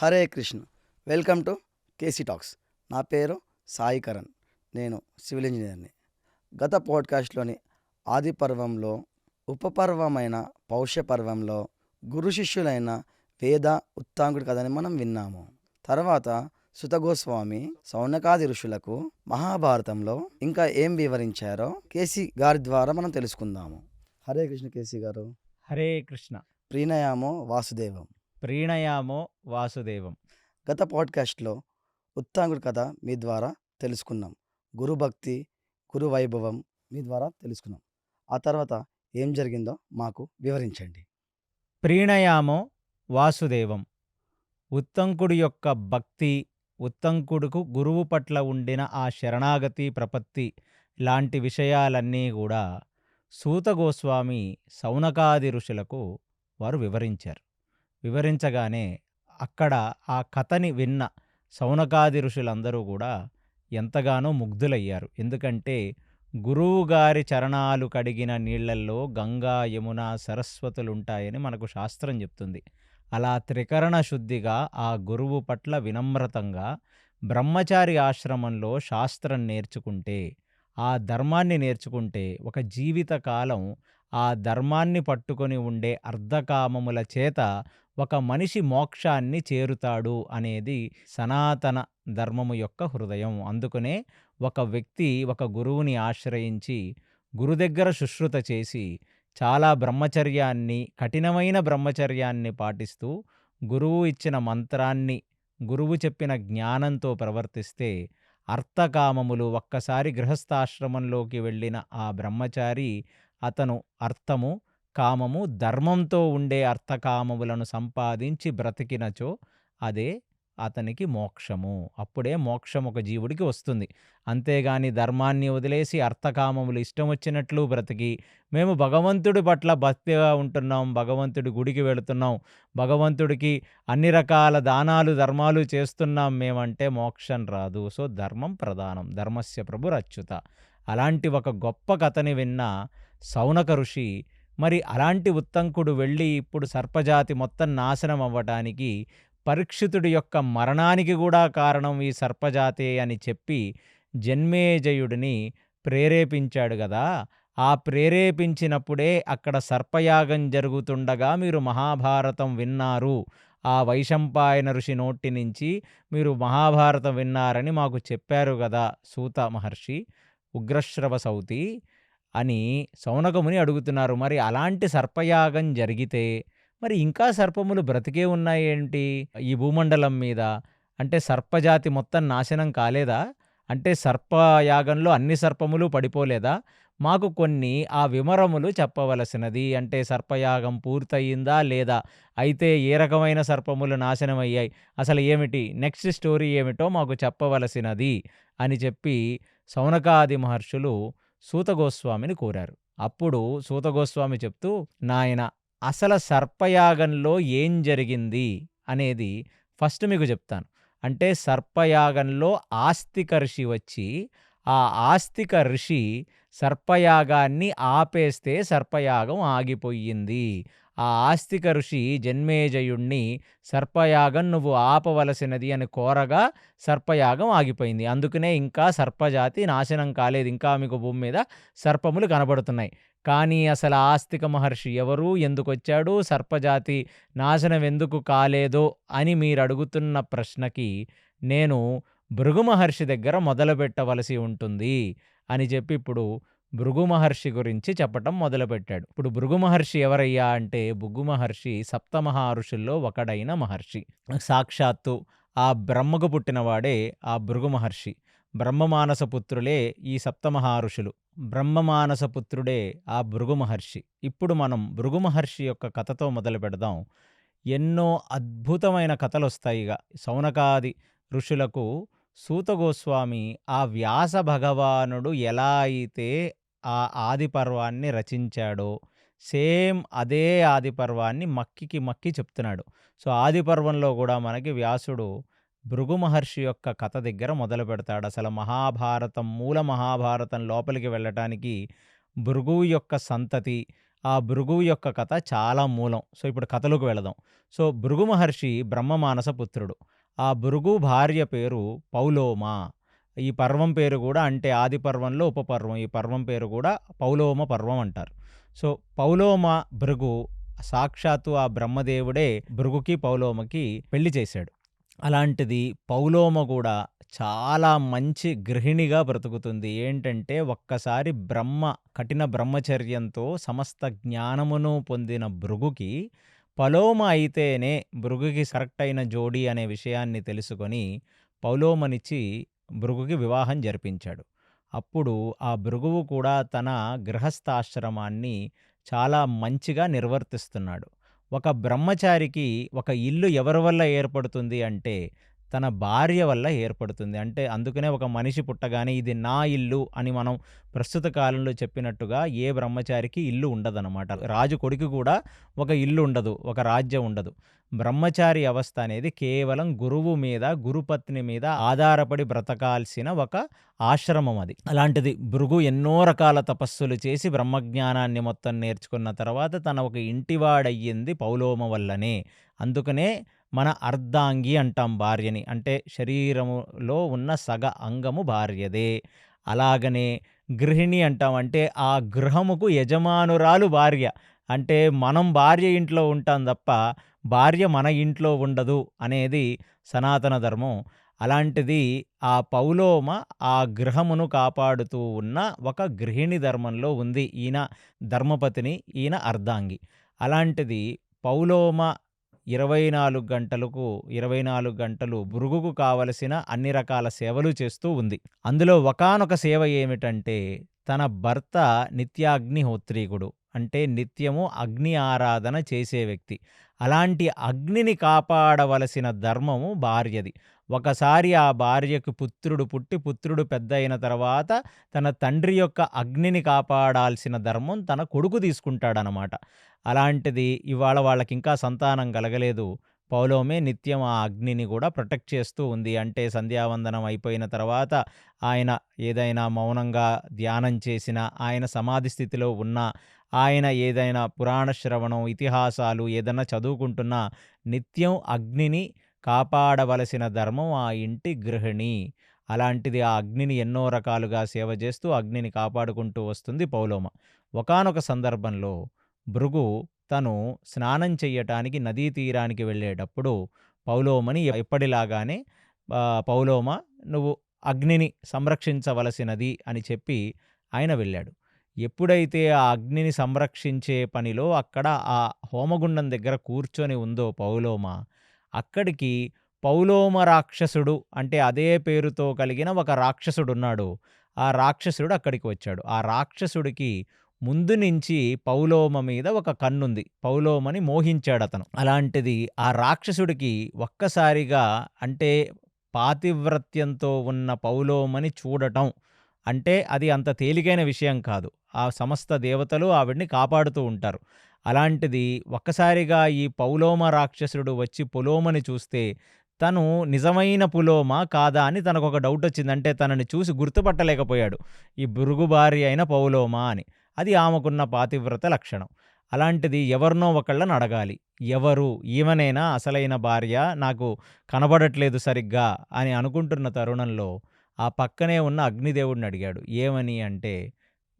Hare Krishna. Welcome to KC talks. నా పేరు సాయి కరణ్. నేను సివిల్ ఇంజనీర్ని. గత పాడ్కాస్ట్లోని ఆది పర్వంలో, ఉపపర్వమైన పౌష్య పర్వంలో గురు శిష్యులైన వేద ఉత్తాంకుడి కథని మనం విన్నాము. తర్వాత సుతగోస్వామి సౌనకాది ఋషులకు మహాభారతంలో ఇంకా ఏం వివరించారో కేసీ గారి ద్వారా మనం తెలుసుకుందాము. హరే కృష్ణ కేసీ గారు. హరే కృష్ణ. ప్రీణయామో వాసుదేవం. ప్రీణయామో వాసుదేవం. గత పాడ్కాస్ట్లో ఉత్తాంగుడి కథ మీ ద్వారా తెలుసుకున్నాం. గురుభక్తి, గురు వైభవం మీ ద్వారా తెలుసుకున్నాం. ఆ తర్వాత ఏం జరిగిందో మాకు వివరించండి. ప్రీణయామో వాసుదేవం. ఉత్తంకుడి యొక్క భక్తి, ఉత్తంకుడుకు గురువు పట్ల ఉండిన ఆ శరణాగతి ప్రపత్తి లాంటి విషయాలన్నీ కూడా సూత గోస్వామి సౌనకాది ఋషులకు వారు వివరించారు. వివరించగానే అక్కడ ఆ కథని విన్న సౌనకాది ఋషులందరూ కూడా ఎంతగానో ముగ్ధులయ్యారు. ఎందుకంటే గురువుగారి చరణాలు కడిగిన నీళ్లల్లో గంగా, యమున, సరస్వతులుంటాయని మనకు శాస్త్రం చెప్తుంది. అలా త్రికరణ శుద్ధిగా ఆ గురువు పట్ల వినమ్రతంగా బ్రహ్మచారి ఆశ్రమంలో శాస్త్రం నేర్చుకుంటే, ఆ ధర్మాన్ని నేర్చుకుంటే ఒక జీవితకాలం ఆ ధర్మాన్ని పట్టుకొని ఉండే అర్ధకామముల చేత ఒక మనిషి మోక్షాన్ని చేరుతాడు అనేది సనాతన ధర్మము యొక్క హృదయం. అందుకనే ఒక వ్యక్తి ఒక గురువుని ఆశ్రయించి గురు దగ్గర శుశ్రుత చేసి చాలా బ్రహ్మచర్యాన్ని, కఠినమైన బ్రహ్మచర్యాన్ని పాటిస్తూ గురువు ఇచ్చిన మంత్రాన్ని, గురువు చెప్పిన జ్ఞానంతో ప్రవర్తిస్తే అర్థకామములు, ఒక్కసారి గృహస్థాశ్రమంలోకి వెళ్ళిన ఆ బ్రహ్మచారి అతను అర్థము, కామము, ధర్మంతో ఉండే అర్థకామములను సంపాదించి బ్రతికినచో అదే అతనికి మోక్షము. అప్పుడే మోక్షం ఒక జీవుడికి వస్తుంది. అంతేగాని ధర్మాన్ని వదిలేసి అర్థకామములు ఇష్టం వచ్చినట్లు బ్రతికి మేము భగవంతుడి పట్ల భక్తిగా ఉంటున్నాం, భగవంతుడి గుడికి వెళుతున్నాం, భగవంతుడికి అన్ని రకాల దానాలు ధర్మాలు చేస్తున్నాం మేమంటే మోక్షం రాదు. సో ధర్మం ప్రధానం. ధర్మస్య ప్రభురచ్యుత. అలాంటి ఒక గొప్ప కథని విన్న సౌనక ఋషి మరి అలాంటి ఉత్తంకుడు వెళ్ళి ఇప్పుడు సర్పజాతి మొత్తం నాశనం అవ్వటానికి, పరీక్షితుడి యొక్క మరణానికి కూడా కారణం ఈ సర్పజాతే అని చెప్పి జన్మేజయుడిని ప్రేరేపించాడు గదా! ఆ ప్రేరేపించినప్పుడే అక్కడ సర్పయాగం జరుగుతుండగా మీరు మహాభారతం విన్నారు. ఆ వైశంపాయన ఋషి నోటి నుంచి మీరు మహాభారతం విన్నారని మాకు చెప్పారు గదా సూత మహర్షి, ఉగ్రశ్రవ సౌతి అని సౌనకముని అడుగుతున్నారు. మరి అలాంటి సర్పయాగం జరిగితే మరి ఇంకా సర్పములు బ్రతికే ఉన్నాయేంటి ఈ భూమండలం మీద? అంటే సర్పజాతి మొత్తం నాశనం కాలేదా? అంటే సర్పయాగంలో అన్ని సర్పములు పడిపోలేదా? మాకు కొన్ని ఆ వివరములు చెప్పవలసినది. అంటే సర్పయాగం పూర్తయిందా లేదా? అయితే ఏ రకమైన సర్పములు నాశనమయ్యాయి? అసలు ఏమిటి? నెక్స్ట్ స్టోరీ ఏమిటో మాకు చెప్పవలసినది అని చెప్పి సౌనకాది మహర్షులు సూతగోస్వామిని కోరారు. అప్పుడు సూతగోస్వామి చెప్తూ, నాయనా, అసలు సర్పయాగంలో ఏం జరిగింది అనేది ఫస్ట్ మీకు చెప్తాను. అంటే సర్పయాగంలో ఆస్తిక ఋషి వచ్చి, ఆ ఆస్తిక ఋషి సర్పయాగాన్ని ఆపేస్తే సర్పయాగం ఆగిపోయింది. ఆ ఆస్తిక ఋషి జన్మేజయుణ్ణి సర్పయాగం నువ్వు ఆపవలసినది అని కోరగా సర్పయాగం ఆగిపోయింది. అందుకనే ఇంకా సర్పజాతి నాశనం కాలేదు. ఇంకా మీకు భూమి మీద సర్పములు కనబడుతున్నాయి. కానీ అసలు ఆస్తిక మహర్షి ఎవరు? ఎందుకొచ్చాడు? సర్పజాతి నాశనం ఎందుకు కాలేదో అని మీరు అడుగుతున్న ప్రశ్నకి నేను భృగు మహర్షి దగ్గర మొదలుపెట్టవలసి ఉంటుంది అని చెప్పి ఇప్పుడు భృగు మహర్షి గురించి చెప్పటం మొదలుపెట్టాడు. ఇప్పుడు భృగు మహర్షి ఎవరయ్యా అంటే, భృగు మహర్షి సప్తమహర్షుల్లో ఒకడైన మహర్షి. సాక్షాత్తు ఆ బ్రహ్మకు పుట్టినవాడే ఆ భృగు మహర్షి. బ్రహ్మమానస పుత్రులే ఈ సప్తమహర్షులు. బ్రహ్మమానస పుత్రుడే ఆ భృగు మహర్షి. ఇప్పుడు మనం భృగు మహర్షి యొక్క కథతో మొదలు పెడదాం. ఎన్నో అద్భుతమైన కథలు వస్తాయిగ సౌనకాది ఋషులకు. సూత గోస్వామి ఆ వ్యాస భగవానుడు ఎలా అయితే ఆ ఆది పర్వాన్ని రచించాడో సేమ్ అదే ఆది పర్వాన్ని మక్కికి మక్కి చెప్తున్నాడు. సో ఆది పర్వంలో కూడా మనకి వ్యాసుడు భృగు మహర్షి యొక్క కథ దగ్గర మొదలు పెడతాడు. అసలు మహాభారతం, మూల మహాభారతం లోపలికి వెళ్ళటానికి భృగువు యొక్క సంతతి, ఆ భృగువు యొక్క కథ చాలా మూలం. సో, ఇప్పుడు కథలోకి వెళదాం. సో, భృగు మహర్షి బ్రహ్మమానస పుత్రుడు. ఆ భృగు భార్య పేరు పౌలోమ. ఈ పర్వం పేరు గూడా అంటే ఆది పర్వంలో ఉపపర్వం. ఈ పర్వం పేరు గూడా పౌలోమ పర్వం అంటారు. సో, పౌలోమ, భృగు సాక్షాత్తు ఆ బ్రహ్మదేవుడే భృగుకి, పౌలోమకి పెళ్లి చేశాడు. అలాంటిది పౌలోమ గూడా చాలా మంచి గృహిణిగా బ్రతుకుతుంది. ఏంటంటే ఒక్కసారి కఠిన బ్రహ్మచర్యంతో సమస్త జ్ఞానమును పొందిన భృగుకి పలోమ అయితేనే భృగుకి కరెక్ట్ అయిన జోడీ అనే విషయాన్ని తెలుసుకొని పౌలోమనిచ్చి భృగుకి వివాహం జరిపించాడు. అప్పుడు ఆ భృగువు కూడా తన గృహస్థాశ్రమాన్ని చాలా మంచిగా నిర్వర్తిస్తున్నాడు. ఒక బ్రహ్మచారికి ఒక ఇల్లు ఎవరి వల్ల ఏర్పడుతుంది అంటే తన భార్య వల్ల ఏర్పడుతుంది. అంటే అందుకనే ఒక మనిషి పుట్టగానే ఇది నా ఇల్లు అని మనం ప్రస్తుత కాలంలో చెప్పినట్టుగా ఏ బ్రహ్మచారికి ఇల్లు ఉండదనమాట. రాజు కొడుకు కూడా ఒక ఇల్లు ఉండదు. ఒక రాజ్యం ఉండదు. బ్రహ్మచారి అవస్థ అనేది కేవలం గురువు మీద, గురుపత్ని మీద ఆధారపడి బ్రతకాల్సిన ఒక ఆశ్రమం అది. అలాంటిది భృగు ఎన్నో రకాల తపస్సులు చేసి బ్రహ్మజ్ఞానాన్ని మొత్తం నేర్చుకున్న తర్వాత తన ఒక ఇంటివాడయ్యింది పౌలోమ వల్లనే. అందుకనే మన అర్ధాంగి అంటాం భార్యని. అంటే శరీరములో ఉన్న సగ అంగము భార్యదే. అలాగనే గృహిణి అంటాం. అంటే ఆ గృహముకు యజమానురాలు భార్య. అంటే మనం భార్య ఇంట్లో ఉంటాం తప్ప భార్య మన ఇంట్లో ఉండదు అనేది సనాతన ధర్మం. అలాంటిది ఆ పౌలోమ ఆ గృహమును కాపాడుతూ ఉన్న ఒక గృహిణి ధర్మంలో ఉంది. ఈయన ధర్మపతిని, ఈయన అర్ధాంగి. అలాంటిది పౌలోమ 24 గంటలు భృగుకు కావలసిన అన్ని రకాల సేవలు చేస్తూ ఉంది. అందులో ఒకానొక సేవ ఏమిటంటే తన భర్త నిత్యాగ్నిహోత్రీకుడు. అంటే నిత్యము అగ్ని ఆరాధన చేసే వ్యక్తి. అలాంటి అగ్నిని కాపాడవలసిన ధర్మము భార్యది. ఒకసారి ఆ భార్యకు పుత్రుడు పుట్టి పుత్రుడు పెద్ద అయిన తర్వాత తన తండ్రి యొక్క అగ్నిని కాపాడాల్సిన ధర్మం తన కొడుకు తీసుకుంటాడనమాట. అలాంటిది ఇవాళ వాళ్ళకింకా సంతానం కలగలేదు. పౌలోమే నిత్యం ఆ అగ్నిని కూడా ప్రొటెక్ట్ చేస్తూ ఉంది. అంటే సంధ్యావందనం అయిపోయిన తర్వాత ఆయన ఏదైనా మౌనంగా ధ్యానం చేసినా, ఆయన సమాధి స్థితిలో ఉన్నా, ఆయన ఏదైనా పురాణ శ్రవణం, ఇతిహాసాలు ఏదన్నా చదువుకుంటున్నా నిత్యం అగ్నిని కాపాడవలసిన ధర్మం ఆ ఇంటి గృహిణి. అలాంటిది ఆ అగ్నిని ఎన్నో రకాలుగా సేవ చేస్తూ అగ్నిని కాపాడుకుంటూ వస్తుంది పౌలోమ. ఒకానొక సందర్భంలో భృగు తను స్నానం చెయ్యటానికి నదీ తీరానికి వెళ్ళేటప్పుడు పౌలోమని ఎప్పటిలాగానే పౌలోమ నువ్వు అగ్నిని సంరక్షించవలసినది అని చెప్పి ఆయన వెళ్ళాడు. ఎప్పుడైతే ఆ అగ్నిని సంరక్షించే పనిలో అక్కడ ఆ హోమగుండం దగ్గర కూర్చొని ఉందో పౌలోమ, అక్కడికి పౌలోమ రాక్షసుడు అంటే అదే పేరుతో కలిగిన ఒక రాక్షసుడున్నాడు. ఆ రాక్షసుడు అక్కడికి వచ్చాడు. ఆ రాక్షసుడికి ముందు నుంచి పౌలోమ మీద ఒక కన్నుంది. పౌలోమని మోహించాడతను. అలాంటిది ఆ రాక్షసుడికి ఒక్కసారిగా అంటే పాతివ్రత్యంతో ఉన్న పౌలోమని చూడటం అంటే అది అంత తేలికైన విషయం కాదు. ఆ సమస్త దేవతలు ఆవిడ్ని కాపాడుతూ ఉంటారు. అలాంటిది ఒక్కసారిగా ఈ పౌలోమ రాక్షసుడు వచ్చి పులోమని చూస్తే తను నిజమైన పులోమ కాదా అని తనకొక డౌటొచ్చింది. అంటే తనని చూసి గుర్తుపట్టలేకపోయాడు. ఈ భృగు భార్య అయిన పౌలోమ అని. అది ఆమెకున్న పాతివ్రత లక్షణం. అలాంటిది ఎవరినో ఒకళ్ళని అడగాలి. ఎవరు? ఈమెనేనా అసలైన భార్య? నాకు కనబడట్లేదు సరిగ్గా అని అనుకుంటున్న తరుణంలో ఆ పక్కనే ఉన్న అగ్నిదేవుడిని అడిగాడు. ఏమని అంటే,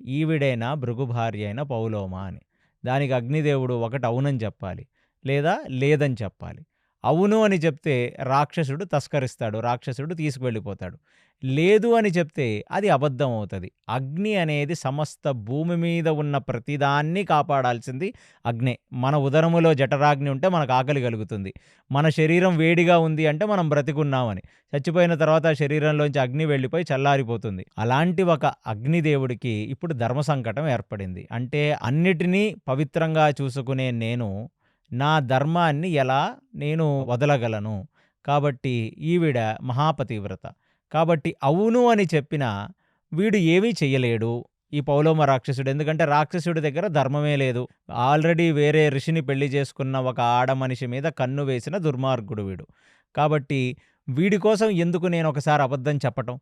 ఈవిడేనా భృగు భార్య అయిన పౌలోమ అని. దానికి అగ్నిదేవుడు ఒకటి అవునని చెప్పాలి. లేదా లేదని చెప్పాలి. అవును అని చెప్తే రాక్షసుడు తస్కరిస్తాడు. రాక్షసుడు తీసుకువెళ్ళిపోతాడు. లేదు అని చెప్తే అది అబద్ధం అవుతది. అగ్ని అనేది సమస్త భూమి మీద ఉన్న ప్రతిదాన్ని కాపాడాల్సింది అగ్నే. మన ఉదరములో జఠరాగ్ని ఉంటే మనకు ఆకలి కలుగుతుంది. మన శరీరం వేడిగా ఉంది అంటే మనం బ్రతికున్నామని. చచ్చిపోయిన తర్వాత ఆ శరీరంలోంచి అగ్ని వెళ్ళిపోయి చల్లారిపోతుంది. అలాంటి ఒక అగ్నిదేవుడికి ఇప్పుడు ధర్మ సంకటం ఏర్పడింది. అంటే అన్నిటినీ పవిత్రంగా చూసుకునే నేను నా ధర్మాన్ని ఎలా నేను వదలగలను? కాబట్టి ఈవిడ మహాపతివ్రత. కాబట్టి అవును అని చెప్పినా వీడు ఏమీ చెయ్యలేడు. ఈ పౌలోమ రాక్షసుడు. ఎందుకంటే రాక్షసుడి దగ్గర ధర్మమే లేదు. ఆల్రెడీ వేరే ఋషిని పెళ్లి చేసుకున్న ఒక ఆడ మనిషి మీద కన్ను వేసిన దుర్మార్గుడు వీడు. కాబట్టి వీడి కోసం ఎందుకు నేనొకసారి అబద్ధం చెప్పటం?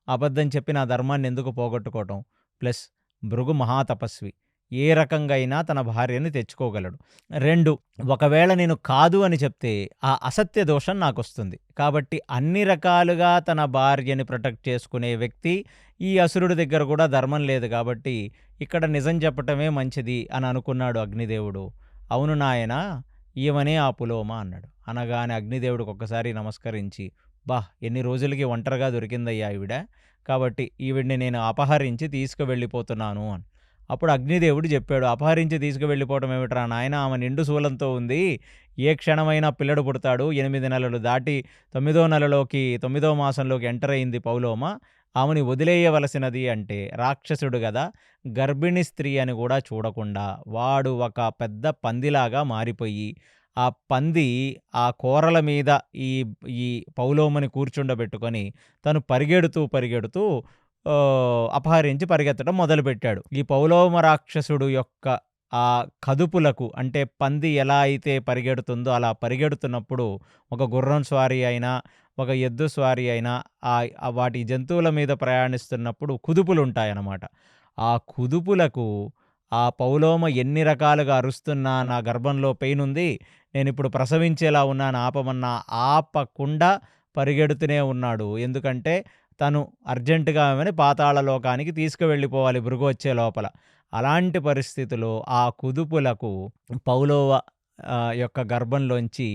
అబద్ధం చెప్పి నా ధర్మాన్ని ఎందుకు పోగొట్టుకోవటం? ప్లస్ భృగు మహాతపస్వి. ఏ రకంగా అయినా తన భార్యని తెచ్చుకోగలడు. 2 ఒకవేళ నేను కాదు అని చెప్తే ఆ అసత్య దోషం నాకొస్తుంది. కాబట్టి అన్ని రకాలుగా తన భార్యని ప్రొటెక్ట్ చేసుకునే వ్యక్తి ఈ అసురుడి దగ్గర కూడా ధర్మం లేదు కాబట్టి ఇక్కడ నిజం చెప్పటమే మంచిది అని అనుకున్నాడు అగ్నిదేవుడు. అవును నాయనా, ఈమెనే ఆ పులోమ అన్నాడు. అనగానే అగ్నిదేవుడికి ఒక్కసారి నమస్కరించి, ఎన్ని రోజులకి ఒంటరిగా దొరికిందయ్యా ఈవిడ. కాబట్టి ఈవిడ్ని నేను అపహరించి తీసుకువెళ్ళిపోతున్నాను అని. అప్పుడు అగ్నిదేవుడు చెప్పాడు, అపహరించి తీసుకువెళ్ళిపోవటం ఏమిట్రా నాయనా, ఆమె నిండు శూలంతో ఉంది. ఏ క్షణమైనా పిల్లడు పుడతాడు. 8 నెలలు దాటి 9వ నెలలోకి 9వ మాసంలోకి ఎంటర్ అయింది పౌలోమ. ఆమెని వదిలేయవలసినది అంటే రాక్షసుడు గదా! గర్భిణీ స్త్రీ అని కూడా చూడకుండా వాడు ఒక పెద్ద పందిలాగా మారిపోయి, ఆ పంది ఆ కూరల మీద ఈ ఈ పౌలోమని కూర్చుండబెట్టుకొని తను పరిగెడుతూ అపహరించి పరిగెత్తడం మొదలుపెట్టాడు. ఈ పౌలోమ రాక్షసుడు యొక్క ఆ కదుపులకు, అంటే పంది ఎలా అయితే పరిగెడుతుందో అలా పరిగెడుతున్నప్పుడు ఒక గుర్రం స్వారీ అయినా, ఒక ఎద్దు స్వారీ అయినా వాటి జంతువుల మీద ప్రయాణిస్తున్నప్పుడు కుదుపులుంటాయన్నమాట. ఆ కుదుపులకు ఆ పౌలోమ ఎన్ని రకాలుగా అరుస్తున్నా, నా గర్భంలో పెయినుంది, నేనిప్పుడు ప్రసవించేలా ఉన్నాను ఆపమన్నా ఆపకుండా పరిగెడుతూనే ఉన్నాడు. ఎందుకంటే తను అర్జెంటుగా ఆమెని పాతాళ లోకానికి తీసుకువెళ్ళిపోవాలి భృగు వచ్చే లోపల. అలాంటి పరిస్థితిలో ఆ కుదుపులకు పౌలోవ యొక్క గర్భంలోంచి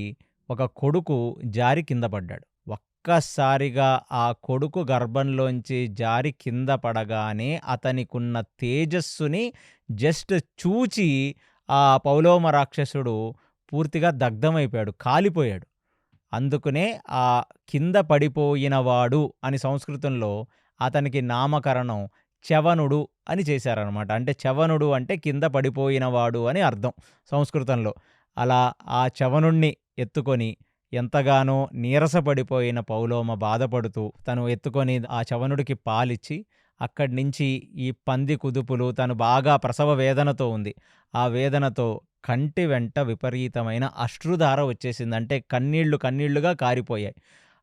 ఒక కొడుకు జారి కింద పడ్డాడు. ఒక్కసారిగా ఆ కొడుకు గర్భంలోంచి జారి కింద పడగానే అతనికున్న తేజస్సుని జస్ట్ చూచి ఆ పౌలోమ రాక్షసుడు పూర్తిగా దగ్ధమైపోయాడు, కాలిపోయాడు. అందుకనే ఆ కింద పడిపోయినవాడు అని సంస్కృతంలో అతనికి నామకరణం చ్యవనుడు అని చేశారనమాట. అంటే చ్యవనుడు అంటే కింద పడిపోయినవాడు అని అర్థం సంస్కృతంలో. అలా ఆ చ్యవనుణ్ణి ఎత్తుకొని ఎంతగానో నీరసపడిపోయిన పౌలోమ బాధపడుతూ తను ఎత్తుకొని ఆ చ్యవనుడికి పాలిచ్చి, అక్కడి నుంచి ఈ పంది కుదుపులు, తను బాగా ప్రసవ వేదనతో ఉంది. ఆ వేదనతో కంటి వెంట విపరీతమైన అశ్రుధార వచ్చేసింది. అంటే కన్నీళ్లుగా కారిపోయాయి.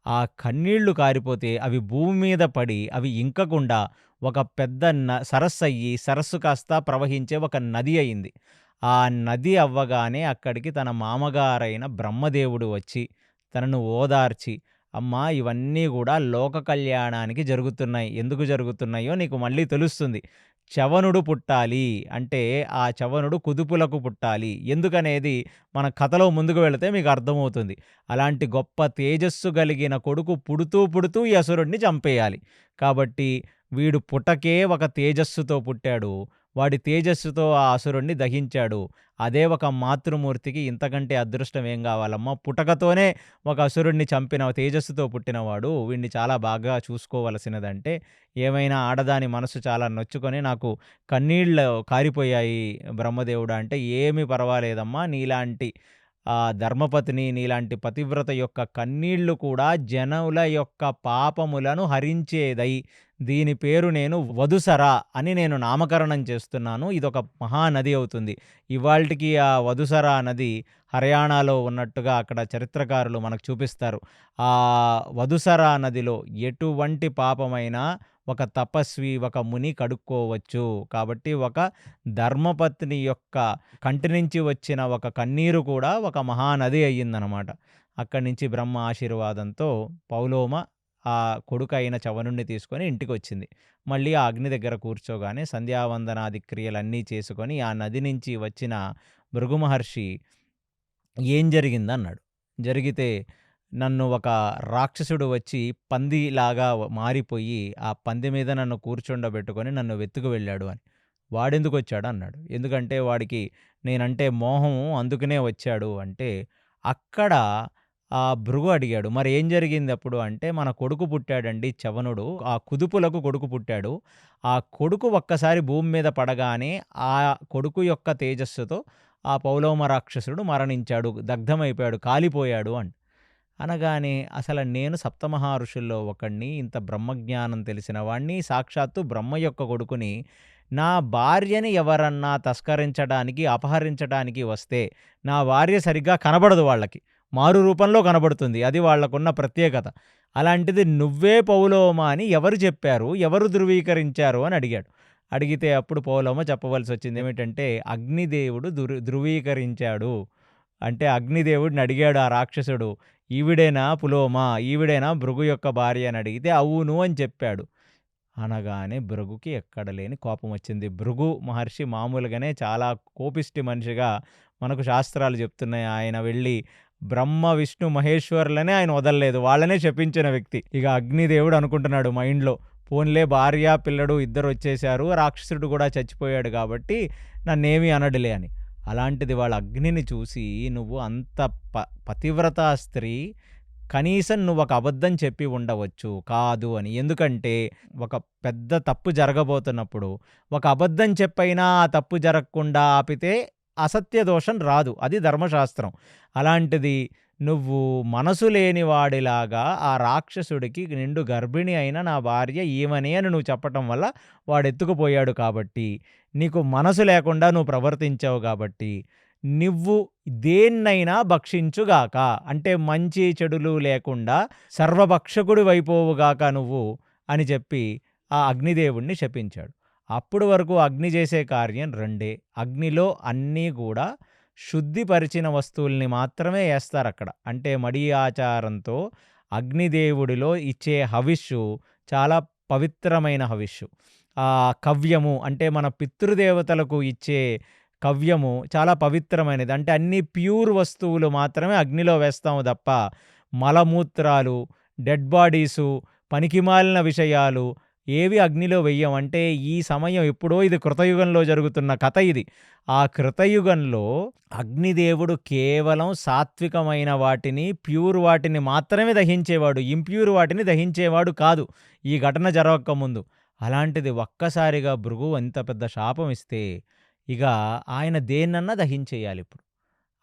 ఆ కన్నీళ్లు కారిపోతే అవి భూమి మీద పడి అవి ఇంకకుండా ఒక పెద్ద సరస్సయ్యి, సరస్సు కాస్త ప్రవహించే ఒక నది అయింది. ఆ నది అవ్వగానే అక్కడికి తన మామగారైన బ్రహ్మదేవుడు వచ్చి తనను ఓదార్చి, అమ్మా ఇవన్నీ గూడా లోక కళ్యాణానికి జరుగుతున్నాయి. ఎందుకు జరుగుతున్నాయో నీకు మళ్ళీ తెలుస్తుంది. చ్యవనుడు పుట్టాలి అంటే ఆ చ్యవనుడు కుదుపులకు పుట్టాలి. ఎందుకనేది మన కథలో ముందుకు వెళితే మీకు అర్థమవుతుంది. అలాంటి గొప్ప తేజస్సు కలిగిన కొడుకు పుడుతూ ఈ అసురుడిని చంపేయాలి. కాబట్టి వీడు పుటకే ఒక తేజస్సుతో పుట్టాడు. వాడి తేజస్సుతో ఆ అసురుడిని దహించాడు. అదే ఒక మాతృమూర్తికి ఇంతకంటే అదృష్టం ఏం గావాలమ్మా! పుటకతోనే ఒక అసురుడిని చంపిన తేజస్సుతో పుట్టినవాడు వీడిని చాలా బాగా చూసుకోవలసినదంటే, ఏమైనా ఆడదాని మనసు చాలా నొచ్చుకొని నాకు కన్నీళ్ళు కారిపోయాయి బ్రహ్మదేవుడా అంటే, ఏమీ పర్వాలేదమ్మా, నీలాంటి ధర్మపత్ని, నీలాంటి పతివ్రత యొక్క కన్నీళ్లు కూడా జనుల యొక్క పాపములను హరించేదై, దీని పేరు నేను వధుసర అని నేను నామకరణం చేస్తున్నాను. ఇదొక మహానది అవుతుంది. ఇవాల్టికి ఆ వధుసర నది హర్యానాలో ఉన్నట్టుగా అక్కడ చరిత్రకారులు మనకు చూపిస్తారు. ఆ వధుసర నదిలో ఎటువంటి పాపమైనా ఒక తపస్వి, ఒక ముని కడుక్కోవచ్చు. కాబట్టి ఒక ధర్మపత్ని యొక్క కంటి నుంచి వచ్చిన ఒక కన్నీరు కూడా ఒక మహానది అయ్యిందనమాట. అక్కడి నుంచి బ్రహ్మ ఆశీర్వాదంతో పౌలోమ ఆ కొడుకైన చ్యవనుడిని తీసుకొని ఇంటికొచ్చింది. మళ్ళీ ఆ అగ్ని దగ్గర కూర్చోగానే సంధ్యావందనాది క్రియలన్నీ చేసుకొని ఆ నది నుంచి వచ్చిన భృగు మహర్షి ఏం జరిగిందన్నాడు. జరిగితే నన్ను ఒక రాక్షసుడు వచ్చి పందిలాగా మారిపోయి ఆ పంది మీద నన్ను కూర్చుండబెట్టుకొని నన్ను వెతుకు వెళ్ళాడు అని. వాడెందుకొచ్చాడు అన్నాడు. ఎందుకంటే వాడికి నేనంటే మోహం అందుకనే వచ్చాడు అంటే, అక్కడ ఆ భృగు అడిగాడు, మరి ఏం జరిగింది అప్పుడు అంటే, మన కొడుకు పుట్టాడండి చ్యవనుడు. ఆ కుదుపులకు కొడుకు పుట్టాడు. ఆ కొడుకు ఒక్కసారి భూమి మీద పడగానే ఆ కొడుకు యొక్క తేజస్సుతో ఆ పౌలోమ రాక్షసుడు మరణించాడు, దగ్ధమైపోయాడు, కాలిపోయాడు అనగానే అసలు నేను సప్తమహర్షుల్లో ఒకడిని, ఇంత బ్రహ్మజ్ఞానం తెలిసిన వాడిని, సాక్షాత్తు బ్రహ్మ యొక్క కొడుకుని, నా భార్యని ఎవరన్నా తస్కరించడానికి, అపహరించడానికి వస్తే నా భార్య సరిగ్గా కనబడదు వాళ్ళకి. మారు రూపంలో కనబడుతుంది. అది వాళ్ళకున్న ప్రత్యేకత. అలాంటిది నువ్వే పౌలోమ అని ఎవరు చెప్పారు? ఎవరు ధృవీకరించారు అని అడిగాడు. అడిగితే అప్పుడు పౌలోమ చెప్పవలసొచ్చింది. ఏమిటంటే, అగ్నిదేవుడు ధృవీకరించాడు. అంటే అగ్నిదేవుడిని అడిగాడు ఆ రాక్షసుడు, "ఈవిడేనా పులోమ? ఈవిడేనా భృగు యొక్క భార్య?" అని అడిగితే, "అవును" అని చెప్పాడు. అనగానే భృగుకి ఎక్కడ లేని కోపమొచ్చింది. భృగు మహర్షి మామూలుగానే చాలా కోపిష్టి మనిషిగా మనకు శాస్త్రాలు చెప్తున్నాయి. ఆయన వెళ్ళి బ్రహ్మ, విష్ణు, మహేశ్వరులనే ఆయన వదలలేదు. వాళ్ళనే శపించిన వ్యక్తి. ఇక అగ్నిదేవుడు అనుకుంటున్నాడు మైండ్‌లో, పోన్లే భార్య, పిల్లడు ఇద్దరొచ్చేశారు. రాక్షసుడు కూడా చచ్చిపోయాడు కాబట్టి నన్నేమీ అనడులే అని. అలాంటిది వాళ్ళ అగ్నిని చూసి, "నువ్వు అంత పతివ్రతా స్త్రీ, కనీసం నువ్వొక అబద్ధం చెప్పి ఉండవచ్చు. కాదు" అని. ఎందుకంటే ఒక పెద్ద తప్పు జరగబోతున్నప్పుడు ఒక అబద్ధం చెప్పైనా ఆ తప్పు జరగకుండా ఆపితే అసత్య దోషం రాదు. అది ధర్మశాస్త్రం. అలాంటిది నువ్వు మనసు లేని వాడిలాగా ఆ రాక్షసుడికి, నిండు గర్భిణి అయిన నా భార్య ఈమెనే అని నువ్వు చెప్పటం వల్ల వాడెత్తుకుపోయాడు కాబట్టి, నీకు మనసు లేకుండా నువ్వు ప్రవర్తించావు కాబట్టి, నువ్వు దేన్నైనా భక్షించుగాక. అంటే మంచి చెడులు లేకుండా సర్వభక్షకుడివైపోవుగాక నువ్వు అని చెప్పి ఆ అగ్నిదేవుడిని శపించాడు. అప్పుడు వరకు అగ్ని చేసే కార్యం రెండే. అగ్నిలో అన్నీ కూడా శుద్ధిపరిచిన వస్తువుల్ని మాత్రమే ఏస్తారక్కడ. అంటే మడి ఆచారంతో అగ్నిదేవుడిలో ఇచ్చే హవిస్సు చాలా పవిత్రమైన హవిస్సు. కవ్యము అంటే మన పితృదేవతలకు ఇచ్చే కవ్యము చాలా పవిత్రమైనది. అంటే అన్నీ ప్యూర్ వస్తువులు మాత్రమే అగ్నిలో వేస్తాము తప్ప, మలమూత్రాలు, డెడ్ బాడీసు, పనికిమాలిన విషయాలు ఏవి అగ్నిలో వెయ్యం. అంటే ఈ సమయం ఎప్పుడో, ఇది కృతయుగంలో జరుగుతున్న కథ ఇది. ఆ కృతయుగంలో అగ్నిదేవుడు కేవలం సాత్వికమైన వాటిని, ప్యూర్ వాటిని మాత్రమే దహించేవాడు. ఇంప్యూర్ వాటిని దహించేవాడు కాదు ఈ ఘటన జరగకముందు. అలాంటిది ఒక్కసారిగా భృగువు ఇంత పెద్ద శాపం ఇస్తే ఇక ఆయన దేన్నన్నా దహించేయాలిప్పుడు.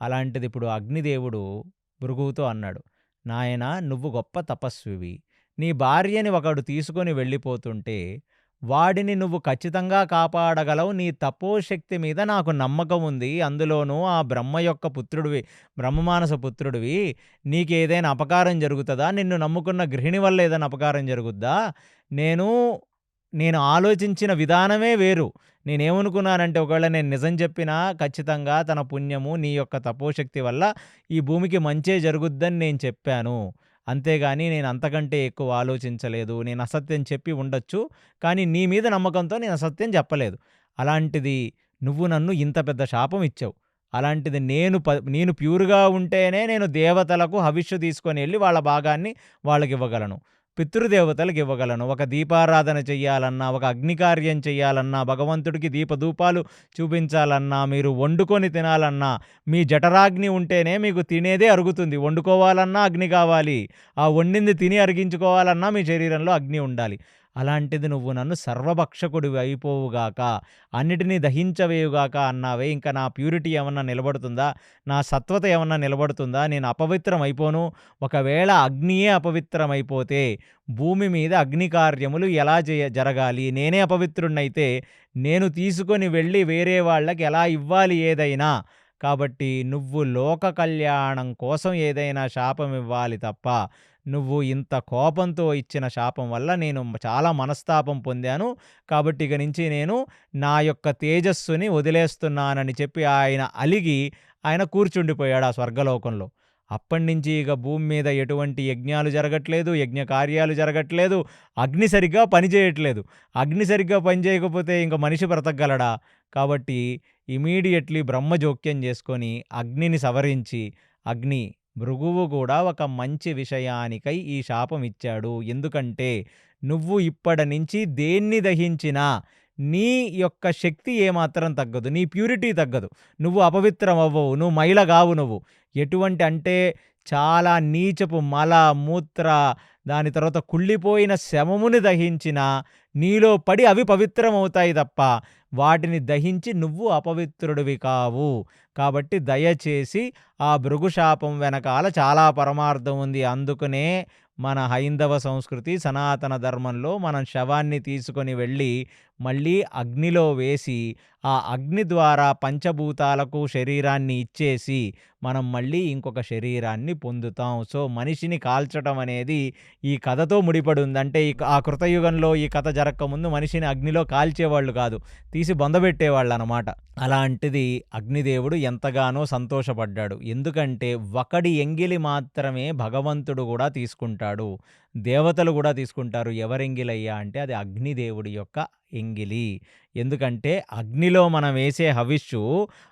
అలాంటిది ఇప్పుడు అగ్నిదేవుడు భృగువుతో అన్నాడు, "నాయనా, నువ్వు గొప్ప తపస్వివి. నీ భార్యని ఒకడు తీసుకొని వెళ్ళిపోతుంటే వాడిని నువ్వు ఖచ్చితంగా కాపాడగలవు. నీ తపోశక్తి మీద నాకు నమ్మకం ఉంది. అందులోనూ ఆ బ్రహ్మ యొక్క పుత్రుడివి, బ్రహ్మమానస పుత్రుడివి. నీకేదైనా అపకారం జరుగుతదా? నిన్ను నమ్ముకున్న గృహిణి వల్ల ఏదైనా అపకారం జరుగుద్దా? నేను ఆలోచించిన విధానమే వేరు. నేనేమనుకున్నానంటే, ఒకవేళ నేను నిజం చెప్పినా ఖచ్చితంగా తన పుణ్యము, నీ యొక్క తపోశక్తి వల్ల ఈ భూమికి మంచే జరుగుద్దని నేను చెప్పాను. అంతేగాని నేను అంతకంటే ఎక్కువ ఆలోచించలేదు. నేను అసత్యం చెప్పి ఉండొచ్చు. కానీ నీ మీద నమ్మకంతో నేను అసత్యం చెప్పలేదు. అలాంటిది నువ్వు నన్ను ఇంత పెద్ద శాపం ఇచ్చావు. అలాంటిది నేను ప్యూర్‌గా ఉంటేనే నేను దేవతలకు హవిస్సు తీసుకొని ఎళ్లి వాళ్ళ భాగాన్ని వాళ్ళకివ్వగలను. పితృదేవతలకివ్వగలను. ఒక దీపారాధన చెయ్యాలన్నా, ఒక అగ్నికార్యం చెయ్యాలన్నా, భగవంతుడికి దీపధూపాలు చూపించాలన్నా, మీరు వండుకొని తినాలన్నా, మీ జఠరాగ్ని ఉంటేనే మీకు తినేదే అరుగుతుంది. వండుకోవాలన్నా అగ్ని కావాలి. ఆ వండింది తిని అరిగించుకోవాలన్నా మీ శరీరంలో అగ్ని ఉండాలి. అలాంటిది నువ్వు నన్ను సర్వభక్షకుడివి అయిపోవుగాక, అన్నిటినీ దహించవేయుగాక అన్నావే, ఇంక నా ప్యూరిటీ ఏమన్నా నిలబడుతుందా? నా సత్వత ఏమన్నా నిలబడుతుందా? నేను అపవిత్రం అయిపోను. ఒకవేళ అగ్నియే అపవిత్రమైపోతే భూమి మీద అగ్ని కార్యములు ఎలా జరగాలి? నేనే అపవిత్రుడినైతే నేను తీసుకొని వెళ్ళి వేరే వాళ్ళకి ఎలా ఇవ్వాలి ఏదైనా? కాబట్టి నువ్వు లోక కళ్యాణం కోసం ఏదైనా శాపం ఇవ్వాలి తప్ప, నువ్వు ఇంత కోపంతో ఇచ్చిన శాపం వల్ల నేను చాలా మనస్తాపం పొందాను. కాబట్టి ఇక నుంచి నేను నా యొక్క తేజస్సుని వదిలేస్తున్నానని చెప్పి ఆయన అలిగి ఆయన కూర్చుండిపోయాడు ఆ స్వర్గలోకంలో. అప్పటినుంచి ఇక భూమి మీద ఎటువంటి యజ్ఞాలు జరగట్లేదు, యజ్ఞ కార్యాలు జరగట్లేదు, అగ్ని సరిగ్గా పనిచేయట్లేదు. అగ్ని సరిగ్గా పనిచేయకపోతే ఇంక మనిషి బ్రతకగలడా? కాబట్టి ఇమ్మీడియేట్‌లీ బ్రహ్మ జోక్యం చేసుకొని అగ్నిని సవరించి, అగ్ని, భృగువు కూడా ఒక మంచి విషయానికై ఈ శాపం ఇచ్చాడు. ఎందుకంటే నువ్వు ఇప్పటి నుంచి దేన్ని దహించినా నీ యొక్క శక్తి ఏమాత్రం తగ్గదు. నీ ప్యూరిటీ తగ్గదు. నువ్వు అపవిత్రం అవ్వవు. నువ్వు మైల గావు నువ్వు. ఎటువంటి అంటే చాలా నీచపు మల, మూత్ర, దాని తర్వాత కుళ్ళిపోయిన శవముని దహించినా నీలో పడి అవి పవిత్రమవుతాయి తప్ప, వాటిని దహించి నువ్వు అపవిత్రుడివి కావు. కాబట్టి దయచేసి ఆ భృగుశాపం వెనకాల చాలా పరమార్థం ఉంది. అందుకనే మన హైందవ సంస్కృతి, సనాతన ధర్మంలో మనం శవాన్ని తీసుకొని వెళ్ళి మళ్ళీ అగ్నిలో వేసి ఆ అగ్ని ద్వారా పంచభూతాలకు శరీరాన్ని ఇచ్చేసి మనం మళ్ళీ ఇంకొక శరీరాన్ని పొందుతాం. సో, మనిషిని కాల్చడం అనేది ఈ కథతో ముడిపడి ఉంది. అంటే ఆ కృతయుగంలో ఈ కథ జరక్కముందు మనిషిని అగ్నిలో కాల్చేవాళ్ళు కాదు. తీసి బొందబెట్టేవాళ్ళనమాట. అలాంటిది అగ్నిదేవుడు ఎంతగానో సంతోషపడ్డాడు. ఎందుకంటే ఒకడి ఎంగిలి మాత్రమే భగవంతుడు గూడా తీసుకుంటాడు. దేవతలు గూడా తీసుకుంటారు. ఎవరెంగిలయ్యా అంటే అది అగ్నిదేవుడి యొక్క ఎంగిలి. ఎందుకంటే అగ్నిలో మనం వేసే హవిష్షు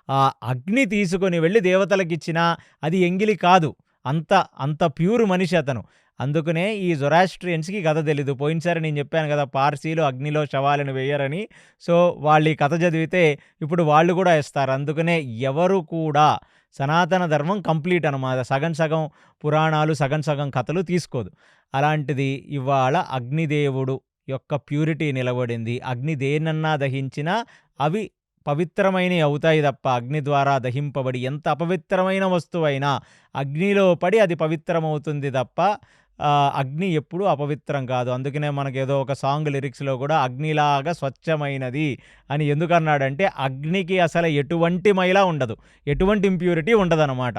ఆ అగ్ని తీసుకొని వెళ్లి దేవతలకిచ్చినా అది ఎంగిలి కాదు. అంత అంత ప్యూర్ మనిషి అతను. అందుకనే ఈ జొరాస్ట్రియన్స్‌కి ఈ కథ తెలీదు. పోయినసారి నేను చెప్పాను గదా! పార్సీలు అగ్నిలో శవాలను వెయ్యరని. సో, వాళ్ళు ఈ కథ చదివితే ఇప్పుడు వాళ్ళు గూడా ఏస్తారు. అందుకనే ఎవరు కూడా సనాతన ధర్మం కంప్లీట్ అనమాట. సగం సగం పురాణాలు, సగం సగం కథలు తీసుకోదు. అలాంటిది ఇవాళ అగ్నిదేవుడు యొక్క ప్యూరిటీ నిలబడింది. అగ్ని దేన్నన్నా దహించినా అవి పవిత్రమైనవి అవుతాయి తప్ప అగ్ని ద్వారా దహింపబడి ఎంత అపవిత్రమైన వస్తువైనా అగ్నిలో పడి అది పవిత్రమవుతుంది తప్ప అగ్ని ఎప్పుడూ అపవిత్రం కాదు. అందుకనే మనకేదో ఒక సాంగ్ లిరిక్స్‌లో కూడా అగ్నిలాగా స్వచ్ఛమైనది అని ఎందుకన్నాడంటే అగ్నికి అసలు ఎటువంటి మైల ఉండదు. ఎటువంటి ఇంప్యూరిటీ ఉండదనమాట.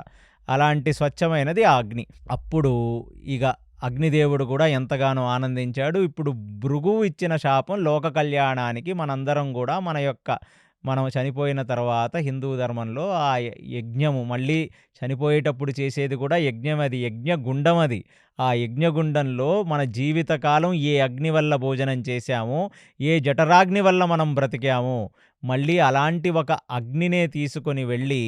అలాంటి స్వచ్ఛమైనది ఆ అగ్ని. అప్పుడు ఇగ అగ్నిదేవుడు కూడా ఎంతగానో ఆనందించాడు. ఇప్పుడు భృగువు ఇచ్చిన శాపం లోక కళ్యాణానికి మనందరం గూడా మనం చనిపోయిన తర్వాత హిందూ ధర్మంలో ఆ యజ్ఞము మళ్ళీ చనిపోయేటప్పుడు చేసేది కూడా యజ్ఞం అది. యజ్ఞగుండం అది. ఆ యజ్ఞగుండంలో మన జీవితకాలం ఏ అగ్ని వల్ల భోజనం చేశామో, ఏ జఠరాగ్ని వల్ల మనం బ్రతికామో, మళ్ళీ అలాంటి ఒక అగ్నినే తీసుకొని వెళ్ళి,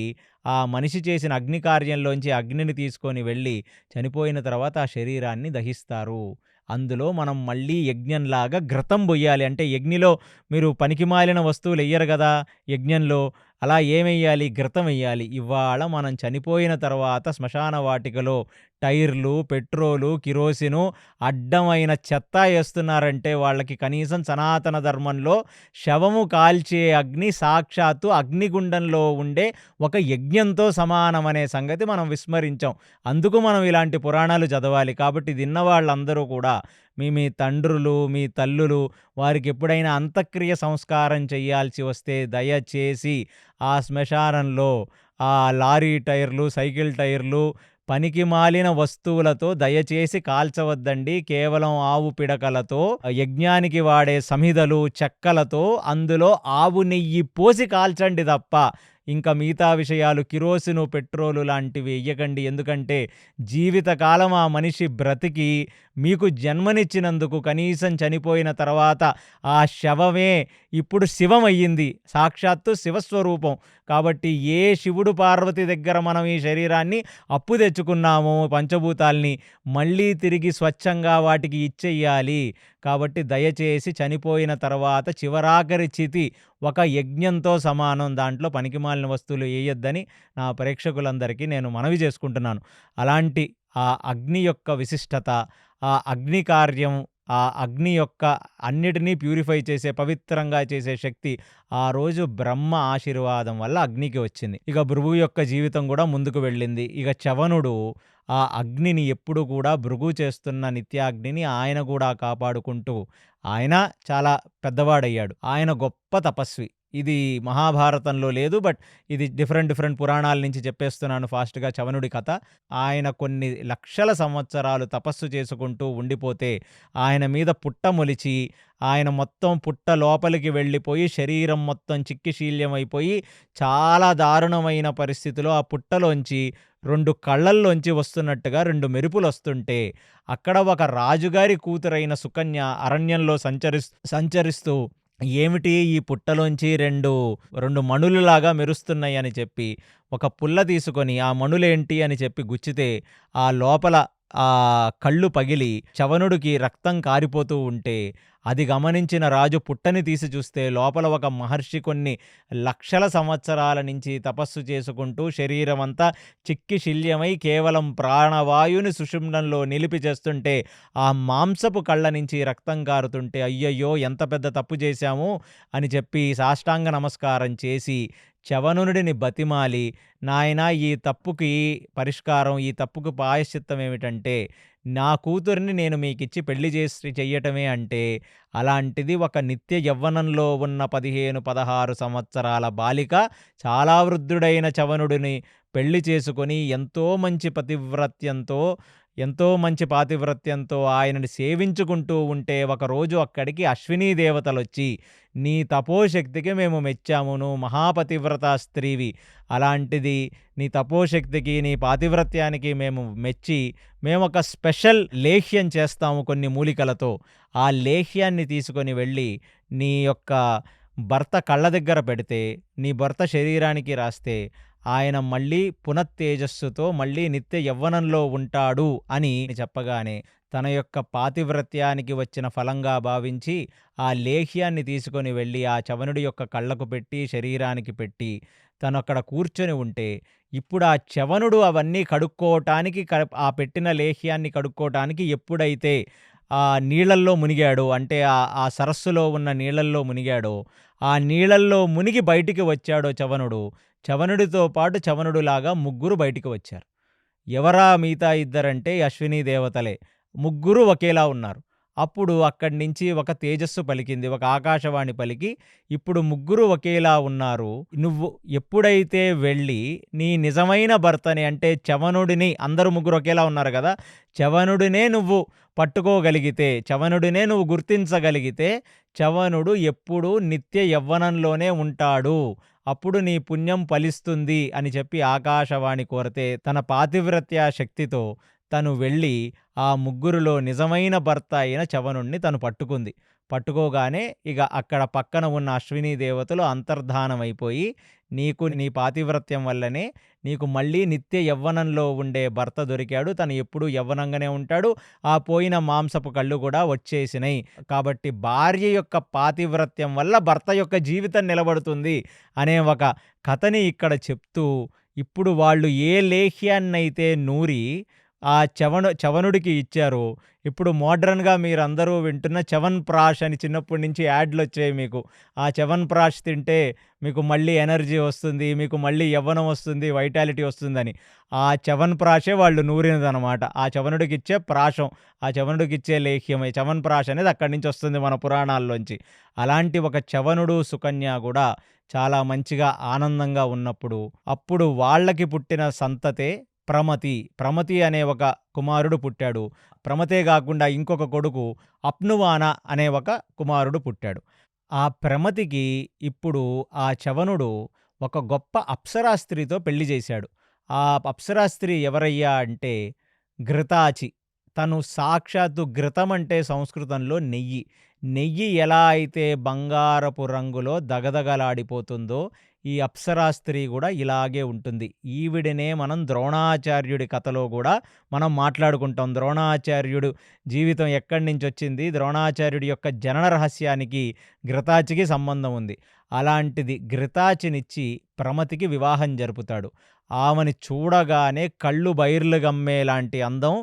ఆ మనిషి చేసిన అగ్ని కార్యంలోంచి అగ్నిని తీసుకొని వెళ్ళి, చనిపోయిన తర్వాత ఆ శరీరాన్ని దహిస్తారు. అందులో మనం మళ్ళీ యజ్ఞంలాగా ఘృతం బొయ్యాలి. అంటే యజ్ఞిలో మీరు పనికిమాలిన వస్తువులెయ్యరు గదా! యజ్ఞంలో. అలా ఏమెయ్యాలి? ఘృతమెయ్యాలి. ఇవాళ మనం చనిపోయిన తర్వాత శ్మశాన వాటికలో టైర్లు, పెట్రోలు, కిరోసిను అడ్డమైన చెత్త ఏస్తున్నారంటే వాళ్ళకి కనీసం సనాతన ధర్మంలో శవము కాల్చే అగ్ని సాక్షాత్తు అగ్నిగుండంలో ఉండే ఒక యజ్ఞంతో సమానమనే సంగతి మనం విస్మరించాం. అందుకు మనం ఇలాంటి పురాణాలు చదవాలి. కాబట్టి ఇది ఇన్న వాళ్ళందరూ కూడా మీ తండ్రులు, మీ తల్లులు వారికెప్పుడైనా అంత్యక్రియ సంస్కారం చెయ్యాల్సి వస్తే దయచేసి ఆ శ్మశానంలో ఆ లారీ టైర్లు, సైకిల్ టైర్లు, పనికిమాలిన వస్తువులతో దయచేసి కాల్చవద్దండి. కేవలం ఆవు పిడకలతో, యజ్ఞానికి వాడే సమిధలు, చెక్కలతో అందులో ఆవు నెయ్యి పోసి కాల్చండి తప్ప ఇంకా మిగతా విషయాలు కిరోసిను, పెట్రోలు లాంటివి ఎయ్యకండి. ఎందుకంటే జీవితకాలం ఆ మనిషి బ్రతికి మీకు జన్మనిచ్చినందుకు కనీసం చనిపోయిన తర్వాత ఆ శవమే ఇప్పుడు శివమయ్యింది. సాక్షాత్తు శివస్వరూపం. కాబట్టి ఏ శివుడు, పార్వతి దగ్గర మనం ఈ శరీరాన్ని అప్పు తెచ్చుకున్నామో పంచభూతాల్ని, మళ్ళీ తిరిగి స్వచ్ఛంగా వాటికి ఇచ్చెయ్యాలి. కాబట్టి దయచేసి చనిపోయిన తర్వాత చివరాఖరి చితి ఒక యజ్ఞంతో సమానం. దాంట్లో పనికిమాలిన వస్తువులు ఎయ్యొద్దని నా ప్రేక్షకులందరికీ నేను మనవి చేసుకుంటున్నాను. అలాంటి ఆ అగ్ని యొక్క విశిష్టత, ఆ అగ్ని కార్యం, ఆ అగ్ని యొక్క అన్నిటినీ ప్యూరిఫై చేసే, పవిత్రంగా చేసే శక్తి ఆ రోజు బ్రహ్మ ఆశీర్వాదం వల్ల అగ్నికి వచ్చింది. ఇక భృగువు యొక్క జీవితం కూడా ముందుకు వెళ్ళింది. ఇక చవనుడు ఆ అగ్నిని ఎప్పుడు కూడా భృగువు చేస్తున్న నిత్యాగ్నిని ఆయన కూడా కాపాడుకుంటూ ఆయన చాలా పెద్దవాడయ్యాడు. ఆయన గొప్ప తపస్వి. ఇది మహాభారతంలో లేదు. బట్ ఇది డిఫరెంట్ పురాణాల నుంచి చెప్పేస్తున్నాను ఫాస్ట్‌గా చవనుడి కథ. ఆయన కొన్ని లక్షల సంవత్సరాలు తపస్సు చేసుకుంటూ ఉండిపోతే ఆయన మీద పుట్ట మొలిచి, ఆయన మొత్తం పుట్ట లోపలికి వెళ్ళిపోయి శరీరం మొత్తం చిక్కిశీల్యమైపోయి చాలా దారుణమైన పరిస్థితిలో ఆ పుట్టలోంచి 2 కళ్ళల్లోంచి వస్తున్నట్టుగా 2 మెరుపులొస్తుంటే, అక్కడ ఒక రాజుగారి కూతురైన సుకన్య అరణ్యంలో సంచరిస్తూ ఏమిటి ఈ పుట్టలోంచి 2 మణులులాగా మెరుస్తున్నాయని చెప్పి, ఒక పుల్ల తీసుకొని ఆ మణులేంటి అని చెప్పి గుచ్చితే, ఆ లోపల కళ్ళు పగిలి చవనుడికి రక్తం కారిపోతూ ఉంటే, అది గమనించిన రాజు పుట్టని తీసి చూస్తే లోపల ఒక మహర్షి కొన్ని లక్షల సంవత్సరాల నుంచి తపస్సు చేసుకుంటూ శరీరమంతా చిక్కిశిల్యమై కేవలం ప్రాణవాయువుని సుషుమ్నంలో నిలిపి చేస్తుంటే, ఆ మాంసపు కళ్ళ నుంచి రక్తం కారుతుంటే అయ్యయ్యో ఎంత పెద్ద తప్పు చేశాము అని చెప్పి సాష్టాంగ నమస్కారం చేసి చవనుడిని బతిమాలి, నాయనా ఈ తప్పుకి పరిష్కారం, ఈ తప్పుకు ప్రాయశ్చిత్తం ఏమిటంటే నా కూతురిని నేను మీకిచ్చి పెళ్లి చేసి చెయ్యటమే అంటే, అలాంటిది ఒక నిత్య యవ్వనంలో ఉన్న 15, 16 సంవత్సరాల బాలిక చాలా వృద్ధుడైన చవనుడిని పెళ్లి చేసుకొని ఎంతో మంచి పాతివ్రత్యంతో ఆయనని సేవించుకుంటూ ఉంటే, ఒకరోజు అక్కడికి అశ్వినీ దేవతలొచ్చి, "నీ తపోశక్తికి మేము మెచ్చాము. నువ్వు మహాపతివ్రతా స్త్రీవి. అలాంటిది నీ తపోశక్తికి, నీ పాతివ్రత్యానికి మేము మెచ్చి, మేమొక స్పెషల్ లేహ్యం చేస్తాము కొన్ని మూలికలతో. ఆ లేహ్యాన్ని తీసుకొని వెళ్ళి నీ యొక్క భర్త కళ్ళ దగ్గర పెడితే, నీ భర్త శరీరానికి రాస్తే, ఆయన మళ్ళీ పునఃతేజస్సుతో మళ్ళీ నిత్య యవ్వనంలో ఉంటాడు" అని చెప్పగానే, తన యొక్క పాతివ్రత్యానికి వచ్చిన ఫలంగా భావించి, ఆ లేహ్యాన్ని తీసుకొని వెళ్ళి ఆ చవనుడి యొక్క కళ్ళకు పెట్టి, శరీరానికి పెట్టి, తనక్కడ కూర్చొని ఉంటే, ఇప్పుడు ఆ చవనుడు అవన్నీ కడుక్కోవటానికి ఆ పెట్టిన లేహ్యాన్ని కడుక్కోవటానికి ఎప్పుడైతే ఆ నీళ్ళల్లో మునిగాడో, అంటే ఆ సరస్సులో ఉన్న నీళ్ళల్లో మునిగాడో, ఆ నీళ్ళల్లో మునిగి బయటికి వచ్చాడో చవనుడు, చవనుడితో పాటు చవనుడులాగా ముగ్గురు బయటికి వచ్చారు. ఎవరా మిగతా ఇద్దరంటే అశ్వినీ దేవతలే. ముగ్గురు ఒకేలా ఉన్నారు. అప్పుడు అక్కడి నుంచి ఒక తేజస్సు పలికింది. ఒక ఆకాశవాణి పలికి, "ఇప్పుడు ముగ్గురు ఒకేలా ఉన్నారు. నువ్వు ఎప్పుడైతే వెళ్ళి నీ నిజమైన భర్తని, అంటే చవనుడిని, అందరూ ముగ్గురు ఒకేలా ఉన్నారు గదా! చవనుడినే నువ్వు పట్టుకోగలిగితే, చవనుడినే నువ్వు గుర్తించగలిగితే, చవనుడు ఎప్పుడూ నిత్య యవ్వనంలోనే ఉంటాడు. అప్పుడు నీ పుణ్యం ఫలిస్తుంది" అని చెప్పి ఆకాశవాణి కోరతే, తన పాతివ్రత్య శక్తితో తను వెళ్ళి ఆ ముగ్గురిలో నిజమైన భర్త అయిన చవనుడిని తను పట్టుకుంది. పట్టుకోగానే ఇక అక్కడ పక్కన ఉన్న అశ్వినీ దేవతలు అంతర్ధానమైపోయి, "నీకు నీ పాతివ్రత్యం వల్లనే నీకు మళ్ళీ నిత్య యవ్వనంలో ఉండే భర్త దొరికాడు. తను ఎప్పుడూ యవ్వనంగానే ఉంటాడు. ఆ పోయిన మాంసపు కళ్ళు కూడా వచ్చేసినాయి. కాబట్టి భార్య యొక్క పాతివ్రత్యం వల్ల భర్త యొక్క జీవితం నిలబడుతుంది" అనే ఒక కథని ఇక్కడ చెప్తూ, ఇప్పుడు వాళ్ళు ఏ లేహ్యాన్నైతే నూరి ఆ చవనుడికి ఇచ్చారో, ఇప్పుడు మోడ్రన్‌గా మీరందరూ వింటున్న చ్యవన్‌ప్రాష్ అని చిన్నప్పటి నుంచి యాడ్‌లొచ్చాయి మీకు. ఆ చ్యవన్‌ప్రాష్ తింటే మీకు మళ్ళీ ఎనర్జీ వస్తుంది, మీకు మళ్ళీ యవ్వనం వస్తుంది, వైటాలిటీ వస్తుందని. ఆ చ్యవన్‌ప్రాషే వాళ్ళు నూరినదనమాట. ఆ చవనుడికిచ్చే ప్రాషం, ఆ చవనుడికిచ్చే లేహ్యమే చ్యవన్‌ప్రాష్ అనేది అక్కడి నుంచి వస్తుంది మన పురాణాల్లోంచి. అలాంటి ఒక చవనుడు, సుకన్య గూడా చాలా మంచిగా ఆనందంగా ఉన్నప్పుడు, అప్పుడు వాళ్ళకి పుట్టిన సంతతే ప్రమతి. ప్రమతి అనే ఒక కుమారుడు పుట్టాడు. ప్రమతే గాకుండా ఇంకొక కొడుకు అప్నువాన అనే ఒక కుమారుడు పుట్టాడు. ఆ ప్రమతికి ఇప్పుడు ఆ చవనుడు ఒక గొప్ప అప్సరా స్త్రీతో పెళ్లి చేశాడు. ఆ అప్సరా స్త్రీ ఎవరయ్యా అంటే ఘృతాచి. తను సాక్షాత్తు ఘృతం అంటే సంస్కృతంలో నెయ్యి. నెయ్యి ఎలా అయితే బంగారపు రంగులో దగదగలాడిపోతుందో, ఈ అప్సరా స్త్రీ గూడా ఇలాగే ఉంటుంది. ఈవిడనే మనం ద్రోణాచార్యుడి కథలో గూడా మనం మాట్లాడుకుంటాం. ద్రోణాచార్యుడు జీవితం ఎక్కడి నుంచొచ్చింది, ద్రోణాచార్యుడి యొక్క జనన రహస్యానికి ఘృతాచికి సంబంధం ఉంది. అలాంటిది ఘృతాచినిచ్చి ప్రమతికి వివాహం జరుపుతాడు. ఆమెని చూడగానే కళ్ళు బైర్లు గమ్మేలాంటి అందం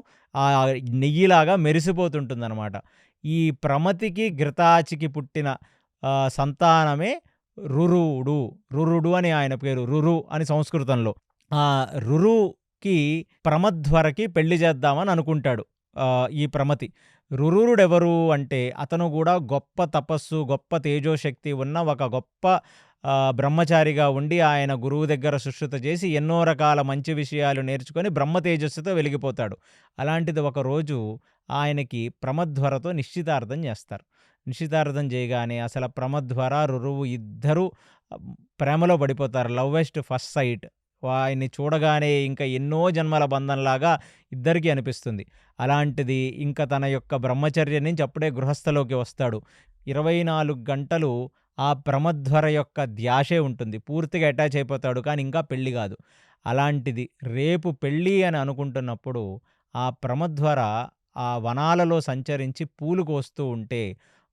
నెయ్యిలాగా మెరిసిపోతుంటుందనమాట. ఈ ప్రమతికి, ఘృతాచికి పుట్టిన సంతానమే రురుడు. రురుడు అని ఆయన పేరు. రురు అని సంస్కృతంలో. ఆ రురుకి ప్రమధ్వరకి పెళ్లి చేద్దామని అనుకుంటాడు ఈ ప్రమతి. రురుడెవరు అంటే అతను గూడా గొప్ప తపస్సు, గొప్ప తేజోశక్తి ఉన్న ఒక గొప్ప బ్రహ్మచారిగా ఉండి, ఆయన గురువు దగ్గర సుశ్రుత చేసి ఎన్నో రకాల మంచి విషయాలు నేర్చుకొని బ్రహ్మ తేజస్సుతో వెలిగిపోతాడు. అలాంటిది ఒకరోజు ఆయనకి ప్రమధ్వరతో నిశ్చితార్థం చేస్తారు. నిశ్చితార్థం చేయగానే అసల ప్రమధ్వర, రురువు ఇద్దరూ ప్రేమలో పడిపోతారు. Love at first sight. ఆయన్ని చూడగానే ఇంకా ఎన్నో జన్మల బంధంలాగా ఇద్దరికీ అనిపిస్తుంది. అలాంటిది ఇంకా తన యొక్క బ్రహ్మచర్యం నుంచి అప్పుడే గృహస్థలోకి వస్తాడు. 24 గంటలు ఆ ప్రమధ్వర యొక్క ధ్యాసే ఉంటుంది. పూర్తిగా అటాచ్ అయిపోతాడు. కానీ ఇంకా పెళ్లి కాదు. అలాంటిది రేపు పెళ్లి అని అనుకుంటున్నప్పుడు ఆ ప్రమధ్వర ఆ వనాలలో సంచరించి పూలు కోస్తూ ఉంటే,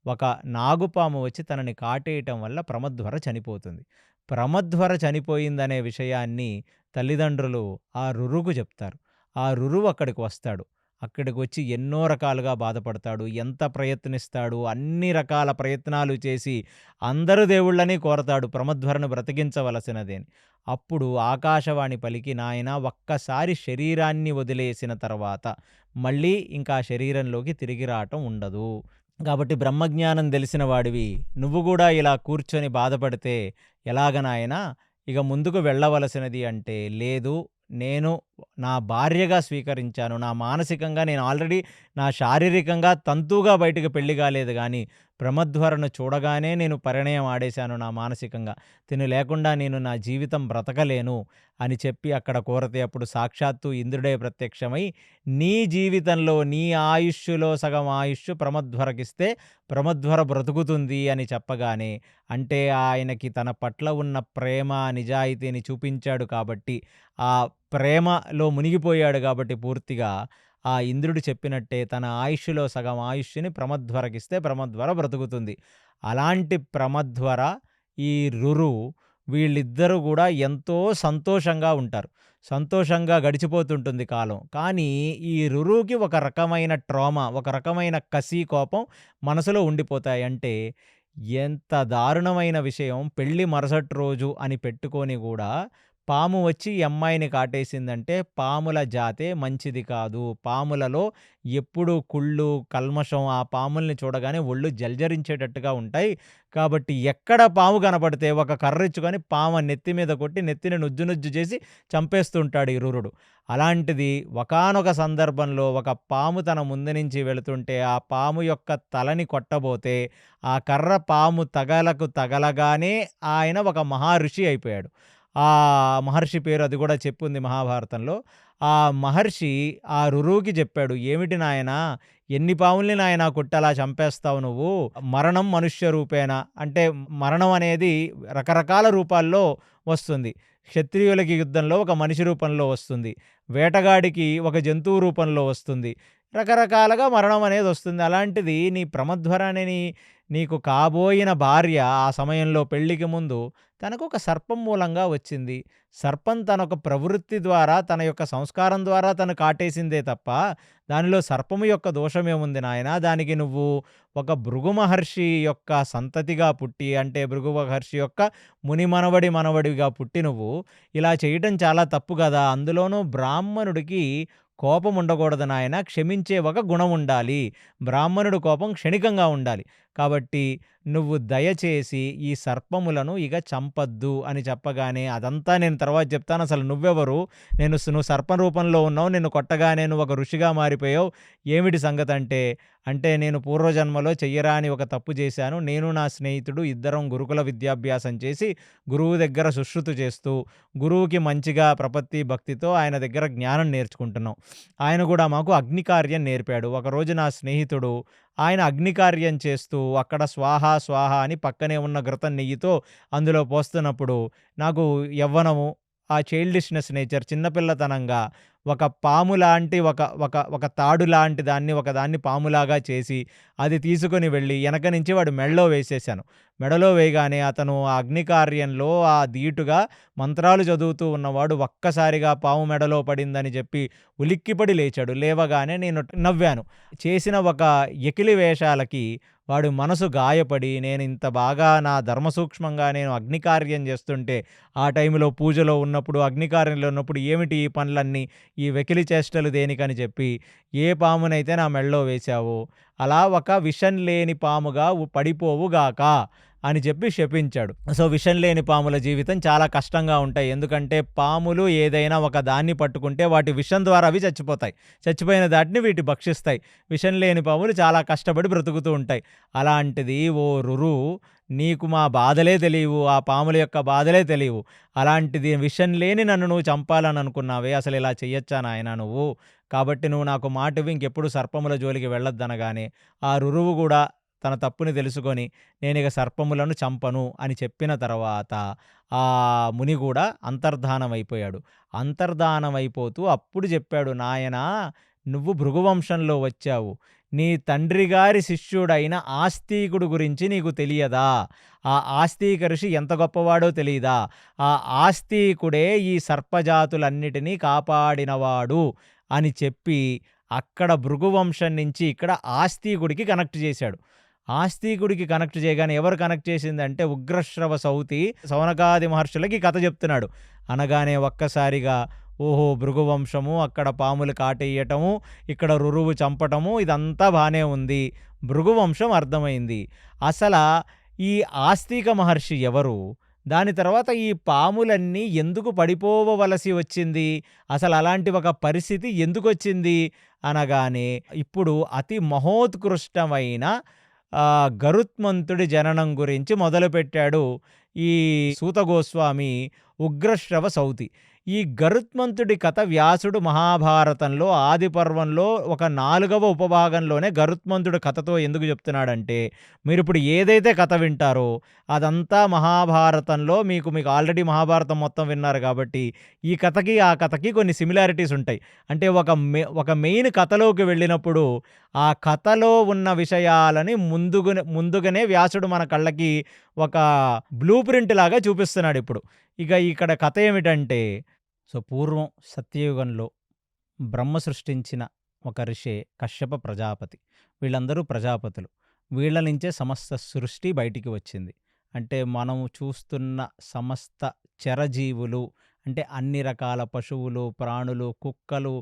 ఒక నాగుపాము వచ్చి తనని కాటేయటం వల్ల ప్రమధ్వర చనిపోతుంది. ప్రమధ్వర చనిపోయిందనే విషయాన్ని తల్లిదండ్రులు ఆ రురుకు చెప్తారు. ఆ రురువు అక్కడికి వస్తాడు. అక్కడికి వచ్చి ఎన్నో రకాలుగా బాధపడతాడు. ఎంత ప్రయత్నిస్తాడు, అన్ని రకాల ప్రయత్నాలు చేసి అందరు దేవుళ్ళని కోరతాడు ప్రమధ్వరను బ్రతికించవలసినది అని. అప్పుడు ఆకాశవాణి పలికి, "నాయనా ఒక్కసారి శరీరాన్ని వదిలేసిన తర్వాత మళ్ళీ ఇంకా శరీరంలోకి తిరిగి రావటం ఉండదు. కాబట్టి బ్రహ్మజ్ఞానం తెలిసిన వాడివి నువ్వు గూడా ఇలా కూర్చొని బాధపడితే ఎలాగ నాయనా? ఇక ముందుకు వెళ్ళవలసినది" అంటే, లేదు నేను నా భార్యగా స్వీకరించాను. నా మానసికంగా నేను ఆల్రెడీ నా శారీరకంగా తంతుగా బయటకి పెళ్లి కాలేదు గానీ, ప్రమధ్వరను చూడగానే నేను పరిణయం ఆడేశాను నా మానసికంగా. తిను లేకుండా నేను నా జీవితం బ్రతకలేను అని చెప్పి అక్కడ కోరతే అప్పుడు సాక్షాత్తు ఇంద్రుడే ప్రత్యక్షమై, నీ జీవితంలో నీ ఆయుష్షులో సగం ఆయుష్షు ప్రమధ్వరకిస్తే ప్రమధ్వర బ్రతుకుతుంది అని చెప్పగానే, అంటే ఆయనకి తన పట్ల ఉన్న ప్రేమ, నిజాయితీని చూపించాడు కాబట్టి, ఆ ప్రేమలో మునిగిపోయాడు గాబట్టి పూర్తిగా, ఆ ఇంద్రుడు చెప్పినట్టే తన ఆయుష్షులో సగం ఆయుష్షుని ప్రమధ్వరకిస్తే ప్రమధ్వర బ్రతుకుతుంది. అలాంటి ప్రమధ్వర, ఈ రురు వీళ్ళిద్దరూ గూడా ఎంతో సంతోషంగా ఉంటారు. సంతోషంగా గడిచిపోతుంటుంది కాలం. కానీ ఈ రురుకి ఒక రకమైన ట్రామా, ఒక రకమైన కసి, కోపం మనసులో ఉండిపోతాయి. అంటే ఎంత దారుణమైన విషయం, పెళ్లి మరుసటి రోజు అని పెట్టుకొని గూడా పాము వచ్చి ఈ అమ్మాయిని కాటేసిందంటే పాముల జాతే మంచిది కాదు. పాములలో ఎప్పుడూ కుళ్ళు, కల్మషం ఆ పాముల్ని చూడగానే ఒళ్ళు జల్జరించేటట్టుగా ఉంటాయి. కాబట్టి ఎక్కడ పాము కనపడితే ఒక కర్రిచ్చుకొని పాము నెత్తి మీద కొట్టి నెత్తిని నుజ్జు నుజ్జు చేసి చంపేస్తుంటాడు ఈ రురుడు. అలాంటిది ఒకానొక సందర్భంలో ఒక పాము తన ముందు నుంచి వెళుతుంటే ఆ పాము యొక్క తలని కొట్టబోతే ఆ కర్ర పాము తగలగానే ఆయన ఒక మహర్షి అయిపోయాడు. ఆ మహర్షి పేరు అది కూడా చెప్పుంది మహాభారతంలో. ఆ మహర్షి ఆ రురువుకి చెప్పాడు, "ఏమిటి నాయనా, ఎన్ని పాముల్ని నాయనా కొట్టి అలా చంపేస్తావు నువ్వు? మరణం మనుష్య రూపేణ." అంటే మరణం అనేది రకరకాల రూపాల్లో వస్తుంది. క్షత్రియులకి యుద్ధంలో ఒక మనిషి రూపంలో వస్తుంది. వేటగాడికి ఒక జంతువు రూపంలో వస్తుంది. రకరకాలుగా మరణం అనేది వస్తుంది. అలాంటిది నీ ప్రమధ్వర అనే నీకు కాబోయిన భార్య ఆ సమయంలో పెళ్ళికి ముందు తనకొక సర్పం మూలంగా వచ్చింది. సర్పం తనొక ప్రవృత్తి ద్వారా, తన యొక్క సంస్కారం ద్వారా తను కాటేసిందే తప్ప, దానిలో సర్పము యొక్క దోషమేముంది నాయనా? దానికి నువ్వు ఒక భృగు మహర్షి యొక్క సంతతిగా పుట్టి, అంటే భృగు మహర్షి యొక్క మనవడిగా పుట్టి నువ్వు ఇలా చేయటం చాలా తప్పు గదా! అందులోనూ బ్రాహ్మణుడికి కోపం ఉండకూడదు నాయనా, క్షమించే ఒక గుణం ఉండాలి. బ్రాహ్మణుడు కోపం క్షణికంగా ఉండాలి. కాబట్టి నువ్వు దయచేసి ఈ సర్పములను ఇక చంపొద్దు అని చెప్పగానే, అదంతా నేను తర్వాత చెప్తాను. అసలు నువ్వెవరు? నువ్వు సర్పం రూపంలో ఉన్నావు. నిన్ను కొట్టగానే నువ్వు ఒక ఋషిగా మారిపోయావు. ఏమిటి సంగతంటే, అంటే నేను పూర్వజన్మలో చెయ్యరాని ఒక తప్పు చేశాను. నేను నా స్నేహితుడు ఇద్దరం గురుకుల విద్యాభ్యాసం చేసి, గురువు దగ్గర సుశ్రుతు చేస్తూ, గురువుకి మంచిగా ప్రపత్తి, భక్తితో ఆయన దగ్గర జ్ఞానం నేర్చుకుంటున్నాం. ఆయన కూడా మాకు అగ్నికార్యం నేర్పాడు. ఒకరోజు నా స్నేహితుడు ఆయన అగ్నికార్యం చేస్తూ అక్కడ స్వాహ స్వాహ అని పక్కనే ఉన్న ఘృతం నెయ్యితో అందులో పోస్తున్నప్పుడు నాకు యవ్వనము, ఆ చైల్డిష్‌నెస్ నేచర్, చిన్నపిల్లతనంగా ఒక పాము లాంటి ఒక ఒక ఒక తాడు లాంటి దాన్ని ఒకదాన్ని పాములాగా చేసి అది తీసుకొని వెళ్ళి ఎనక నుంచి వాడి మెడలో వేసేశాను. మెడలో వేయగానే అతను ఆ అగ్నికార్యంలో ఆ ధీటుగా మంత్రాలు చదువుతూ ఉన్నవాడు ఒక్కసారిగా పాము మెడలో పడిందని చెప్పి ఉలిక్కిపడి లేచాడు. లేవగానే నేను నవ్వాను. చేసిన ఒక ఎకిలి వేషాలకి వాడి మనసు గాయపడి, నేనింత బాగా నా ధర్మ సూక్ష్మంగా నేను అగ్నికార్యం చేస్తుంటే, ఆ టైంలో పూజలో ఉన్నప్పుడు, అగ్నికార్యంలో ఉన్నప్పుడు ఏమిటి ఈ పనులన్నీ, ఈ వెకిలి చేష్టలు దేనికని చెప్పి, ఏ పామునైతే నా మెడలో వేశావో అలా ఒక విషం లేని పాముగా పడిపోవుగాక అని చెప్పి శపించాడు. సో, విషం లేని పాముల జీవితం చాలా కష్టంగా ఉంటాయి. ఎందుకంటే పాములు ఏదైనా ఒక దాన్ని పట్టుకుంటే వాటి విషం ద్వారా అవి చచ్చిపోతాయి. చచ్చిపోయిన దాటిని వీటి భక్షిస్తాయి. విషం లేని పాములు చాలా కష్టపడి బ్రతుకుతూ ఉంటాయి. అలాంటిది ఓ రురు, నీకు మా బాధలే తెలియవు, ఆ పాముల యొక్క బాధలే తెలియవు. అలాంటిది విషం లేని నన్ను నువ్వు చంపాలని అనుకున్నావే, అసలు ఇలా చెయ్యొచ్చా నాయనా నువ్వు? కాబట్టి నువ్వు నాకు మాటివ్వు, ఇంకెప్పుడు సర్పముల జోలికి వెళ్ళొద్దనగానే ఆ రురువు కూడా తన తప్పుని తెలుసుకొని, నేనిక సర్పములను చంపను అని చెప్పిన తర్వాత ఆ ముని గూడా అంతర్ధానమైపోయాడు. అంతర్ధానమైపోతూ అప్పుడు చెప్పాడు, నాయనా నువ్వు భృగువంశంలో వచ్చావు. నీ తండ్రి గారి శిష్యుడైన ఆస్తికుడు గురించి నీకు తెలియదా? ఆ ఆస్తిక ఋషి ఎంత గొప్పవాడో తెలీదా? ఆ ఆస్తికుడే ఈ సర్పజాతులన్నిటినీ కాపాడినవాడు అని చెప్పి, అక్కడ భృగువంశం నుంచి ఇక్కడ ఆస్తికుడికి కనెక్ట్ చేశాడు. ఆస్తికుడికి కనెక్ట్ చేయగానే ఎవరు కనెక్ట్ చేసిందంటే ఉగ్రశ్రవ సౌతి సౌనకాది మహర్షులకి కథ చెప్తున్నాడు. అనగానే ఒక్కసారిగా ఓహో! భృగువంశము, అక్కడ పాములు కాటేయటము, ఇక్కడ రురువు చంపటము ఇదంతా బానే ఉంది. భృగువంశం అర్థమైంది. ఈ ఆస్తిక మహర్షి ఎవరు? దాని తర్వాత ఈ పాములన్నీ ఎందుకు పడిపోవలసి వచ్చింది? అలాంటి ఒక పరిస్థితి ఎందుకొచ్చింది? అనగానే ఇప్పుడు అతి మహోత్కృష్టమైన గరుత్మంతుడి జననం గురించి మొదలుపెట్టాడు ఈ సూత గోస్వామి ఉగ్రశ్రవ సౌతి. ఈ గరుత్మంతుడి కథ వ్యాసుడు మహాభారతంలో ఆది పర్వంలో ఒక 4వ ఉపభాగంలోనే గరుత్మంతుడి కథతో ఎందుకు చెప్తున్నాడంటే, మీరిప్పుడు ఏదైతే కథ వింటారో అదంతా మహాభారతంలో మీకు ఆల్రెడీ మహాభారతం మొత్తం విన్నారు కాబట్టి, ఈ కథకి ఆ కథకి కొన్ని సిమిలారిటీస్ ఉంటాయి. అంటే ఒక మెయిన్ కథలోకి వెళ్ళినప్పుడు ఆ కథలో ఉన్న విషయాలని ముందుగానే వ్యాసుడు మన కళ్ళకి ఒక బ్లూ ప్రింట్ లాగా చూపిస్తున్నాడు ఇప్పుడు. ఇక్కడ కథ ఏమిటంటే, పూర్వం సత్యయుగంలో బ్రహ్మ సృష్టించిన ఒక ఋషే కశ్యప ప్రజాపతి. వీళ్ళందరూ ప్రజాపతులు. వీళ్ళ నుంచే సమస్త సృష్టి బయటికి వచ్చింది. అంటే మనం చూస్తున్న సమస్త చరజీవులు, అంటే అన్ని రకాల పశువులు, ప్రాణులు, కుక్కలు,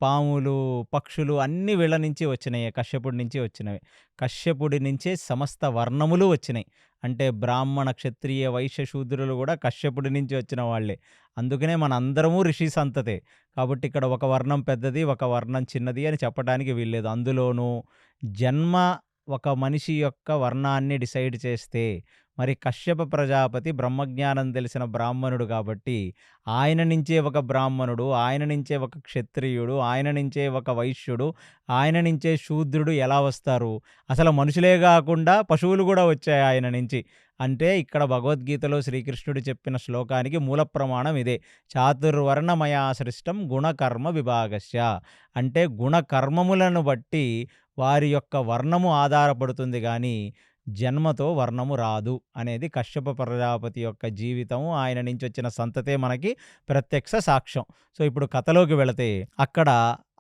పాములు, పక్షులు అన్నీ వీళ్ళ నుంచి వచ్చినాయి. కశ్యపుడి నుంచి వచ్చినవి. కశ్యపుడి నుంచే సమస్త వర్ణములు వచ్చినాయి. అంటే బ్రాహ్మణ, క్షత్రియ, వైశ్య, శూద్రులు కూడా కశ్యపుడి నుంచి వచ్చిన వాళ్ళే. అందుకనే మనందరము ఋషి సంతతే. కాబట్టి ఇక్కడ ఒక వర్ణం పెద్దది, ఒక వర్ణం చిన్నది అని చెప్పడానికి వీల్లేదు. అందులోనూ జన్మ ఒక మనిషి యొక్క వర్ణాన్ని డిసైడ్ చేస్తే, మరి కశ్యప ప్రజాపతి బ్రహ్మజ్ఞానం తెలిసిన బ్రాహ్మణుడు కాబట్టి, ఆయన నుంచే ఒక బ్రాహ్మణుడు, ఆయన నుంచే ఒక క్షత్రియుడు, ఆయన నుంచే ఒక వైశ్యుడు, ఆయన నుంచే శూద్రుడు ఎలా వస్తారు? మనుషులే కాకుండా పశువులు కూడా వచ్చాయి ఆయన నుంచి. అంటే ఇక్కడ భగవద్గీతలో శ్రీకృష్ణుడు చెప్పిన శ్లోకానికి మూల ప్రమాణం ఇదే. చాతుర్వర్ణమయా సృష్టం గుణకర్మ విభాగస్య. అంటే గుణకర్మములను బట్టి వారి యొక్క వర్ణము ఆధారపడుతుంది గాని జన్మతో వర్ణము రాదు అనేది కశ్యప ప్రజాపతి యొక్క జీవితము, ఆయన నుంచి వచ్చిన సంతతే మనకి ప్రత్యక్ష సాక్ష్యం. ఇప్పుడు కథలోకి వెళితే, అక్కడ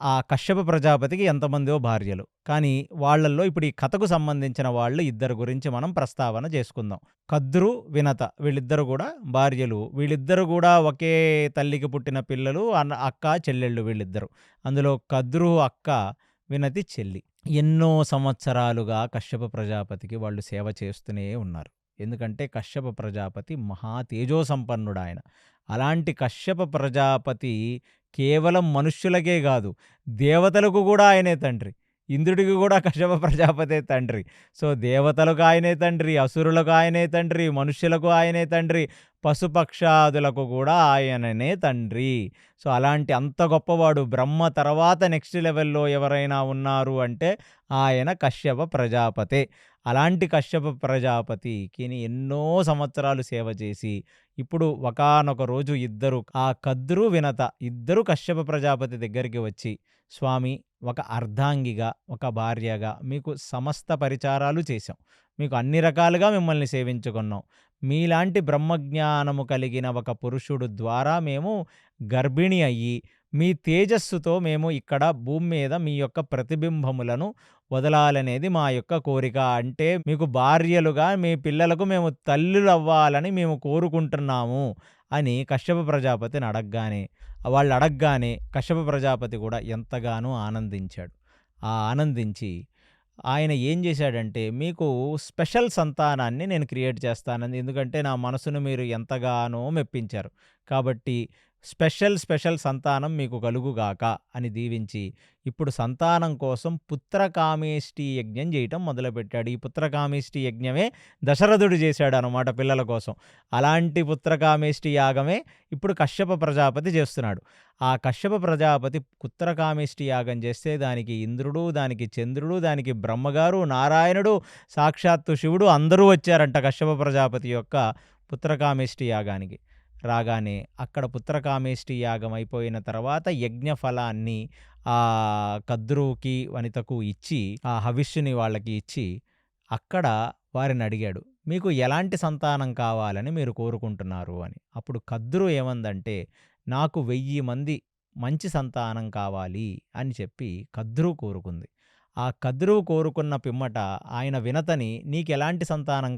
ఆ కశ్యప ప్రజాపతికి ఎంతమందో భార్యలు. కానీ వాళ్ళల్లో ఇప్పుడు ఈ కథకు సంబంధించిన వాళ్ళు 2 గురించి మనం ప్రస్తావన చేసుకుందాం. కద్రు, వినత వీళ్ళిద్దరు కూడా భార్యలు. వీళ్ళిద్దరు కూడా ఒకే తల్లికి పుట్టిన పిల్లలు, అక్క చెల్లెళ్ళు వీళ్ళిద్దరు. అందులో కద్రు అక్క, వినతి చెల్లి. ఎన్నో సంవత్సరాలుగా కశ్యప ప్రజాపతికి వాళ్ళు సేవ చేస్తూనే ఉన్నారు. ఎందుకంటే కశ్యప ప్రజాపతి మహా తేజోసంపన్నుడాయన. అలాంటి కశ్యప ప్రజాపతి కేవలం మనుష్యులకే కాదు, దేవతలకు కూడా ఆయనే తండ్రి. ఇంద్రుడికి కూడా కశ్యప ప్రజాపతే తండ్రి. దేవతలకు ఆయనే తండ్రి, అసురులకు ఆయనే తండ్రి, మనుష్యులకు ఆయనే తండ్రి, పశుపక్షాదులకు కూడా ఆయననే తండ్రి. అలాంటి అంత గొప్పవాడు. బ్రహ్మ తర్వాత నెక్స్ట్ లెవెల్‌లో ఎవరైనా ఉన్నారు అంటే ఆయన కశ్యప ప్రజాపతే. అలాంటి కశ్యప ప్రజాపతికి ఎన్నో సంవత్సరాలు సేవ చేసి, ఇప్పుడు ఒకానొక రోజు ఆ కద్రు, వినత ఇద్దరు కశ్యప ప్రజాపతి దగ్గరికి వచ్చి, స్వామి, ఒక అర్ధాంగిగా, ఒక భార్యగా మీకు సమస్త పరిచారాలు చేశాం. మీకు అన్ని రకాలుగా మిమ్మల్ని సేవించుకున్నాం. మీలాంటి బ్రహ్మజ్ఞానము కలిగిన ఒక పురుషుడు ద్వారా మేము గర్భిణి అయ్యి, మీ తేజస్సుతో మేము ఇక్కడ భూమి మీద మీ యొక్క ప్రతిబింబములను వదలాలనేది మా యొక్క కోరిక. అంటే మీకు భార్యలుగా మీ పిల్లలకు మేము తల్లులవ్వాలని మేము కోరుకుంటున్నాము అని కశ్యప ప్రజాపతిని వాళ్ళు అడగగానే కశ్యప ప్రజాపతి కూడా ఎంతగానో ఆనందించాడు. ఆనందించి ఆయన ఏం చేశాడంటే, మీకు స్పెషల్ సంతానాన్ని నేను క్రియేట్ చేస్తానని, ఎందుకంటే నా మనసును మీరు ఎంతగానో మెప్పించారు. కాబట్టి స్పెషల్ సంతానం మీకు కలుగుగాక అని దీవించి, ఇప్పుడు సంతానం కోసం పుత్రకామేష్టి యజ్ఞం చేయటం మొదలుపెట్టాడు. ఈ పుత్రకామేష్టి యజ్ఞమే దశరథుడు చేశాడు అన్నమాట పిల్లల కోసం. అలాంటి పుత్రకామేష్టి యాగమే ఇప్పుడు కశ్యప ప్రజాపతి చేస్తున్నాడు. ఆ కశ్యప ప్రజాపతి పుత్రకామేష్టి యాగం చేస్తే దానికి ఇంద్రుడు, దానికి చంద్రుడు, దానికి బ్రహ్మగారు, నారాయణుడు, సాక్షాత్తు శివుడు అందరూ వచ్చారంట కశ్యప ప్రజాపతి యొక్క పుత్రకామేష్టి యాగానికి. రాగానే అక్కడ పుత్రకామేష్టి యాగం అయిపోయిన తర్వాత యజ్ఞ ఫలాన్ని కద్రువుకి, వనితకు ఇచ్చి, ఆ హవిష్యుని వాళ్ళకి ఇచ్చి, అక్కడ వారిని అడిగాడు, మీకు ఎలాంటి సంతానం కావాలని మీరు కోరుకుంటున్నారు అని. అప్పుడు కద్రు ఏమందంటే, నాకు 1000 మంది మంచి సంతానం కావాలి అని చెప్పి కద్రు కోరుకుంది. ఆ కద్రువు కోరుకున్న పిమ్మట ఆయన వినతని నీకెలాంటి సంతానం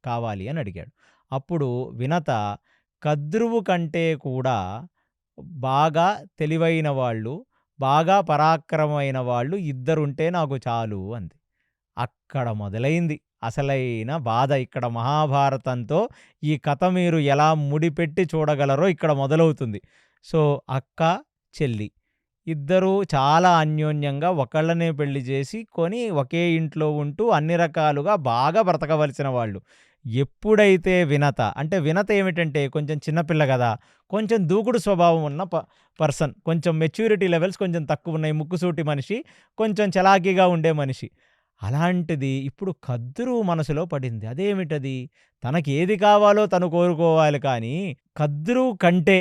కావాలి అని అడిగాడు. అప్పుడు వినత కద్రువు కంటే కూడా బాగా తెలివైన వాళ్ళు, బాగా పరాక్రమమైన వాళ్ళు ఇద్దరుంటే నాకు చాలు అంది. అక్కడ మొదలైంది అసలైన బాధ. ఇక్కడ మహాభారతంతో ఈ కథ మీరు ఎలా ముడిపెట్టి చూడగలరో ఇక్కడ మొదలవుతుంది. సో, అక్క, చెల్లి ఇద్దరూ చాలా అన్యోన్యంగా ఒకళ్ళనే పెళ్లి చేసి ఒకే ఇంట్లో ఉంటూ అన్ని రకాలుగా బాగా బ్రతకవలసిన వాళ్ళు. ఎప్పుడైతే వినత ఏమిటంటే కొంచెం చిన్నపిల్ల గదా! కొంచెం దూకుడు స్వభావం ఉన్న పర్సన్. కొంచెం మెచ్యూరిటీ లెవెల్స్ కొంచెం తక్కువున్నాయి. ముక్కుసూటి మనిషి, కొంచెం చలాకీగా ఉండే మనిషి. అలాంటిది ఇప్పుడు కద్రువు మనసులో పడింది. అదేమిటది? తనకేది కావాలో తను కోరుకోవాలి కానీ, కద్రువు కంటే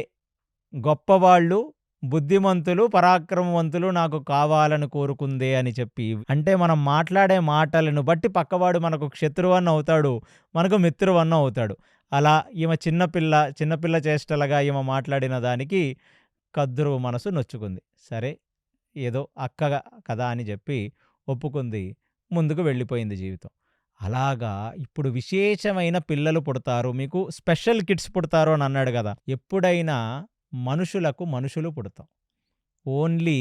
గొప్పవాళ్ళు, బుద్ధిమంతులు, పరాక్రమవంతులు నాకు కావాలని కోరుకుందే అని చెప్పి, అంటే మనం మాట్లాడే మాటలను బట్టి పక్కవాడు మనకు శత్రువన్న అవుతాడు, మనకు మిత్రువన్న అవుతాడు. అలా ఈమె చిన్నపిల్ల చేష్టలుగా ఈమె మాట్లాడిన దానికి కద్రువు మనసు నొచ్చుకుంది. సరే, ఏదో అక్క కదా అని చెప్పి ఒప్పుకుంది. ముందుకు వెళ్ళిపోయింది జీవితం. అలాగా ఇప్పుడు విశేషమైన పిల్లలు పుడతారు. మీకు స్పెషల్ కిడ్స్ పుడతారు అని అన్నాడు గదా! ఎప్పుడైనా మనుషులు పుడతాం. ఓన్లీ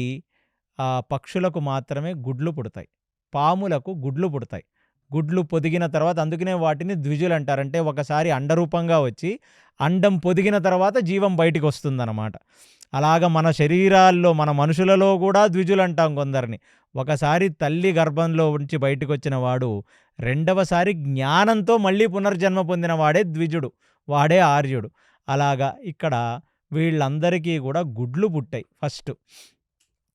పక్షులకు మాత్రమే గుడ్లు పుడతాయి. పాములకు గుడ్లు పుడతాయి. గుడ్లు పొదిగిన తర్వాత అందుకనే వాటిని ద్విజులంటారు. అంటే ఒకసారి అండరూపంగా వచ్చి, అండం పొదిగిన తర్వాత జీవం బయటికొస్తుందనమాట. అలాగ మన శరీరాల్లో, మన మనుషులలో గూడా ద్విజులంటాం కొందరిని. ఒకసారి తల్లి గర్భంలో ఉంచి బయటికొచ్చిన వాడు, రెండవసారి జ్ఞానంతో మళ్ళీ పునర్జన్మ పొందిన వాడే ద్విజుడు. వాడే ఆర్యుడు. అలాగా ఇక్కడ వీళ్ళందరికీ గూడా గుడ్లు పుట్టాయి ఫస్టు.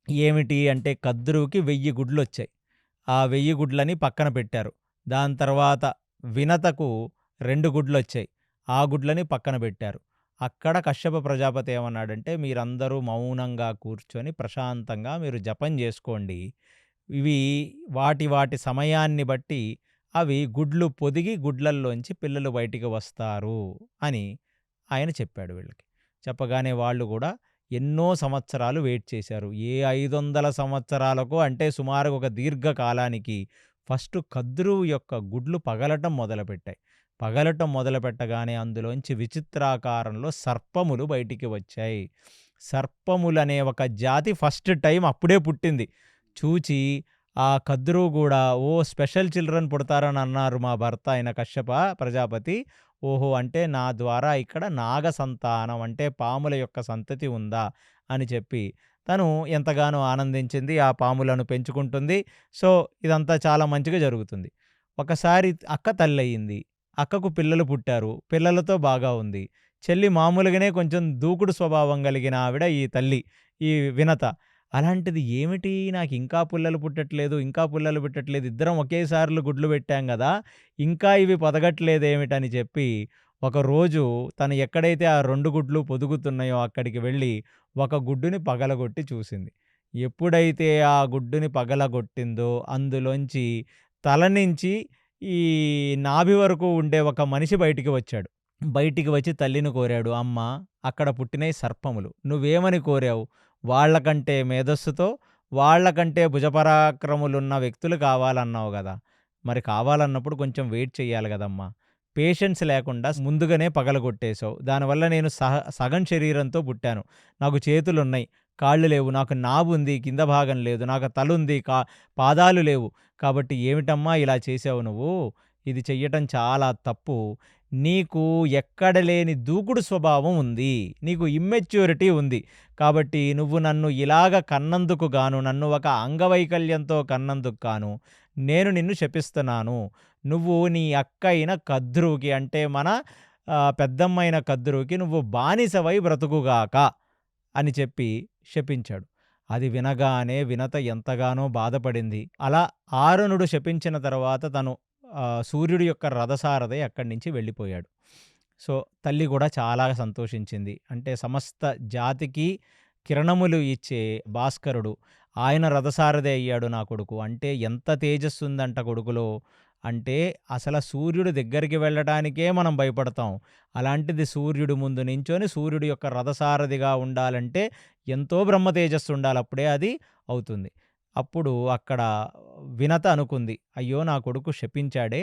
ఏమిటి అంటే కద్రువుకి 1000 గుడ్లొచ్చాయి. ఆ 1000 గుడ్లని పక్కన పెట్టారు. దాని తర్వాత వినతకు 2 గుడ్లొచ్చాయి. ఆ గుడ్లని పక్కన పెట్టారు. అక్కడ కశ్యప ప్రజాపతి ఏమన్నాడంటే, మీరందరూ మౌనంగా కూర్చొని ప్రశాంతంగా మీరు జపం చేసుకోండి. ఇవి వాటి సమయాన్ని బట్టి అవి గుడ్లు పొదిగి గుడ్లల్లోంచి పిల్లలు బయటికి వస్తారు అని ఆయన చెప్పాడు వీళ్ళకి. చెప్పగానే వాళ్ళు కూడా ఎన్నో సంవత్సరాలు వెయిట్ చేశారు. ఏ 500 సంవత్సరాలకో, అంటే సుమారుగా ఒక దీర్ఘకాలానికి ఫస్టు కద్రువు యొక్క గుడ్లు పగలటం మొదలుపెట్టాయి. పగలటం మొదలుపెట్టగానే అందులోంచి విచిత్రాకారంలో సర్పములు బయటికి వచ్చాయి. సర్పములనే ఒక జాతి ఫస్ట్ టైం అప్పుడే పుట్టింది. చూచి ఆ కద్రువు గూడా, స్పెషల్ చిల్డ్రన్ పుడతారని అన్నారు మా భర్త అయిన కశ్యప ప్రజాపతి. ఓహో! అంటే నా ద్వారా ఇక్కడ నాగ సంతానం, అంటే పాముల యొక్క సంతతి ఉందా అని చెప్పి తను ఎంతగానో ఆనందించింది. ఆ పాములను పెంచుకుంటుంది. సో, ఇదంతా చాలా మంచిగా జరుగుతుంది. ఒకసారి అక్క తల్లయింది. అక్కకు పిల్లలు పుట్టారు. పిల్లలతో బాగా ఉంది. చెల్లి మామూలుగానే కొంచెం దూకుడు స్వభావం కలిగిన ఆవిడ ఈ తల్లి, ఈ వినత. అలాంటిది ఏమిటి నాకింకా పుల్లలు పుట్టట్లేదు, ఇద్దరం ఒకేసారిలో గుడ్లు పెట్టాం గదా! ఇంకా ఇవి పొదగట్లేదేమిటని చెప్పి, ఒకరోజు తను ఎక్కడైతే ఆ 2 గుడ్లు పొదుగుతున్నాయో అక్కడికి వెళ్ళి ఒక గుడ్డుని పగలగొట్టి చూసింది. ఎప్పుడైతే ఆ గుడ్డుని పగలగొట్టిందో అందులోంచి తల నుంచి ఈ నాభి వరకు ఉండే ఒక మనిషి బయటికి వచ్చాడు. బయటికి వచ్చి తల్లిని కోరాడు. అమ్మా, అక్కడ పుట్టినయి సర్పములు. నువ్వేమని కోరావు? వాళ్ళకంటే మేధస్సుతో, వాళ్ళకంటే భుజపరాక్రములున్న వ్యక్తులు కావాలన్నావు గదా! మరి కావాలన్నప్పుడు కొంచెం వెయిట్ చెయ్యాలి గదమ్మా! పేషెన్స్ లేకుండా ముందుగానే పగలగొట్టేశావు. దానివల్ల నేను సగం శరీరంతో పుట్టాను. నాకు చేతులున్నయి, కాళ్ళు లేవు. నాకు నాభుంది, కింద భాగం లేదు. నాకు తలుంది, పాదాలు లేవు. కాబట్టి ఏమిటమ్మా ఇలా చేశావు నువ్వు? ఇది చెయ్యటం చాలా తప్పు. నీకు ఎక్కడ లేని దూకుడు స్వభావం ఉంది. నీకు ఇమ్మెచ్యూరిటీ ఉంది. కాబట్టి నువ్వు నన్ను ఇలాగ కన్నందుకు గాను, నన్ను ఒక అంగవైకల్యంతో కన్నందుకు గాను నేను నిన్ను శపిస్తున్నాను. నువ్వు నీ అక్క అయిన కద్రువుకి, అంటే మన పెద్దమ్మైన కద్రువుకి నువ్వు బానిసవై బ్రతుకుగాక అని చెప్పి శపించాడు. అది వినగానే వినత ఎంతగానో బాధపడింది. అలా ఆరుణుడు శపించిన తర్వాత తను సూర్యుడి యొక్క రథసారథై అక్కడి నుంచి వెళ్ళిపోయాడు. సో, తల్లి కూడా చాలా సంతోషించింది. అంటే సమస్త జాతికి కిరణములు ఇచ్చే భాస్కరుడు, ఆయన రథసారథి అయ్యాడు నా కొడుకు. అంటే ఎంత తేజస్సుందంట కొడుకులో. అంటే అసల సూర్యుడి దగ్గరికి వెళ్ళటానికే మనం భయపడతాం. అలాంటిది సూర్యుడి ముందు నించొని సూర్యుడి యొక్క రథసారథిగా ఉండాలంటే ఎంతో బ్రహ్మ తేజస్సు ఉండాలి. అప్పుడే అది అవుతుంది. అప్పుడు అక్కడ వినత అనుకుంది, అయ్యో! నా కొడుకు శపించాడే,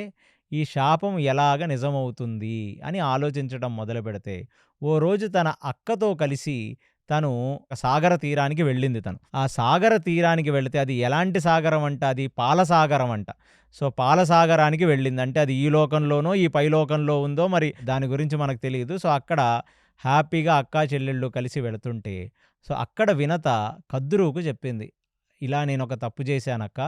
ఈ శాపం ఎలాగ నిజమవుతుంది అని ఆలోచించడం మొదలుపెడితే, ఓ రోజు తన అక్కతో కలిసి తను సాగర తీరానికి వెళ్ళింది తను. ఆ సాగర తీరానికి వెళితే అది ఎలాంటి సాగరం అంట, అది పాల సాగరం అంట. సో, పాల సాగరానికి వెళ్ళింది. అంటే అది ఈ లోకంలోనో, ఈ పై లోకంలో ఉందో మరి దాని గురించి మనకు తెలీదు. సో, అక్కడ హ్యాపీగా అక్కా చెల్లెళ్ళు కలిసి వెళుతుంటే, సో, అక్కడ వినత కద్రువుకు చెప్పింది. ఇలా నేనొక తప్పు చేశానక్కా.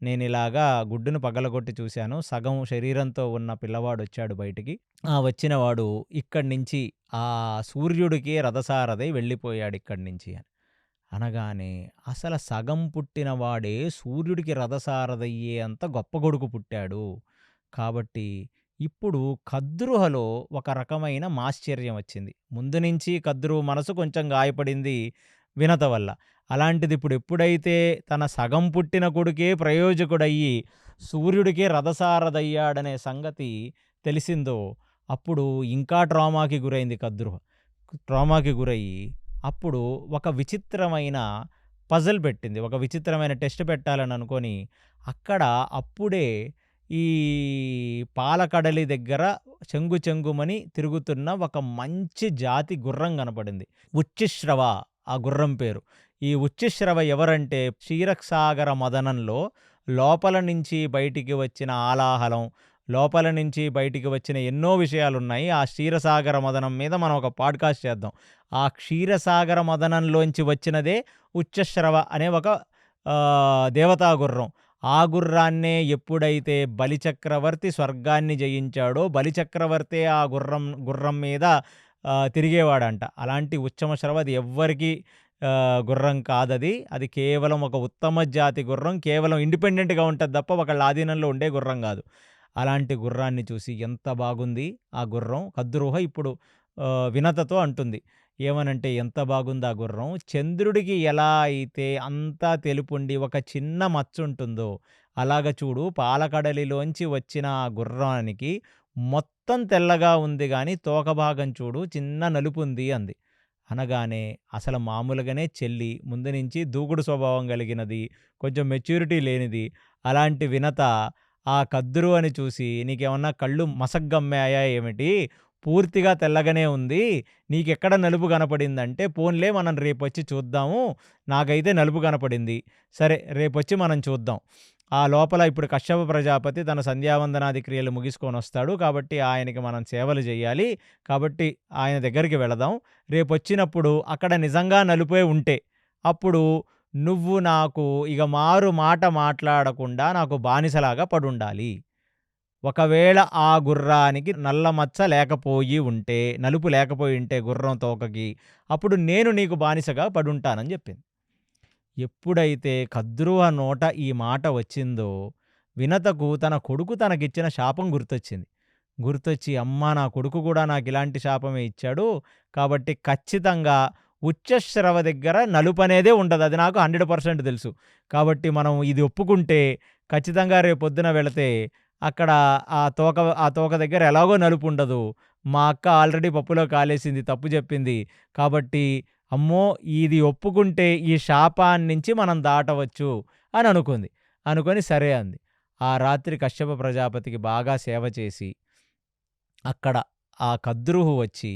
నేనిలాగా గుడ్డును పగలగొట్టి చూశాను. సగం శరీరంతో ఉన్న పిల్లవాడొచ్చాడు బయటికి. ఆ వచ్చినవాడు ఇక్కడి నుంచి సూర్యుడికే రథసారథై వెళ్ళిపోయాడిక్కడి నుంచి అని. అనగానే అసల సగం పుట్టిన వాడే సూర్యుడికి రథసారథయ్యే అంత గొప్ప కొడుకు పుట్టాడు. కాబట్టి ఇప్పుడు కద్రుహలో ఒక రకమైన మాశ్చర్యం వచ్చింది. ముందు నుంచి కద్రువ మనసు కొంచెం గాయపడింది వినత వల్ల. అలాంటిది ఇప్పుడు ఎప్పుడైతే తన సగం పుట్టిన కొడుకే ప్రయోజకుడయ్యి సూర్యుడికే రథసారథయ్యాడనే సంగతి తెలిసిందో అప్పుడు ఇంకా ట్రామాకి గురైంది కద్రుహ. ట్రామాకి గురయ్యి అప్పుడు ఒక విచిత్రమైన పజిల్ పెట్టింది. ఒక విచిత్రమైన టెస్ట్ పెట్టాలని అనుకోని అక్కడ అప్పుడే ఈ పాలకడలి దగ్గర చెంగు చెంగుమని తిరుగుతున్న ఒక మంచి జాతి గుర్రం కనపడింది. ఉచ్చిశ్రవ ఆ గుర్రం పేరు. ఈ ఉచ్చిశ్రవ ఎవరంటే క్షీరసాగర మదనంలో లోపల నుంచి బయటికి వచ్చిన ఆలాహలం, లోపల నుంచి బయటికి వచ్చిన ఎన్నో విషయాలున్నాయి. ఆ క్షీరసాగర మదనం మీద మనం ఒక పాడ్‌కాస్ట్ చేద్దాం. ఆ క్షీరసాగర మదనంలోంచి వచ్చినదే ఉచ్చశ్రవ అనే ఒక దేవతా గుర్రం. ఆ గుర్రాన్నే ఎప్పుడైతే బలిచక్రవర్తి స్వర్గాన్ని జయించాడో, బలిచక్రవర్తే ఆ గుర్రం మీద తిరిగేవాడంట. అలాంటి ఉచ్చమశ్రవ అది ఎవ్వరికీ గుర్రం కాదది. అది కేవలం ఒక ఉత్తమ జాతి గుర్రం. కేవలం ఇండిపెండెంట్‌గా ఉంటది తప్ప ఒకళ్ళ ఆధీనంలో ఉండే గుర్రం గాదు. అలాంటి గుర్రాన్ని చూసి ఎంత బాగుంది ఆ గుర్రం. కద్రుహ ఇప్పుడు వినతతో అంటుంది. ఏమనంటే ఎంత బాగుంది ఆ గుర్రం. చంద్రుడికి ఎలా అయితే అంతా తెలుపుండి ఒక చిన్న మచ్చుంటుందో, అలాగ చూడు పాలకడలిలోంచి వచ్చిన ఆ గుర్రానికి మొత్తం తెల్లగా ఉంది గానీ, తోక భాగం చూడు చిన్న నలుపుంది అంది. అనగానే అసలు మామూలుగానే చెల్లి ముందు నుంచి దూకుడు స్వభావం కలిగినది, కొంచెం మెచ్యూరిటీ లేనిది. అలాంటి వినత ఆ కద్రువని చూసి, "నీకేమన్నా కళ్ళు మసగ్గమ్మాయా ఏమిటి? పూర్తిగా తెల్లగానే ఉంది. నీకెక్కడ నలుపు కనపడిందంటే, పోన్లే మనం రేపొచ్చి చూద్దాము. నాకైతే నలుపు కనపడింది. సరే రేపొచ్చి మనం చూద్దాం. ఆ లోపల ఇప్పుడు కశ్యప ప్రజాపతి తన సంధ్యావందనాది క్రియలు ముగించుకొనొస్తాడు. కాబట్టి ఆయనకి మనం సేవలు జెయ్యాలి. కాబట్టి ఆయన దగ్గరికి వెళదాం. రేపొచ్చినప్పుడు అక్కడ నిజంగా నలుపే ఉంటే, అప్పుడు నువ్వు నాకు ఇక మారు మాట మాట్లాడకుండా నాకు బానిసలాగా పడుండాలి. ఒకవేళ ఆ గుర్రానికి నల్ల మచ్చ లేకపోయి ఉంటే, నలుపు లేకపోయుంటే గుర్రం తోకకి, అప్పుడు నేను నీకు బానిసగా పడుంటానని జెప్పింది. ఎప్పుడైతే కద్రువ నోట ఈ మాట వచ్చిందో, వినతకు తన కొడుకు తనకిచ్చిన శాపం గుర్తొచ్చింది. గుర్తొచ్చి, అమ్మా! నా కొడుకు గూడా నాకిలాంటి శాపమే ఇచ్చాడు. కాబట్టి ఖచ్చితంగా ఉచ్చశ్రవ దగ్గర నలుపనేదే ఉండదు. అది నాకు 100% తెలుసు. కాబట్టి మనం ఇది ఒప్పుకుంటే ఖచ్చితంగా రేపొద్దున వెళితే అక్కడ ఆ తోక దగ్గర ఎలాగో నలుపుండదు. మా అక్క ఆల్రెడీ పప్పులో కాలేసింది, తప్పు జెప్పింది. కాబట్టి అమ్మో! ఇది ఒప్పుకుంటే ఈ శాపాన్నించి మనం దాటవచ్చు అని అనుకుంది. అనుకొని సరే అంది. ఆ రాత్రి కశ్యప ప్రజాపతికి బాగా సేవ చేసి, అక్కడ ఆ కద్రుహు వచ్చి,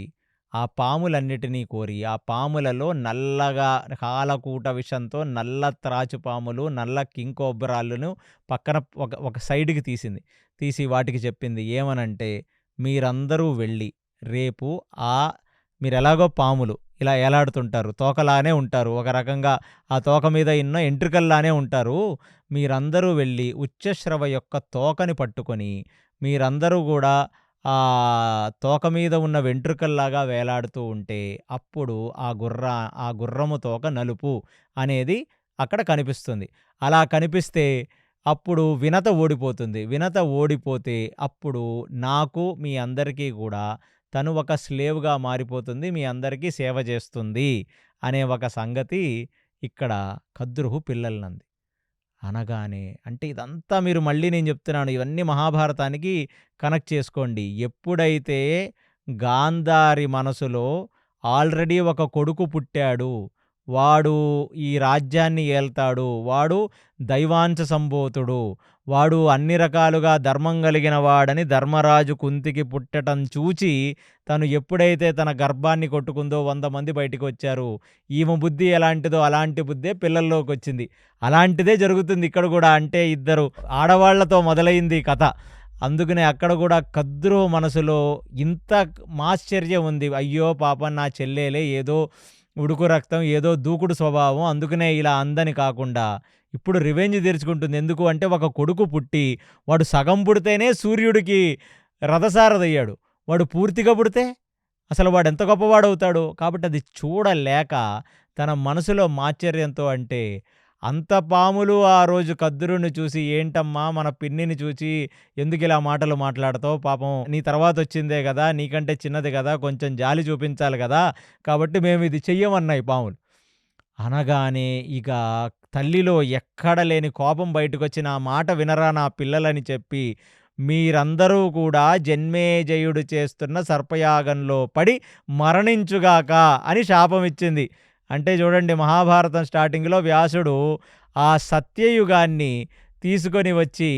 ఆ పాములన్నిటినీ కోరి, ఆ పాములలో నల్లగా కాలకూట విషంతో నల్ల త్రాచుపాములు, నల్ల కింకోబ్రాలును పక్కన ఒక సైడ్‌కి తీసింది. తీసి వాటికి చెప్పింది ఏమనంటే, మీరందరూ వెళ్ళి రేపు మీరెలాగో పాములు ఇలా ఏలాడుతుంటారు. తోకలానే ఉంటారు. ఒక రకంగా ఆ తోక మీద ఉన్న ఎంట్రుకల్లానే ఉంటారు. మీరందరూ వెళ్ళి ఉచ్చశ్రవ యొక్క తోకని పట్టుకొని, మీరందరూ గూడా తోక మీద ఉన్న వెంట్రుకల్లాగా వేలాడుతూ ఉంటే, అప్పుడు ఆ గుర్రము తోక నలుపు అనేది అక్కడ కనిపిస్తుంది. అలా కనిపిస్తే అప్పుడు వినత ఓడిపోతుంది. వినత ఓడిపోతే అప్పుడు నాకు మీ అందరికీ గూడా తను ఒక స్లేవ్‌గా మారిపోతుంది. మీ అందరికీ సేవ చేస్తుంది అనే ఒక సంగతి ఇక్కడ కద్రుహు పిల్లలనంది. అనగానే అంటే ఇదంతా మీరు మళ్ళీ నేను చెప్తున్నాను. ఇవన్నీ మహాభారతానికి కనెక్ట్ చేసుకోండి. ఎప్పుడైతే గాంధారి మనసులో ఆల్రెడీ ఒక కొడుకు పుట్టాడు. వాడు ఈ రాజ్యాన్ని ఏల్తాడు, వాడు దైవాంశ సంభూతుడు, వాడు అన్ని రకాలుగా ధర్మం కలిగిన వాడని ధర్మరాజు కుంతికి పుట్టటం చూచి తను ఎప్పుడైతే తన గర్భాన్ని కొట్టుకుందో 100 మంది బయటికొచ్చారు. ఈమె బుద్ధి ఎలాంటిదో అలాంటి బుద్ధే పిల్లల్లోకొచ్చింది. అలాంటిదే జరుగుతుంది ఇక్కడ గూడా. అంటే ఇద్దరు ఆడవాళ్లతో మొదలైంది ఈ కథ. అందుకనే అక్కడ గూడా కద్రు మనసులో ఇంత మాశ్చర్యం ఉంది. అయ్యో పాపం నా చెల్లెలే ఏదో ఉడుకు రక్తం, ఏదో దూకుడు స్వభావం, అందుకనే ఇలా అందని కాకుండా ఇప్పుడు రివెంజ్ తీర్చుకుంటుంది. ఎందుకు అంటే ఒక కొడుకు పుట్టి వాడు సగం పుడితేనే సూర్యుడికి రథసారథయ్యాడు. వాడు పూర్తిగా పుడితే అసలు వాడెంత గొప్పవాడవుతాడు. కాబట్టి అది చూడలేక తన మనసులో మాశ్చర్యంతో అంటే అంత పాములు ఆ రోజు కద్రుని చూసి, ఏంటమ్మా మన పిన్నిని చూచి ఎందుకిలా మాటలు మాట్లాడతావు? పాపం నీ తర్వాతొచ్చిందే గదా! నీకంటే చిన్నది గదా! కొంచెం జాలి చూపించాలి గదా! కాబట్టి మేమిది చెయ్యమన్నాయి పాములు. అనగానే ఇక తల్లిలో ఎక్కడ లేని కోపం బయటకొచ్చి, నా మాట వినరా నా పిల్లలని చెప్పి, మీరందరూ కూడా జన్మేజయుడు చేస్తున్న సర్పయాగంలో పడి మరణించుగాక అని శాపమిచ్చింది. అంటే చూడండి, మహాభారతం స్టార్టింగ్‌లో వ్యాసుడు ఆ సత్యయుగాన్ని తీసుకొని వచ్చి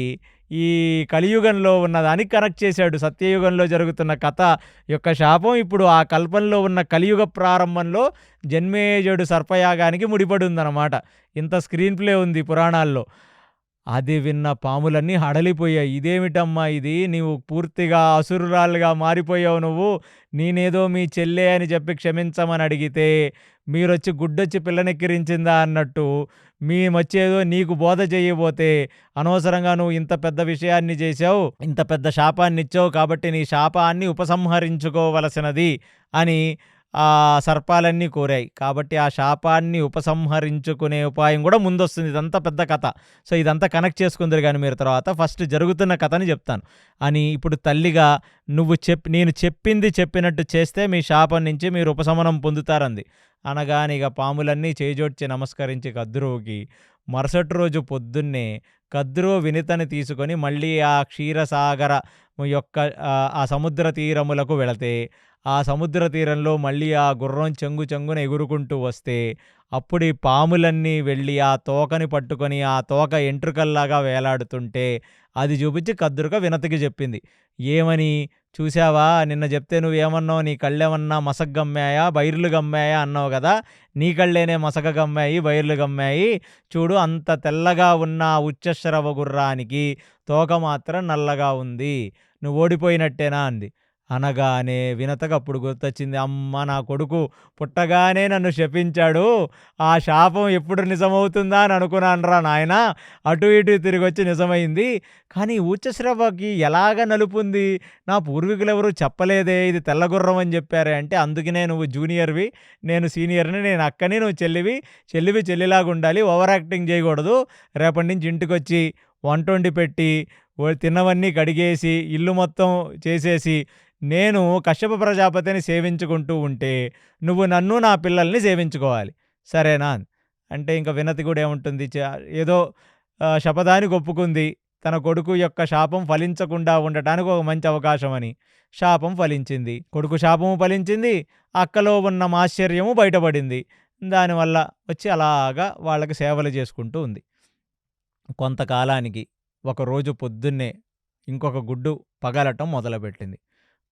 ఈ కలియుగంలో ఉన్నదానికి కనెక్ట్ చేశాడు. సత్యయుగంలో జరుగుతున్న కథ యొక్క శాపం ఇప్పుడు ఆ కల్పంలో ఉన్న కలియుగ ప్రారంభంలో జన్మేజయుడు సర్పయాగానికి ముడిపడి ఉందన్నమాట. ఇంత స్క్రీన్ ప్లే ఉంది పురాణాల్లో. అది విన్న పాములన్నీ హడలిపోయాయి. ఇదేమిటమ్మా ఇది? నీవు పూర్తిగా అసురురాలుగా మారిపోయావు నువ్వు. నేనేదో మీ చెల్లె అని చెప్పి క్షమించమని అడిగితే, మీరొచ్చి గుడ్డొచ్చి పిల్లనెక్కిరించిందా అన్నట్టు మేమొచ్చేదో నీకు బోధ చేయబోతే, అనవసరంగా నువ్వు ఇంత పెద్ద విషయాన్ని చేశావు, ఇంత పెద్ద శాపాన్నిచ్చావు, కాబట్టి నీ శాపాన్ని ఉపసంహరించుకోవలసినది అని ఆ సర్పాలన్నీ కోరాయి. కాబట్టి ఆ శాపాన్ని ఉపసంహరించుకునే ఉపాయం కూడా ముందొస్తుంది. ఇదంతా పెద్ద కథ. సో ఇదంతా కనెక్ట్ చేసుకుందరు కానీ మీరు తర్వాత ఫస్ట్ జరుగుతున్న కథని చెప్తాను అని. ఇప్పుడు తల్లిగా నేను చెప్పింది చెప్పినట్టు చేస్తే మీ శాపం నుంచి మీరు ఉపశమనం పొందుతారంది. అనగానే ఇక పాములన్నీ చేజోడ్చి నమస్కరించి కద్రువుకి మరుసటి రోజు పొద్దున్నే కద్రువు వినితని తీసుకొని మళ్ళీ ఆ క్షీరసాగర యొక్క ఆ సముద్ర తీరములకు వెళితే, ఆ సముద్ర తీరంలో మళ్ళీ ఆ గుర్రం చెంగు చెంగున ఎగురుకుంటూ వస్తే, అప్పుడు ఈ పాములన్నీ వెళ్ళి ఆ తోకని పట్టుకొని ఆ తోక ఎంట్రుకల్లాగా వేలాడుతుంటే అది చూపించి కద్రుక వినతికి చెప్పింది. ఏమని? చూసావా, నిన్న చెప్తే నువ్వేమన్నావు? నీ కళ్ళేమన్నా మసక గమ్మాయా, బైర్లు గమ్మాయా అన్నావు కదా. నీ కళ్ళేనే మసక గమ్మాయి, బైర్లు గమ్మాయి. చూడు, అంత తెల్లగా ఉన్న ఉచ్చశ్రవ గుర్రానికి తోక మాత్రం నల్లగా ఉంది. నువ్వు ఓడిపోయినట్టేనా అంది. అనగానే వినతకు అప్పుడు గుర్తొచ్చింది, అమ్మ నా కొడుకు పుట్టగానే నన్ను శపించాడు, ఆ శాపం ఎప్పుడు నిజమవుతుందా అని అనుకున్నానురా నాయన. అటు ఇటు తిరిగొచ్చి నిజమైంది. కానీ ఉచ్చశ్రవకి ఎలాగ నలుపుంది? నా పూర్వీకులెవరూ చెప్పలేదే, ఇది తెల్లగుర్రం అని చెప్పారే. అంటే అందుకనే నువ్వు జూనియర్వి, నేను సీనియర్ని, నేను అక్కని, నువ్వు చెల్లివి చెల్లిలాగా ఉండాలి, ఓవర్ యాక్టింగ్ చేయకూడదు. రేపటి నుంచి ఇంటికొచ్చి వంట వండి పెట్టి తిన్నవన్నీ కడిగేసి ఇల్లు మొత్తం చేసేసి నేను కశ్యప ప్రజాపతిని సేవించుకుంటూ ఉంటే నువ్వు నన్ను నా పిల్లల్ని సేవించుకోవాలి, సరేనా? అంటే ఇంకా వినతి కూడా ఏముంటుంది, ఏదో శపథానికి ఒప్పుకుంది. తన కొడుకు యొక్క శాపం ఫలించకుండా ఉండటానికి ఒక మంచి అవకాశం అని. శాపం ఫలించింది, కొడుకు శాపము ఫలించింది, అక్కలో ఉన్న మాశ్చర్యము బయటపడింది. దానివల్ల వచ్చి అలాగా వాళ్ళకి సేవలు చేసుకుంటూ ఉంది. కొంతకాలానికి ఒకరోజు పొద్దున్నే ఇంకొక గుడ్డు పగలటం మొదలుపెట్టింది.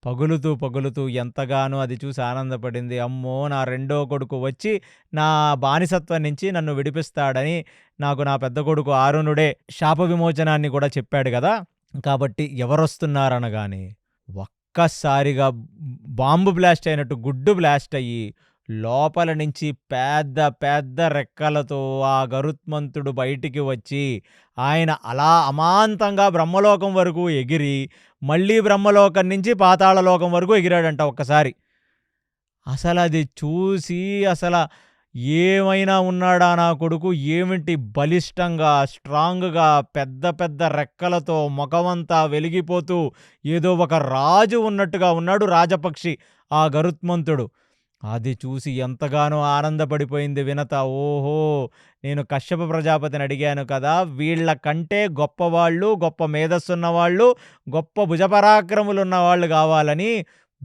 పగులుతూ ఎంతగానో అది చూసి ఆనందపడింది. అమ్మో, నా రెండో కొడుకు వచ్చి నా బానిసత్వం నుంచి నన్ను విడిపిస్తాడని నాకు నా పెద్ద కొడుకు ఆరుణుడే శాప విమోచనాన్ని కూడా చెప్పాడు కదా. కాబట్టి ఎవరొస్తున్నారనగానే ఒక్కసారిగా బాంబు బ్లాస్ట్ అయినట్టు గుడ్డు బ్లాస్ట్ అయ్యి లోపల నుంచి పెద్ద పెద్ద రెక్కలతో ఆ గరుత్మంతుడు బయటికి వచ్చి ఆయన అలా అమాంతంగా బ్రహ్మలోకం వరకు ఎగిరి మళ్ళీ బ్రహ్మలోకం నుంచి పాతాళలోకం వరకు ఎగిరాడంట ఒక్కసారి. అసలు అది చూసి ఏమైనా ఉన్నాడా నా కొడుకు, ఏమిటి బలిష్టంగా స్ట్రాంగ్గా పెద్ద పెద్ద రెక్కలతో ముఖమంతా వెలిగిపోతూ ఏదో ఒక రాజు ఉన్నట్టుగా ఉన్నాడు, రాజపక్షి ఆ గరుత్మంతుడు. అది చూసి ఎంతగానో ఆనందపడిపోయింది వినత. ఓహో, నేను కశ్యప ప్రజాపతిని అడిగాను కదా, వీళ్ళ కంటే గొప్పవాళ్ళు, గొప్ప మేధస్సున్నవాళ్ళు, గొప్ప భుజపరాక్రములున్న వాళ్ళు కావాలని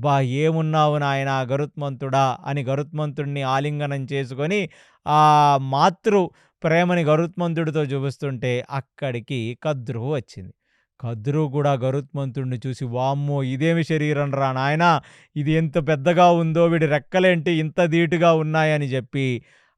"అబ్బా! ఏమున్నావు నాయనా గరుత్మంతుడా" అని గరుత్మంతుడిని ఆలింగనం చేసుకొని ఆ మాతృ ప్రేమని గరుత్మంతుడితో చూపిస్తుంటే అక్కడికి కద్రువు వచ్చింది. కద్రువు కూడా గరుత్మంతుడిని చూసి వామ్మో! ఇదేమి శరీరం రా నాయనా! ఇది ఎంత పెద్దగా ఉందో, వీడి రెక్కలేంటి ఇంత ధీటుగా ఉన్నాయని చెప్పి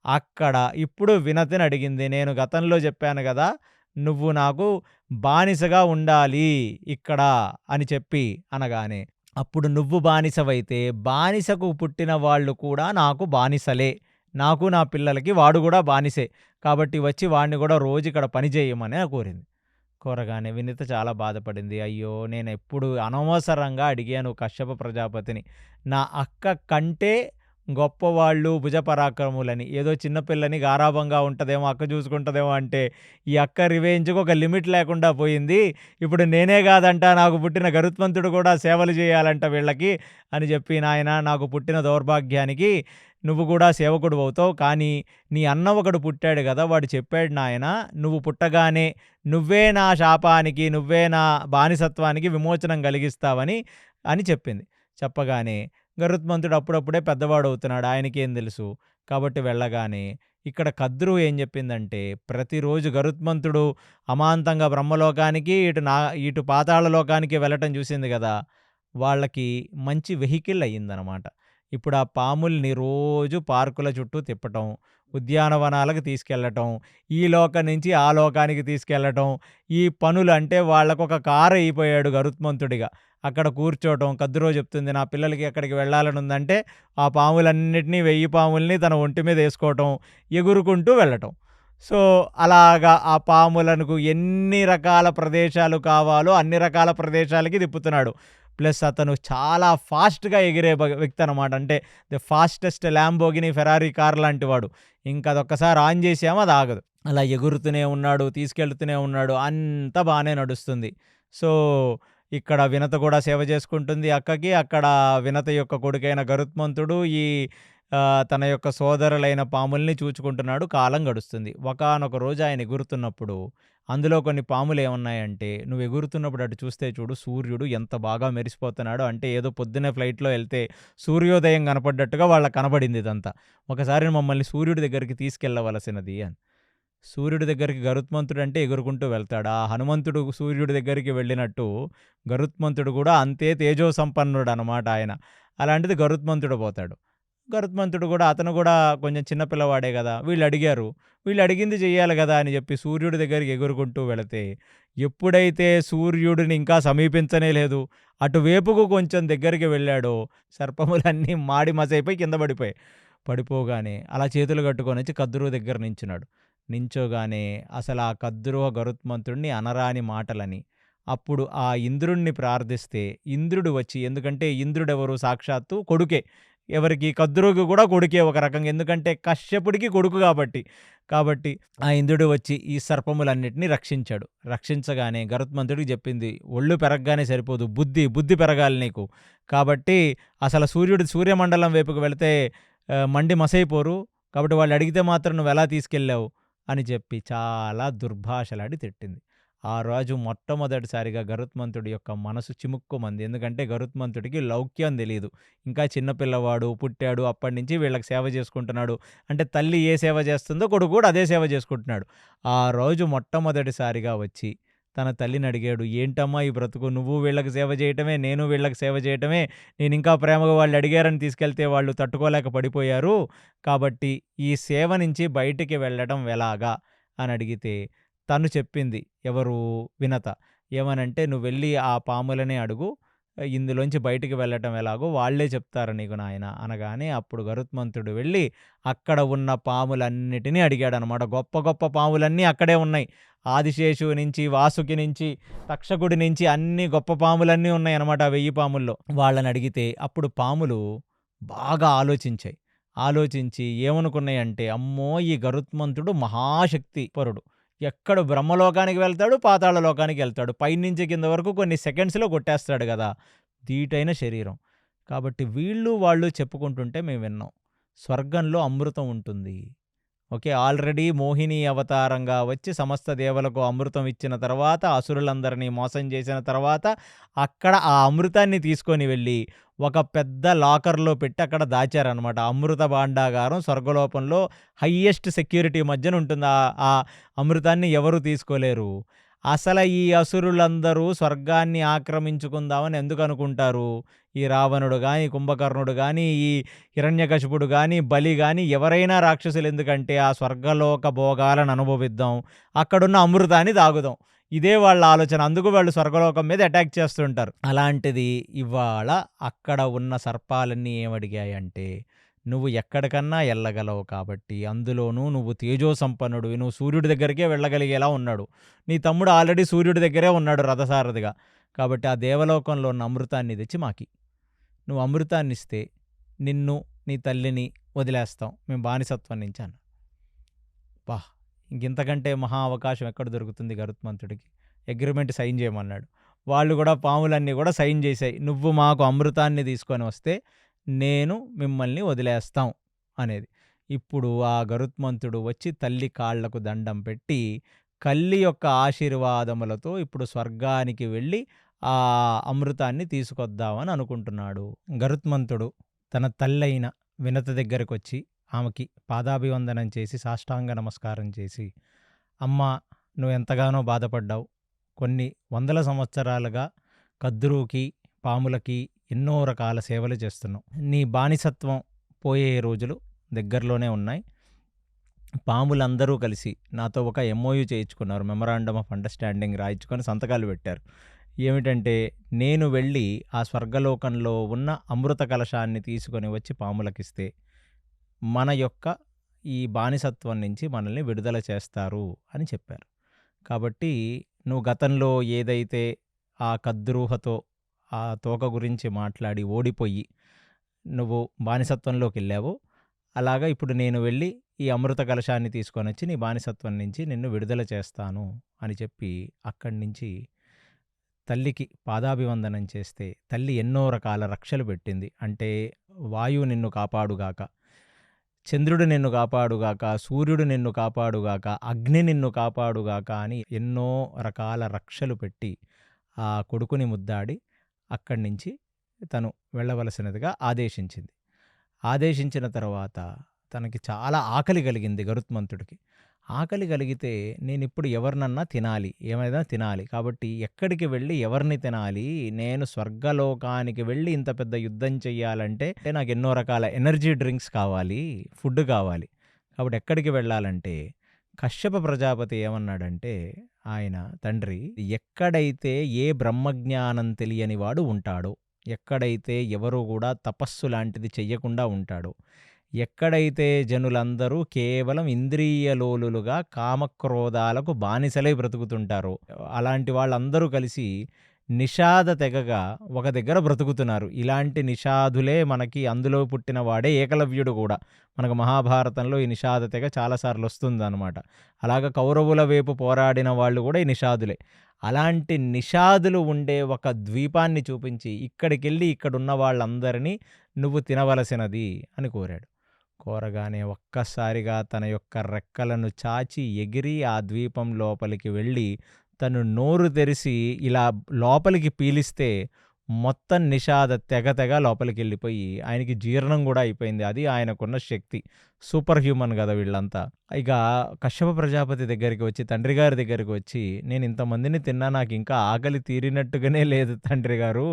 అక్కడ ఇప్పుడు వినతిని అడిగింది. నేను గతంలో చెప్పాను గదా! నువ్వు నాకు బానిసగా ఉండాలి ఇక్కడ అని చెప్పి అనగానే, అప్పుడు నువ్వు బానిసవైతే బానిసకు పుట్టిన వాళ్ళు కూడా నాకు బానిసలే. నాకు నా పిల్లలకి వాడు గూడా బానిసే. కాబట్టి వచ్చి వాడిని గూడా రోజు ఇక్కడ పని చేయమని కోరింది. కోరగానే వినిత చాలా బాధపడింది. అయ్యో! నేనెప్పుడు అనవసరంగా అడిగాను కశ్యప ప్రజాపతిని. నా అక్క కంటే గొప్పవాళ్ళు భుజపరాక్రములని. ఏదో చిన్న పిల్లని గారాబంగా ఉంటదేమో, అక్క చూసుకుంటదేమో అంటే, ఈ అక్క రివెంజ్‌కి ఒక లిమిట్ లేకుండా పోయింది. ఇప్పుడు నేనే గాదంట నాకు పుట్టిన గరుత్మంతుడు కూడా సేవలు చేయాలంట వీళ్ళకి అని చెప్పి, నాయనా నాకు పుట్టిన దౌర్భాగ్యానికి నువ్వు కూడా సేవకుడివవుతావు. కానీ నీ అన్న ఒకడు పుట్టాడు గదా! వాడు చెప్పాడు నాయనా నువ్వు పుట్టగానే నువ్వే నా శాపానికి, నువ్వే నా బానిసత్వానికి విమోచనం కలిగిస్తావని అని చెప్పింది. చెప్పగానే గరుత్మంతుడు అప్పుడప్పుడే పెద్దవాడవుతున్నాడు. ఆయనకేం తెలుసు. కాబట్టి వెళ్ళగానే ఇక్కడ కద్రువు ఏం చెప్పిందంటే, ప్రతిరోజు గరుత్మంతుడు అమాంతంగా బ్రహ్మలోకానికి, ఇటు పాతాళ లోకానికి వెళ్ళటం చూసింది గదా! వాళ్ళకి మంచి వెహికల్ అయ్యిందనమాట. ఇప్పుడు ఆ పాముల్ని రోజు పార్కుల చుట్టూ తిప్పటం, ఉద్యానవనాలకు తీసుకెళ్ళటం, ఈ లోకం నుంచి ఆ లోకానికి తీసుకెళ్ళటం, ఈ పనులు అంటే వాళ్ళకొక కారు అయిపోయాడు గరుత్మంతుడిగా. అక్కడ కూర్చోవటం, కద్రువ చెప్తుంది నా పిల్లలకి ఎక్కడికి వెళ్ళాలని ఉందంటే, ఆ పాములన్నిటిని 1000 పాముల్ని తన ఒంటి మీద ఏసుకోవటం, ఎగురుకుంటూ వెళ్ళటం. సో, అలాగా ఆ పాములకు ఎన్ని రకాల ప్రదేశాలు కావాలో అన్ని రకాల ప్రదేశాలకి తిప్పుతున్నాడు. ప్లస్ అతను చాలా ఫాస్ట్‌గా ఎగిరే వ్యక్తి అనమాట. అంటే the fastest Lamborghini, Ferrari car లాంటి వాడు. ఇంక అదొక్కసారి ఆన్ చేసామో అది ఆగదు. అలా ఎగురుతూనే ఉన్నాడు, తీసుకెళ్తూనే ఉన్నాడు. అంతా బానే నడుస్తుంది. సో, ఇక్కడ వినత కూడా సేవ చేసుకుంటుంది అక్కకి. అక్కడ వినత యొక్క కొడుకైన గరుత్మంతుడు తన యొక్క సోదరులైన పాముల్ని చూచుకుంటున్నాడు. కాలం గడుస్తుంది. ఒకానొక రోజు ఆయన ఎగురుతున్నప్పుడు అందులో కొన్ని పాములేమున్నాయంటే, నువ్వు ఎగురుతున్నప్పుడు అటు చూస్తే చూడు సూర్యుడు ఎంత బాగా మెరిసిపోతున్నాడో, అంటే ఏదో పొద్దున్నే ఫ్లైట్‌లో ఎళ్తే సూర్యోదయం కనపడ్డట్టుగా వాళ్ళకి కనబడింది ఇదంతా. ఒకసారి మమ్మల్ని సూర్యుడి దగ్గరికి తీసుకెళ్ళవలసినది అని. సూర్యుడి దగ్గరికి గరుత్మంతుడంటే ఎగురుకుంటూ వెళ్తాడు. ఆ హనుమంతుడు సూర్యుడి దగ్గరికి వెళ్ళినట్టు గరుత్మంతుడు కూడా అంతే తేజో సంపన్నుడనమాట ఆయన. అలాంటిది గరుత్మంతుడు పోతాడు. గరుత్మంతుడు కూడా అతను కూడా కొంచెం చిన్న పిల్లవాడే గదా! వీళ్ళడిగారు. వీళ్ళడిగింది చెయ్యాలి గదా! అని జెప్పి సూర్యుడి దగ్గరికి ఎగురుకుంటూ వెళితే, ఎప్పుడైతే సూర్యుడిని ఇంకా సమీపించనే లేదు, అటువైపుకు కొంచెం దగ్గరికి వెళ్ళాడో, సర్పములన్నీ మాడి మసైపోయి కింద పడిపోయాయి. పడిపోగానే అలా చేతులు కట్టుకొనొచ్చి కద్రువ దగ్గర నించున్నాడు. నించోగానే అసలా కద్రువ గరుత్మంతుడిని అనరాని మాటలని, అప్పుడు ఆ ఇంద్రుడిని ప్రార్థిస్తే, ఇంద్రుడు వచ్చి ఎందుకంటే ఇంద్రుడెవరు సాక్షాత్తు కొడుకే. ఎవరికి కద్రువుకి కూడా కొడుకే ఒక రకంగా. ఎందుకంటే కశ్యపుడికి కొడుకు కాబట్టి. కాబట్టి ఆ ఇంద్రుడు వచ్చి ఈ సర్పములన్నిటిని రక్షించాడు. రక్షించగానే గరుత్మంతుడికి చెప్పింది, "ఒళ్ళు పెరగగానే సరిపోదు. బుద్ధి పెరగాలి నీకు. కాబట్టి అసలు సూర్యమండలం వైపుకు వెళితే మండి మసైపోరు. కాబట్టి వాళ్ళడిగితే మాత్రం నువ్వెలా తీసుకెళ్ళావు?" అని చెప్పి చాలా దుర్భాషలాడి తిట్టింది. ఆ రోజు మొట్టమొదటిసారిగా గరుత్మంతుడి యొక్క మనసు చిముక్కుమంది. ఎందుకంటే గరుత్మంతుడికి లౌక్యం తెలీదు. ఇంకా చిన్న పిల్లవాడు, పుట్టాడు, అప్పటినుంచి వీళ్ళకి సేవ చేసుకుంటున్నాడు. అంటే తల్లి ఏ సేవ చేస్తుందో కొడుకు కూడా అదే సేవ చేసుకుంటున్నాడు. ఆ రోజు మొట్టమొదటిసారిగా వచ్చి తన తల్లిని అడిగాడు, "ఏంటమ్మా ఈ బ్రతుకు? నువ్వు వీళ్ళకి సేవ చేయటమే, నేను వీళ్ళకి సేవ చేయటమే. నేనింకా ప్రేమగా వాళ్ళు అడిగారని తీసుకెళ్తే వాళ్ళు తట్టుకోలేక పడిపోయారు. కాబట్టి ఈ సేవ నుంచి బయటికి వెళ్ళడం ఎలాగా?" అని అడిగితే తను చెప్పింది. ఎవరు? వినత. ఏమనంటే, "నువ్వెళ్ళి ఆ పాములనే అడుగు. ఇందులోంచి బయటికి వెళ్ళటం ఎలాగో వాళ్ళే చెప్తారు నీకు నాయనా" అనగానే అప్పుడు గరుత్మంతుడు వెళ్ళి అక్కడ ఉన్న పాములన్నిటిని అడిగాడనమాట. గొప్ప గొప్ప పాములన్నీ అక్కడే ఉన్నాయి. ఆదిశేషువు నుంచి, వాసుకి నుంచి, తక్షకుడి నుంచి అన్ని గొప్ప పాములన్నీ ఉన్నాయనమాట ఆ 1000 పాముల్లో. వాళ్ళనడిగితే అప్పుడు పాములు బాగా ఆలోచించాయి. ఆలోచించి ఏమనుకున్నాయంటే, అమ్మో! ఈ గరుత్మంతుడు మహాశక్తి పరుడు. ఎక్కడ బ్రహ్మలోకానికి వెళ్తాడు, పాతాళ లోకానికి వెళ్తాడు. పైనుంచి కింద వరకు కొన్ని సెకండ్స్‌లో కొట్టేస్తాడు గదా! ధీటైన శరీరం. కాబట్టి వీళ్ళు, వాళ్ళు చెప్పుకుంటుంటే మేము విన్నాం. స్వర్గంలో అమృతం ఉంటుంది. ఓకే. ఆల్రెడీ మోహిని అవతారంగా వచ్చి సమస్త దేవతలకు అమృతం ఇచ్చిన తర్వాత, అసురులందరినీ మోసం చేసిన తర్వాత, అక్కడ ఆ అమృతాన్ని తీసుకొని వెళ్ళి ఒక పెద్ద లాకర్‌లో పెట్టి అక్కడ దాచారనమాట. అమృత భాండాగారం స్వర్గలోకంలో హైయెస్ట్ సెక్యూరిటీ మధ్యన ఉంటుంది. ఆ అమృతాన్ని ఎవరు తీసుకోలేరు. అసల ఈ అసురులందరూ స్వర్గాన్ని ఆక్రమించుకుందామని ఎందుకనుకుంటారు? ఈ రావణుడు గాని, కుంభకర్ణుడు గాని, ఈ హిరణ్యకశిపుడు గాని, బలి గాని ఎవరైనా రాక్షసులు ఎందుకంటే ఆ స్వర్గలోక భోగాలను అనుభవిద్దాం. అక్కడున్న అమృతాన్ని తాగుదాం. ఇదే వాళ్ళ ఆలోచన. అందుకు వాళ్ళు స్వర్గలోకం మీద అటాక్ చేస్తుంటారు. అలాంటిది ఇవాళ అక్కడ ఉన్న సర్పాలన్నీ ఏమడిగాయంటే, నువ్వు ఎక్కడికన్నా ఎళ్ళగలవు కాబట్టి, అందులోనూ నువ్వు తేజో సంపన్నుడివి. నువ్వు సూర్యుడి దగ్గరికే వెళ్ళగలిగేలా ఉన్నాడు. నీ తమ్ముడు ఆల్రెడీ సూర్యుడి దగ్గరే ఉన్నాడు రథసారథిగా. కాబట్టి ఆ దేవలోకంలో ఉన్న అమృతాన్ని తెచ్చి మాకి. నువ్వు అమృతాన్నిస్తే నిన్ను, నీ తల్లిని వదిలేస్తాం. మేము బానిసత్వం నుంచి అన్నా. అబ్బా! ఇంకింతకంటే మహా అవకాశం ఎక్కడ దొరుకుతుంది గరుత్మంతుడికి. అగ్రీమెంట్ సైన్ చేయమన్నాడు. వాళ్ళు కూడా పాములన్నీ కూడా సైన్ చేశాయి. నువ్వు మాకు అమృతాన్ని తీసుకొని వస్తే నేను మిమ్మల్ని వదిలేస్తాం అనేది. ఇప్పుడు ఆ గరుత్మంతుడు వచ్చి తల్లి కాళ్ళకు దండం పెట్టి, కల్లి యొక్క ఆశీర్వాదములతో ఇప్పుడు స్వర్గానికి వెళ్ళి ఆ అమృతాన్ని తీసుకొద్దామని అనుకుంటున్నాడు. గరుత్మంతుడు తన తల్లైన వినత దగ్గరకొచ్చి ఆమెకి పాదాభివందనం చేసి సాష్టాంగ నమస్కారం చేసి, అమ్మా నువ్వెంతగానో బాధపడ్డావు. కొన్ని వందల సంవత్సరాలుగా కద్రుకి, పాములకి ఎన్నో రకాల సేవలు చేస్తున్నావు. నీ బానిసత్వం పోయే రోజులు దగ్గరలోనే ఉన్నాయి. పాములందరూ కలిసి నాతో ఒక ఎంఓయూ చేయించుకున్నారు. మెమరాండమ్ ఆఫ్ అండర్స్టాండింగ్ రాయించుకొని సంతకాలు పెట్టారు. ఏమిటంటే, నేను వెళ్ళి ఆ స్వర్గలోకంలో ఉన్న అమృత కలశాన్ని తీసుకొని వచ్చి పాములకిస్తే మన యొక్క ఈ బానిసత్వం నుంచి మనల్ని విడుదల చేస్తారు అని చెప్పారు. కాబట్టి నువ్వు గతంలో ఏదైతే ఆ కద్రూహతో ఆ తోక గురించి మాట్లాడి ఓడిపోయి నువ్వు బానిసత్వంలోకెళ్ళావో, అలాగా ఇప్పుడు నేను వెళ్ళి ఈ అమృత కలశాన్ని తీసుకొనొచ్చి నీ బానిసత్వం నుంచి నిన్ను విడుదల చేస్తాను అని చెప్పి అక్కడి నుంచి తల్లికి పాదాభివందనం చేస్తే, తల్లి ఎన్నో రకాల రక్షలు పెట్టింది. అంటే వాయువు నిన్ను కాపాడుగాక, చంద్రుడు నిన్ను కాపాడుగాక, సూర్యుడు నిన్ను కాపాడుగాక, అగ్ని నిన్ను కాపాడుగాక అని ఎన్నో రకాల రక్షలు పెట్టి ఆ కొడుకుని ముద్దాడి అక్కడి నుంచి తను వెళ్ళవలసినదిగా ఆదేశించింది. ఆదేశించిన తర్వాత తనకి చాలా ఆకలి కలిగింది గరుత్మంతుడికి. ఆకలి కలిగితే నేనిప్పుడు ఎవరినన్నా తినాలి, ఏమైనా తినాలి. కాబట్టి ఎక్కడికి వెళ్ళి ఎవరిని తినాలి? నేను స్వర్గలోకానికి వెళ్ళి ఇంత పెద్ద యుద్ధం చెయ్యాలంటే నాకు ఎన్నో రకాల ఎనర్జీ డ్రింక్స్ కావాలి, ఫుడ్ కావాలి. కాబట్టి ఎక్కడికి వెళ్ళాలంటే కశ్యప ప్రజాపతి ఏమన్నాడంటే, ఆయన తండ్రి ఎక్కడైతే ఏ బ్రహ్మజ్ఞానం తెలియని వాడు ఉంటాడో, ఎక్కడైతే ఎవరు కూడా తపస్సు లాంటిది చెయ్యకుండా ఉంటాడో, ఎక్కడైతే జనులందరూ కేవలం ఇంద్రియలోలులుగా కామక్రోధాలకు బానిసలై బ్రతుకుతుంటారో, అలాంటి వాళ్ళందరూ కలిసి నిషాద తెగగా ఒక దగ్గర బ్రతుకుతున్నారు. ఇలాంటి నిషాదులే మనకి అందులో పుట్టిన వాడే ఏకలవ్యుడు కూడా. మనకు మహాభారతంలో ఈ నిషాద తెగ చాలాసార్లు వస్తుందన్నమాట. అలాగ కౌరవుల వైపు పోరాడిన వాళ్ళు కూడా ఈ నిషాదులే. అలాంటి నిషాదులు ఉండే ఒక ద్వీపాన్ని చూపించి, ఇక్కడికెళ్ళి ఇక్కడున్న వాళ్ళందరినీ నువ్వు తినవలసినది అని కోరాడు. కోరగానే ఒక్కసారిగా తన యొక్క రెక్కలను చాచి ఎగిరి ఆ ద్వీపం లోపలికి వెళ్ళి తను నోరు తెరిసి ఇలా లోపలికి పీలిస్తే మొత్తం నిషాద తెగ లోపలికి వెళ్ళిపోయి ఆయనకి జీర్ణం కూడా అయిపోయింది. అది ఆయనకున్న శక్తి. సూపర్ హ్యూమన్ కదా వీళ్ళంతా. ఇక కశ్యప ప్రజాపతి దగ్గరికి వచ్చి, తండ్రి గారి దగ్గరికి వచ్చి, నేను ఇంతమందిని తిన్నా, నాకు ఇంకా ఆకలి తీరినట్టుగానే లేదు తండ్రి గారు.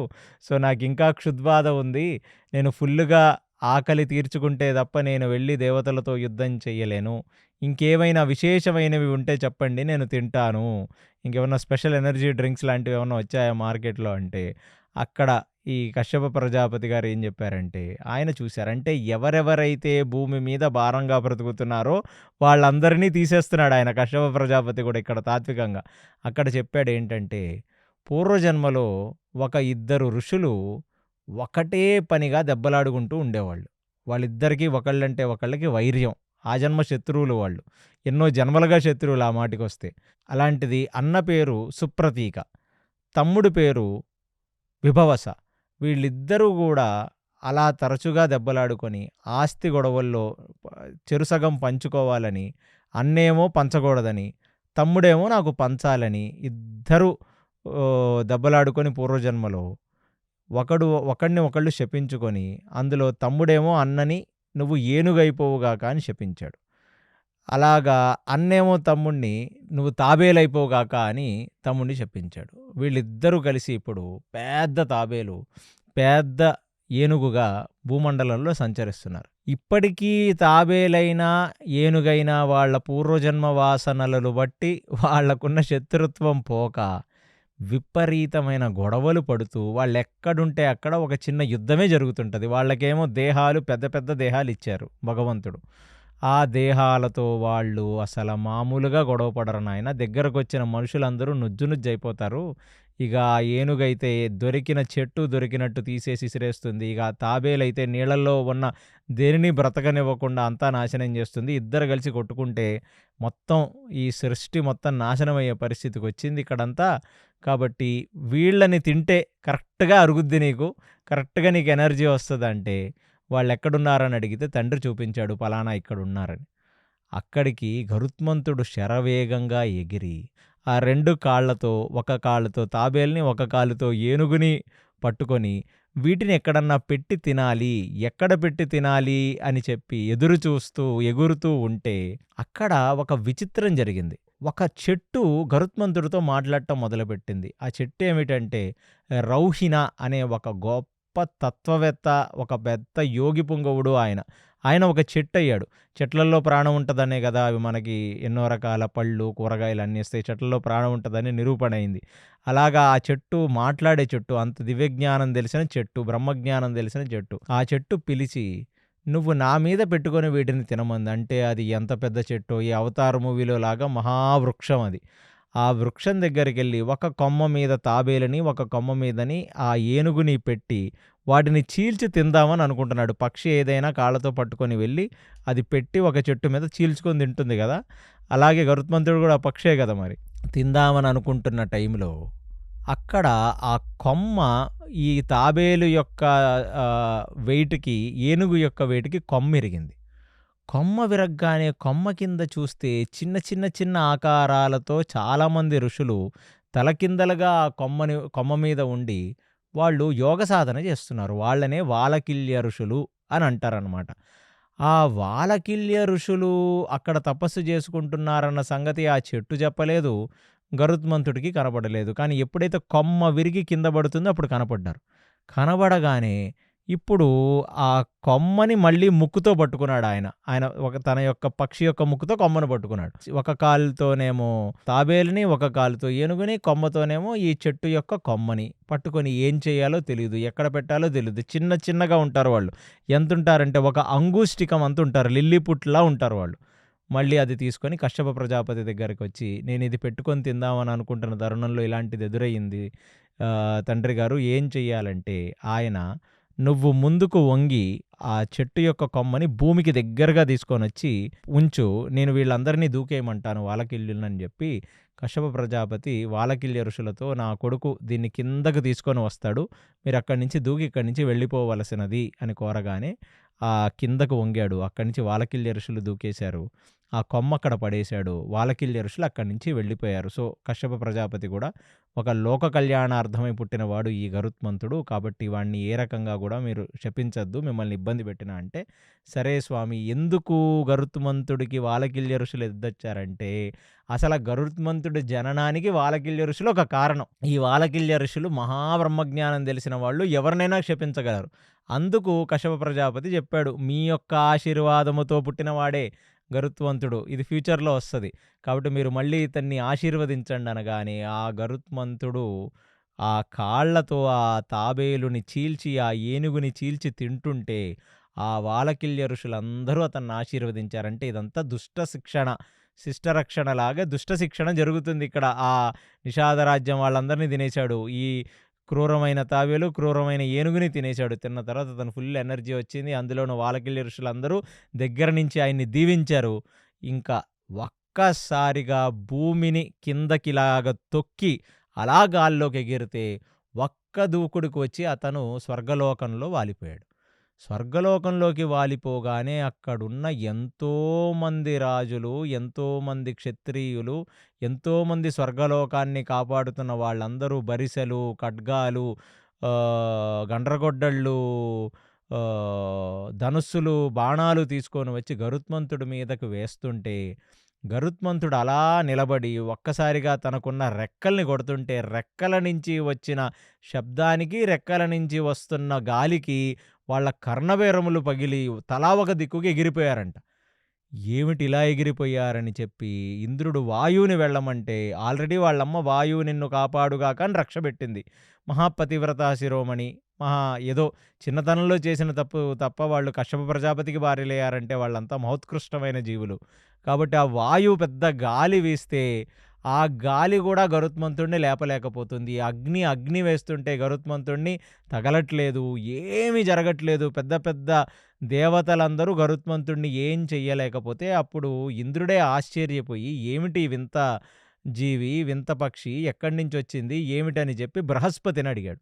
సో నాకు ఇంకా క్షుద్బాధ ఉంది. నేను ఫుల్లుగా ఆకలి తీర్చుకుంటే తప్ప నేను వెళ్ళి దేవతలతో యుద్ధం చెయ్యలేను. ఇంకేమైనా విశేషమైనవి ఉంటే చెప్పండి, నేను తింటాను. ఇంకేమన్నా స్పెషల్ ఎనర్జీ డ్రింక్స్ లాంటివి ఏమన్నా వచ్చాయా మార్కెట్‌లో అంటే, అక్కడ ఈ కశ్యప ప్రజాపతి గారు ఏం చెప్పారంటే, ఆయన చూసారు. అంటే ఎవరెవరైతే భూమి మీద భారంగా బ్రతుకుతున్నారో వాళ్ళందరినీ తీసేస్తున్నాడు ఆయన కశ్యప ప్రజాపతి కూడా ఇక్కడ తాత్వికంగా. అక్కడ చెప్పాడేంటంటే, పూర్వజన్మలో ఒక ఇద్దరు ఋషులు ఒకటే పనిగా దెబ్బలాడుకుంటూ ఉండేవాళ్ళు. వాళ్ళిద్దరికీ ఒకళ్ళంటే ఒకళ్ళకి వైర్యం. ఆ జన్మ శత్రువులు వాళ్ళు. ఎన్నో జన్మలుగా శత్రువులు ఆ మాటికొస్తే. అలాంటిది అన్న పేరు సుప్రతీక, తమ్ముడి పేరు విభవస. వీళ్ళిద్దరూ గూడా అలా తరచుగా దెబ్బలాడుకొని ఆస్తి గొడవల్లో చెరుసగం పంచుకోవాలని, అన్నేమో పంచకూడదని, తమ్ముడేమో నాకు పంచాలని ఇద్దరూ దెబ్బలాడుకొని పూర్వజన్మలో ఒకడిని ఒకళ్ళు శపించుకొని, అందులో తమ్ముడేమో అన్నని "నువ్వు ఏనుగైపోవుగాక" అని శపించాడు. అలాగా అన్నేమో తమ్ముడిని "నువ్వు తాబేలైపోవుగాక" అని తమ్ముడిని శపించాడు. వీళ్ళిద్దరూ కలిసి ఇప్పుడు పెద్ద తాబేలు, పెద్ద ఏనుగుగా భూమండలంలో సంచరిస్తున్నారు. ఇప్పటికీ తాబేలైనా, ఏనుగైనా వాళ్ళ పూర్వజన్మ వాసనలను బట్టి వాళ్ళకున్న శత్రుత్వం పోక విపరీతమైన గొడవలు పడుతూ వాళ్ళెక్కడుంటే అక్కడ ఒక చిన్న యుద్ధమే జరుగుతుంటది. వాళ్ళకేమో దేహాలు పెద్ద పెద్ద దేహాలిచ్చారు భగవంతుడు. ఆ దేహాలతో వాళ్ళు అసల మామూలుగా గొడవ పడరు నాయన. దగ్గరకొచ్చిన మనుషులందరూ నుజ్జు నుజ్జయిపోతారు. ఇక ఆ ఏనుగైతే దొరికిన చెట్టు దొరికినట్టు తీసేసి ఇసిరేస్తుంది. ఇక ఆ తాబేలైతే నీళ్ళల్లో ఉన్న దేనిని బ్రతకనివ్వకుండా అంతా నాశనం చేస్తుంది. ఇద్దరు కలిసి కొట్టుకుంటే మొత్తం ఈ సృష్టి మొత్తం నాశనమయ్యే పరిస్థితికొచ్చింది ఇక్కడంతా. కాబట్టి వీళ్ళని తింటే కరెక్ట్‌గా అరుగుద్ది నీకు. కరెక్ట్‌గా నీకు ఎనర్జీ వస్తదంటే, వాళ్ళెక్కడున్నారని అడిగితే తండ్రి చూపించాడు పలానా ఇక్కడున్నారని. అక్కడికి గరుత్మంతుడు శరవేగంగా ఎగిరి, ఆ 2 కాళ్ళతో, ఒక కాలుతో తాబేలుని, ఒక కాలుతో ఏనుగుని పట్టుకొని, వీటిని ఎక్కడన్నా పెట్టి తినాలి, ఎక్కడ పెట్టి తినాలి అని చెప్పి ఎదురు చూస్తూ, ఎగురుతూ ఉంటే, అక్కడ ఒక విచిత్రం జరిగింది. ఒక చెట్టు గరుత్మంతుడితో మాట్లాడటం మొదలుపెట్టింది. ఆ చెట్టు ఏమిటంటే, రౌహిణ అనే ఒక గొప్ప తత్వవేత్త, ఒక పెద్ద యోగి పుంగవుడు ఆయన. ఆయన ఒక చెట్టయ్యాడు. చెట్లల్లో ప్రాణం ఉంటదనే గదా! అవి మనకి ఎన్నో రకాల పళ్ళు, కూరగాయలు అన్నీ ఇస్తాయి. చెట్లలో ప్రాణం ఉంటదని నిరూపణ అయింది. అలాగా ఆ చెట్టు మాట్లాడే చెట్టు. అంత దివ్యజ్ఞానం తెలిసిన చెట్టు, బ్రహ్మజ్ఞానం తెలిసిన చెట్టు. ఆ చెట్టు పిలిచి, "నువ్వు నా మీద పెట్టుకొని వీటిని తినమంది." అంటే అది ఎంత పెద్ద చెట్టో, ఈ 'అవతార్' మూవీలో లాగా మహావృక్షం అది. ఆ వృక్షం దగ్గరికెళ్ళి ఒక కొమ్మ మీద తాబేలుని, ఒక కొమ్మ మీదని ఆ ఏనుగుని పెట్టి వాటిని చీల్చి తిందామని అనుకుంటున్నాడు. పక్షి ఏదైనా కాళ్ళతో పట్టుకొని వెళ్ళి అది పెట్టి ఒక చెట్టు మీద చీల్చుకొని తింటుంది గదా! అలాగే గరుత్మంతుడు గూడా పక్షే గదా మరి. తిందామని అనుకుంటున్న టైంలో అక్కడ ఆ కొమ్మ ఈ తాబేలు యొక్క వెయిట్‌కి, ఏనుగు యొక్క వెయిట్‌కి కొమ్మిరిగింది. కొమ్మ విరగ్గానే కొమ్మ కింద చూస్తే చిన్న చిన్న చిన్న ఆకారాలతో చాలామంది ఋషులు తలకిందలుగా ఆ కొమ్మ మీద ఉండి వాళ్ళు యోగ సాధన చేస్తున్నారు. వాళ్ళనే వాలకిల్య ఋషులు అని అంటారనమాట. ఆ వాలకిల్య ఋషులు అక్కడ తపస్సు చేసుకుంటున్నారన్న సంగతి ఆ చెట్టు చెప్పలేదు. గరుత్మంతుడికి కనపడలేదు. కానీ ఎప్పుడైతే కొమ్మ విరిగి కింద పడుతుందో అప్పుడు కనపడ్డారు. కనబడగానే ఇప్పుడు ఆ కొమ్మని మళ్ళీ ముక్కుతో పట్టుకున్నాడాయన. తన యొక్క పక్షి యొక్క ముక్కుతో కొమ్మను పట్టుకున్నాడు. ఒక కాలుతోనేమో తాబేలుని, ఒక కాలుతో ఏనుగుని, కొమ్మతోనేమో ఈ చెట్టు యొక్క కొమ్మని పట్టుకొని ఏం చేయాలో తెలీదు. ఎక్కడ పెట్టాలో తెలీదు. చిన్న చిన్నగా ఉంటారు వాళ్ళు. ఎంతుంటారంటే ఒక అంగుష్టికం అంతుంటారు. లిల్లీ పుట్‌లా ఉంటారు వాళ్ళు. మళ్ళీ అది తీసుకొని కశ్యప ప్రజాపతి దగ్గరికొచ్చి, "నేనిది పెట్టుకొని తిందామని అనుకుంటున్న తరుణంలో ఇలాంటిది ఎదురయ్యింది. తండ్రి గారు ఏం చెయ్యాలంటే" ఆయన "నువ్వు ముందుకు వంగి ఆ చెట్టు యొక్క కొమ్మని భూమికి దగ్గరగా తీసుకొనొచ్చి ఉంచు. నేను వీళ్ళందరినీ దూకేయమంటాను వాలకిల్యులని" చెప్పి కశ్యప ప్రజాపతి వాలకిల్య ఋషులతో "నా కొడుకు దీన్ని కిందకు తీసుకొని వస్తాడు. మీరక్కడి నుంచి దూకి ఇక్కడి నుంచి వెళ్ళిపోవలసినది" అని కోరగానే కిందకు వంగాడు. అక్కడి నుంచి వాలకిల్య ఋషులు దూకేశారు. ఆ కొమ్మ అక్కడ పడేశాడు. వాలకిల్య ఋషులు అక్కడి నుంచి వెళ్ళిపోయారు. సో, కశ్యప ప్రజాపతి కూడా ఒక లోక కళ్యాణార్థమై పుట్టినవాడు ఈ గరుత్మంతుడు. కాబట్టి వాడిని ఏ రకంగా గూడా మీరు శపించొద్దు, మిమ్మల్ని ఇబ్బంది పెట్టినా అంటే, "సరే స్వామి, ఎందుకు గరుత్మంతుడికి వాలకిల్య ఋషులు ఎద్దొచ్చారంటే, అసల గరుత్మంతుడి జననానికి వాలకిల్య ఋషులు ఒక కారణం. ఈ వాలకిల్య ఋషులు మహాబ్రహ్మజ్ఞానం తెలిసిన వాళ్ళు, ఎవరినైనా శపించగలరు. అందుకు కశ్యప ప్రజాపతి చెప్పాడు, "మీ యొక్క ఆశీర్వాదముతో పుట్టినవాడే గరుత్మంతుడు. ఇది ఫ్యూచర్‌లో వస్తది. కాబట్టి మీరు మళ్ళీ ఇతన్ని ఆశీర్వదించండి" అనగానే ఆ గరుత్మంతుడు ఆ కాళ్ళతో ఆ తాబేలుని చీల్చి, ఆ ఏనుగుని చీల్చి తింటుంటే, ఆ వాలకిల్య ఋషులందరూ అతన్ని ఆశీర్వదించారంటే ఇదంతా దుష్ట శిక్షణ, శిష్టరక్షణలాగా దుష్ట శిక్షణ జరుగుతుందిక్కడ. ఆ నిషాదరాజ్యం వాళ్ళందరిని తినేశాడు. ఈ క్రూరమైన తాబేలు, క్రూరమైన ఏనుగుని తినేశాడు. తిన్న తర్వాత అతను ఫుల్ ఎనర్జీ వచ్చింది. అందులోను వాలకిల్య ఋషులందరూ దగ్గర నుంచి ఆయన్ని దీవించారు. ఇంకా ఒక్కసారిగా భూమిని కిందకిలాగ తొక్కి అలా గాల్లోకి ఎగిరితే ఒక్క దూకుడుకు వచ్చి అతను స్వర్గలోకంలో వాలిపోయాడు. స్వర్గలోకంలోకి వాలిపోగానే అక్కడున్న ఎంతోమంది రాజులు, ఎంతోమంది క్షత్రియులు, ఎంతోమంది స్వర్గలోకాన్ని కాపాడుతున్న వాళ్ళందరూ బరిసెలు, ఖడ్గాలు, గండ్రగొడ్డళ్ళు, ధనుస్సులు, బాణాలు తీసుకొని వచ్చి గరుత్మంతుడి మీదకు వేస్తుంటే, గరుత్మంతుడు అలా నిలబడి ఒక్కసారిగా తనకున్న రెక్కల్ని కొడుతుంటే, రెక్కల నుంచి వచ్చిన శబ్దానికి, రెక్కల నుంచి వస్తున్న గాలికి వాళ్ళ కర్ణబేరములు పగిలి తలా ఒక దిక్కుకి ఎగిరిపోయారంట. ఏమిటి ఇలా ఎగిరిపోయారని చెప్పి ఇంద్రుడు వాయువుని వెళ్ళమంటే, ఆల్రెడీ వాళ్ళమ్మ వాయువు నిన్ను కాపాడుగాక అని రక్షబెట్టింది. మహాపతివ్రతా శిరోమణి, ఏదో చిన్నతనంలో చేసిన తప్పు తప్ప వాళ్ళు కశ్యప ప్రజాపతికి భార్యలయ్యారంటే వాళ్ళంతా మహోత్కృష్టమైన జీవులు. కాబట్టి ఆ వాయువు పెద్ద గాలి వీస్తే ఆ గాలి కూడా గరుత్మంతుడిని లేపలేకపోతుంది. అగ్ని వేస్తుంటే గరుత్మంతుడిని తగలట్లేదు. ఏమీ జరగట్లేదు. పెద్ద పెద్ద దేవతలందరూ గరుత్మంతుడిని ఏం చెయ్యలేకపోతే అప్పుడు ఇంద్రుడే ఆశ్చర్యపోయి ఏమిటి ఈ వింత జీవి, వింత పక్షి ఎక్కడి నుంచొచ్చింది ఏమిటని చెప్పి బృహస్పతిని అడిగాడు.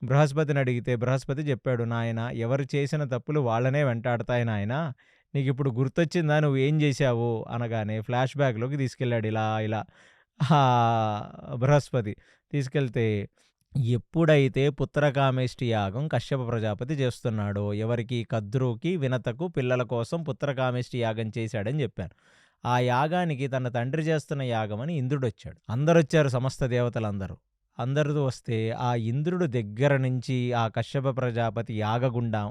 బృహస్పతిని అడిగితే బృహస్పతి చెప్పాడు, నాయన ఎవరు చేసిన తప్పులు వాళ్ళనే వెంటాడతాయి నాయనా. నీకిప్పుడు గుర్తొచ్చిందా నువ్వేం చేశావు అనగానే ఫ్లాష్ బ్యాక్‌లోకి తీసుకెళ్ళాడు ఇలా బృహస్పతి. తీసుకెళ్తే ఎప్పుడైతే పుత్రకామేష్టి యాగం కశ్యప ప్రజాపతి చేస్తున్నాడో, ఎవరికి కద్రుకి, వినతకు పిల్లల కోసం పుత్రకామేష్టి యాగం చేశాడని చెప్పాను. ఆ యాగానికి తన తండ్రి చేస్తున్న యాగమని ఇంద్రుడొచ్చాడు. అందరొచ్చారు సమస్త దేవతలందరూ. అందరూ వస్తే ఆ ఇంద్రుడు దగ్గర నుంచి ఆ కశ్యప ప్రజాపతి యాగగుండం,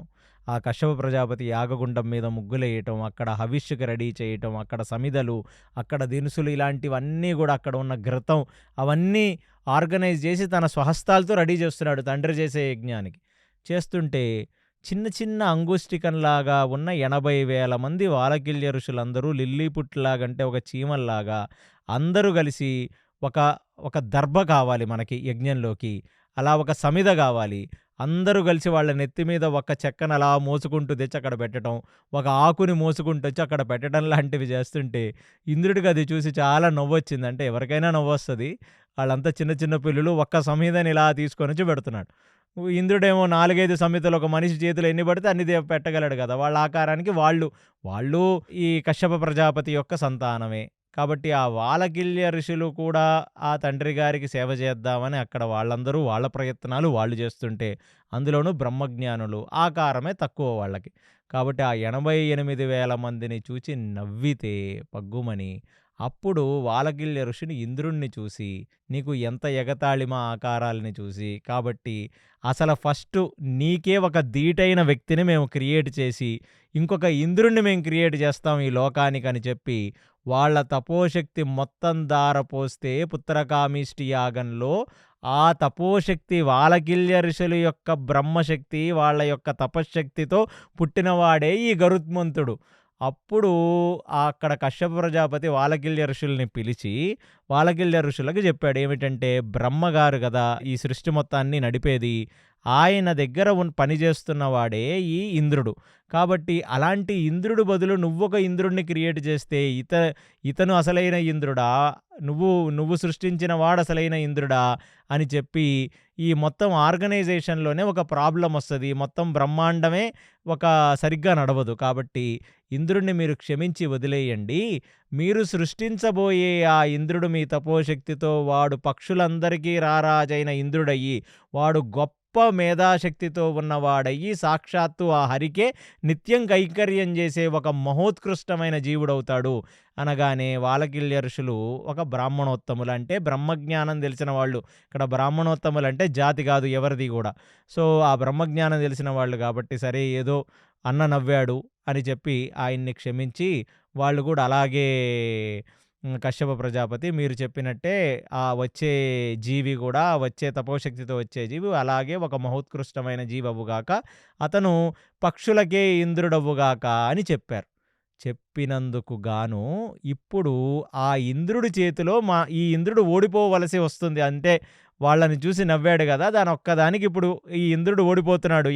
ఆ కశ్యప ప్రజాపతి యాగగుండం మీద ముగ్గులేయటం, అక్కడ హవిష్యుకి రెడీ చేయటం, అక్కడ సమిదలు, అక్కడ దినుసులు ఇలాంటివన్నీ కూడా అక్కడ ఉన్న ఘృతం అవన్నీ ఆర్గనైజ్ చేసి తన స్వహస్తాలతో రెడీ చేస్తున్నాడు తండ్రి చేసే యజ్ఞానికి. చేస్తుంటే చిన్న చిన్న అంగుష్టికంలాగా ఉన్న 80,000 మంది వాలకిల్య ఋషులందరూ లిల్లీపుట్లాగంటే ఒక చీమల్లాగా అందరూ కలిసి ఒక ఒక దర్భ కావాలి మనకి యజ్ఞంలోకి, అలా ఒక సమిద కావాలి. అందరూ కలిసి వాళ్ళ నెత్తి మీద ఒక చెక్కను అలా మోసుకుంటూ తెచ్చి అక్కడ పెట్టడం, ఒక ఆకుని మోసుకుంటూ వచ్చి అక్కడ పెట్టడం లాంటివి చేస్తుంటే ఇంద్రుడికి అది చూసి చాలా నవ్వొచ్చింది. అంటే ఎవరికైనా నవ్వొస్తుంది. వాళ్ళంతా చిన్న చిన్న పిల్లలు ఒక్క సమిదని ఇలా తీసుకొని వచ్చి పెడుతున్నాడు. ఇంద్రుడేమో 4, 5 సమితలు ఒక మనిషి చేతిలో ఎన్ని పడితే అన్ని పెట్టగలడు కదా! వాళ్ళ ఆకారానికి వాళ్ళు ఈ కశ్యప ప్రజాపతి యొక్క సంతానమే. కాబట్టి ఆ వాలకిల్య ఋషులు కూడా ఆ తండ్రి గారికి సేవ చేద్దామని అక్కడ వాళ్ళందరూ వాళ్ళ ప్రయత్నాలు వాళ్ళు చేస్తుంటే, అందులోనూ బ్రహ్మజ్ఞానులు ఆకారమే తక్కువ వాళ్ళకి. కాబట్టి ఆ 88,000 మందిని చూచి నవ్వితే పగ్గుమని, అప్పుడు వాలకిల్య ఋషిని ఇంద్రుణ్ణి చూసి, నీకు ఎంత ఎగతాళి మా ఆకారాలని చూసి, కాబట్టి అసలు ఫస్టు నీకే ఒక ధీటైన వ్యక్తిని మేము క్రియేట్ చేసి, ఇంకొక ఇంద్రుణ్ణి మేము క్రియేట్ చేస్తాం ఈ లోకానికని చెప్పి, వాళ్ళ తపోశక్తి మొత్తం ధారపోస్తే పుత్రకామేష్టి యాగంలో ఆ తపోశక్తి వాలకిల్య ఋషుల యొక్క బ్రహ్మశక్తి, వాళ్ళ యొక్క తపశ్శక్తితో పుట్టినవాడే ఈ గరుత్మంతుడు. అప్పుడు అక్కడ కశ్యప ప్రజాపతి వాలకిల్య ఋషుల్ని పిలిచి, వాలకిల్య ఋషులకి చెప్పాడు. ఏమిటంటే, బ్రహ్మగారు గదా ఈ సృష్టి మొత్తాన్ని నడిపేది. ఆయన దగ్గర పనిచేస్తున్న వాడే ఈ ఇంద్రుడు. కాబట్టి అలాంటి ఇంద్రుడు బదులు నువ్వొక ఇంద్రుడిని క్రియేట్ చేస్తే ఇతను అసలైన ఇంద్రుడా? నువ్వు సృష్టించిన వాడసలైన ఇంద్రుడా? అని చెప్పి ఈ మొత్తం ఆర్గనైజేషన్‌లోనే ఒక ప్రాబ్లమ్ వస్తది. మొత్తం బ్రహ్మాండమే సరిగ్గా నడవదు. కాబట్టి ఇంద్రుడిని మీరు క్షమించి వదిలేయండి. మీరు సృష్టించబోయే ఆ ఇంద్రుడు మీ తపోశక్తితో వాడు పక్షులందరికీ రారాజైన ఇంద్రుడయ్యి, వాడు గొప్ప మేధాశక్తితో ఉన్నవాడయ్యి, సాక్షాత్తు ఆ హరికే నిత్యం కైంకర్యం చేసే ఒక మహోత్కృష్టమైన జీవుడవుతాడు. అనగానే వాలకిల్య ఋషులు ఒక బ్రాహ్మణోత్తములు, అంటే బ్రహ్మజ్ఞానం తెలిసిన వాళ్ళు. ఇక్కడ బ్రాహ్మణోత్తములు అంటే జాతి కాదు ఎవరిది కూడా. సో ఆ బ్రహ్మజ్ఞానం తెలిసిన వాళ్ళు కాబట్టి, సరే ఏదో అన్న నవ్వాడు అని చెప్పి ఆయన్ని క్షమించి, వాళ్ళు కూడా అలాగే కశ్యప ప్రజాపతి మీరు చెప్పినట్టే ఆ వచ్చే జీవి కూడా, వచ్చే తపోశక్తితో వచ్చే జీవి అలాగే ఒక మహోత్కృష్టమైన జీవి అవ్వుగాక, అతను పక్షులకే ఇంద్రుడవ్వుగాక అని చెప్పారు. చెప్పినందుకు గాను ఇప్పుడు ఆ ఇంద్రుడి చేతిలో ఈ ఇంద్రుడు ఓడిపోవలసి వస్తుంది. అంటే వాళ్ళని చూసి నవ్వాడు గదా! దానొక్కదానికి ఇప్పుడు ఈ ఇంద్రుడు ఓడిపోతున్నాడు.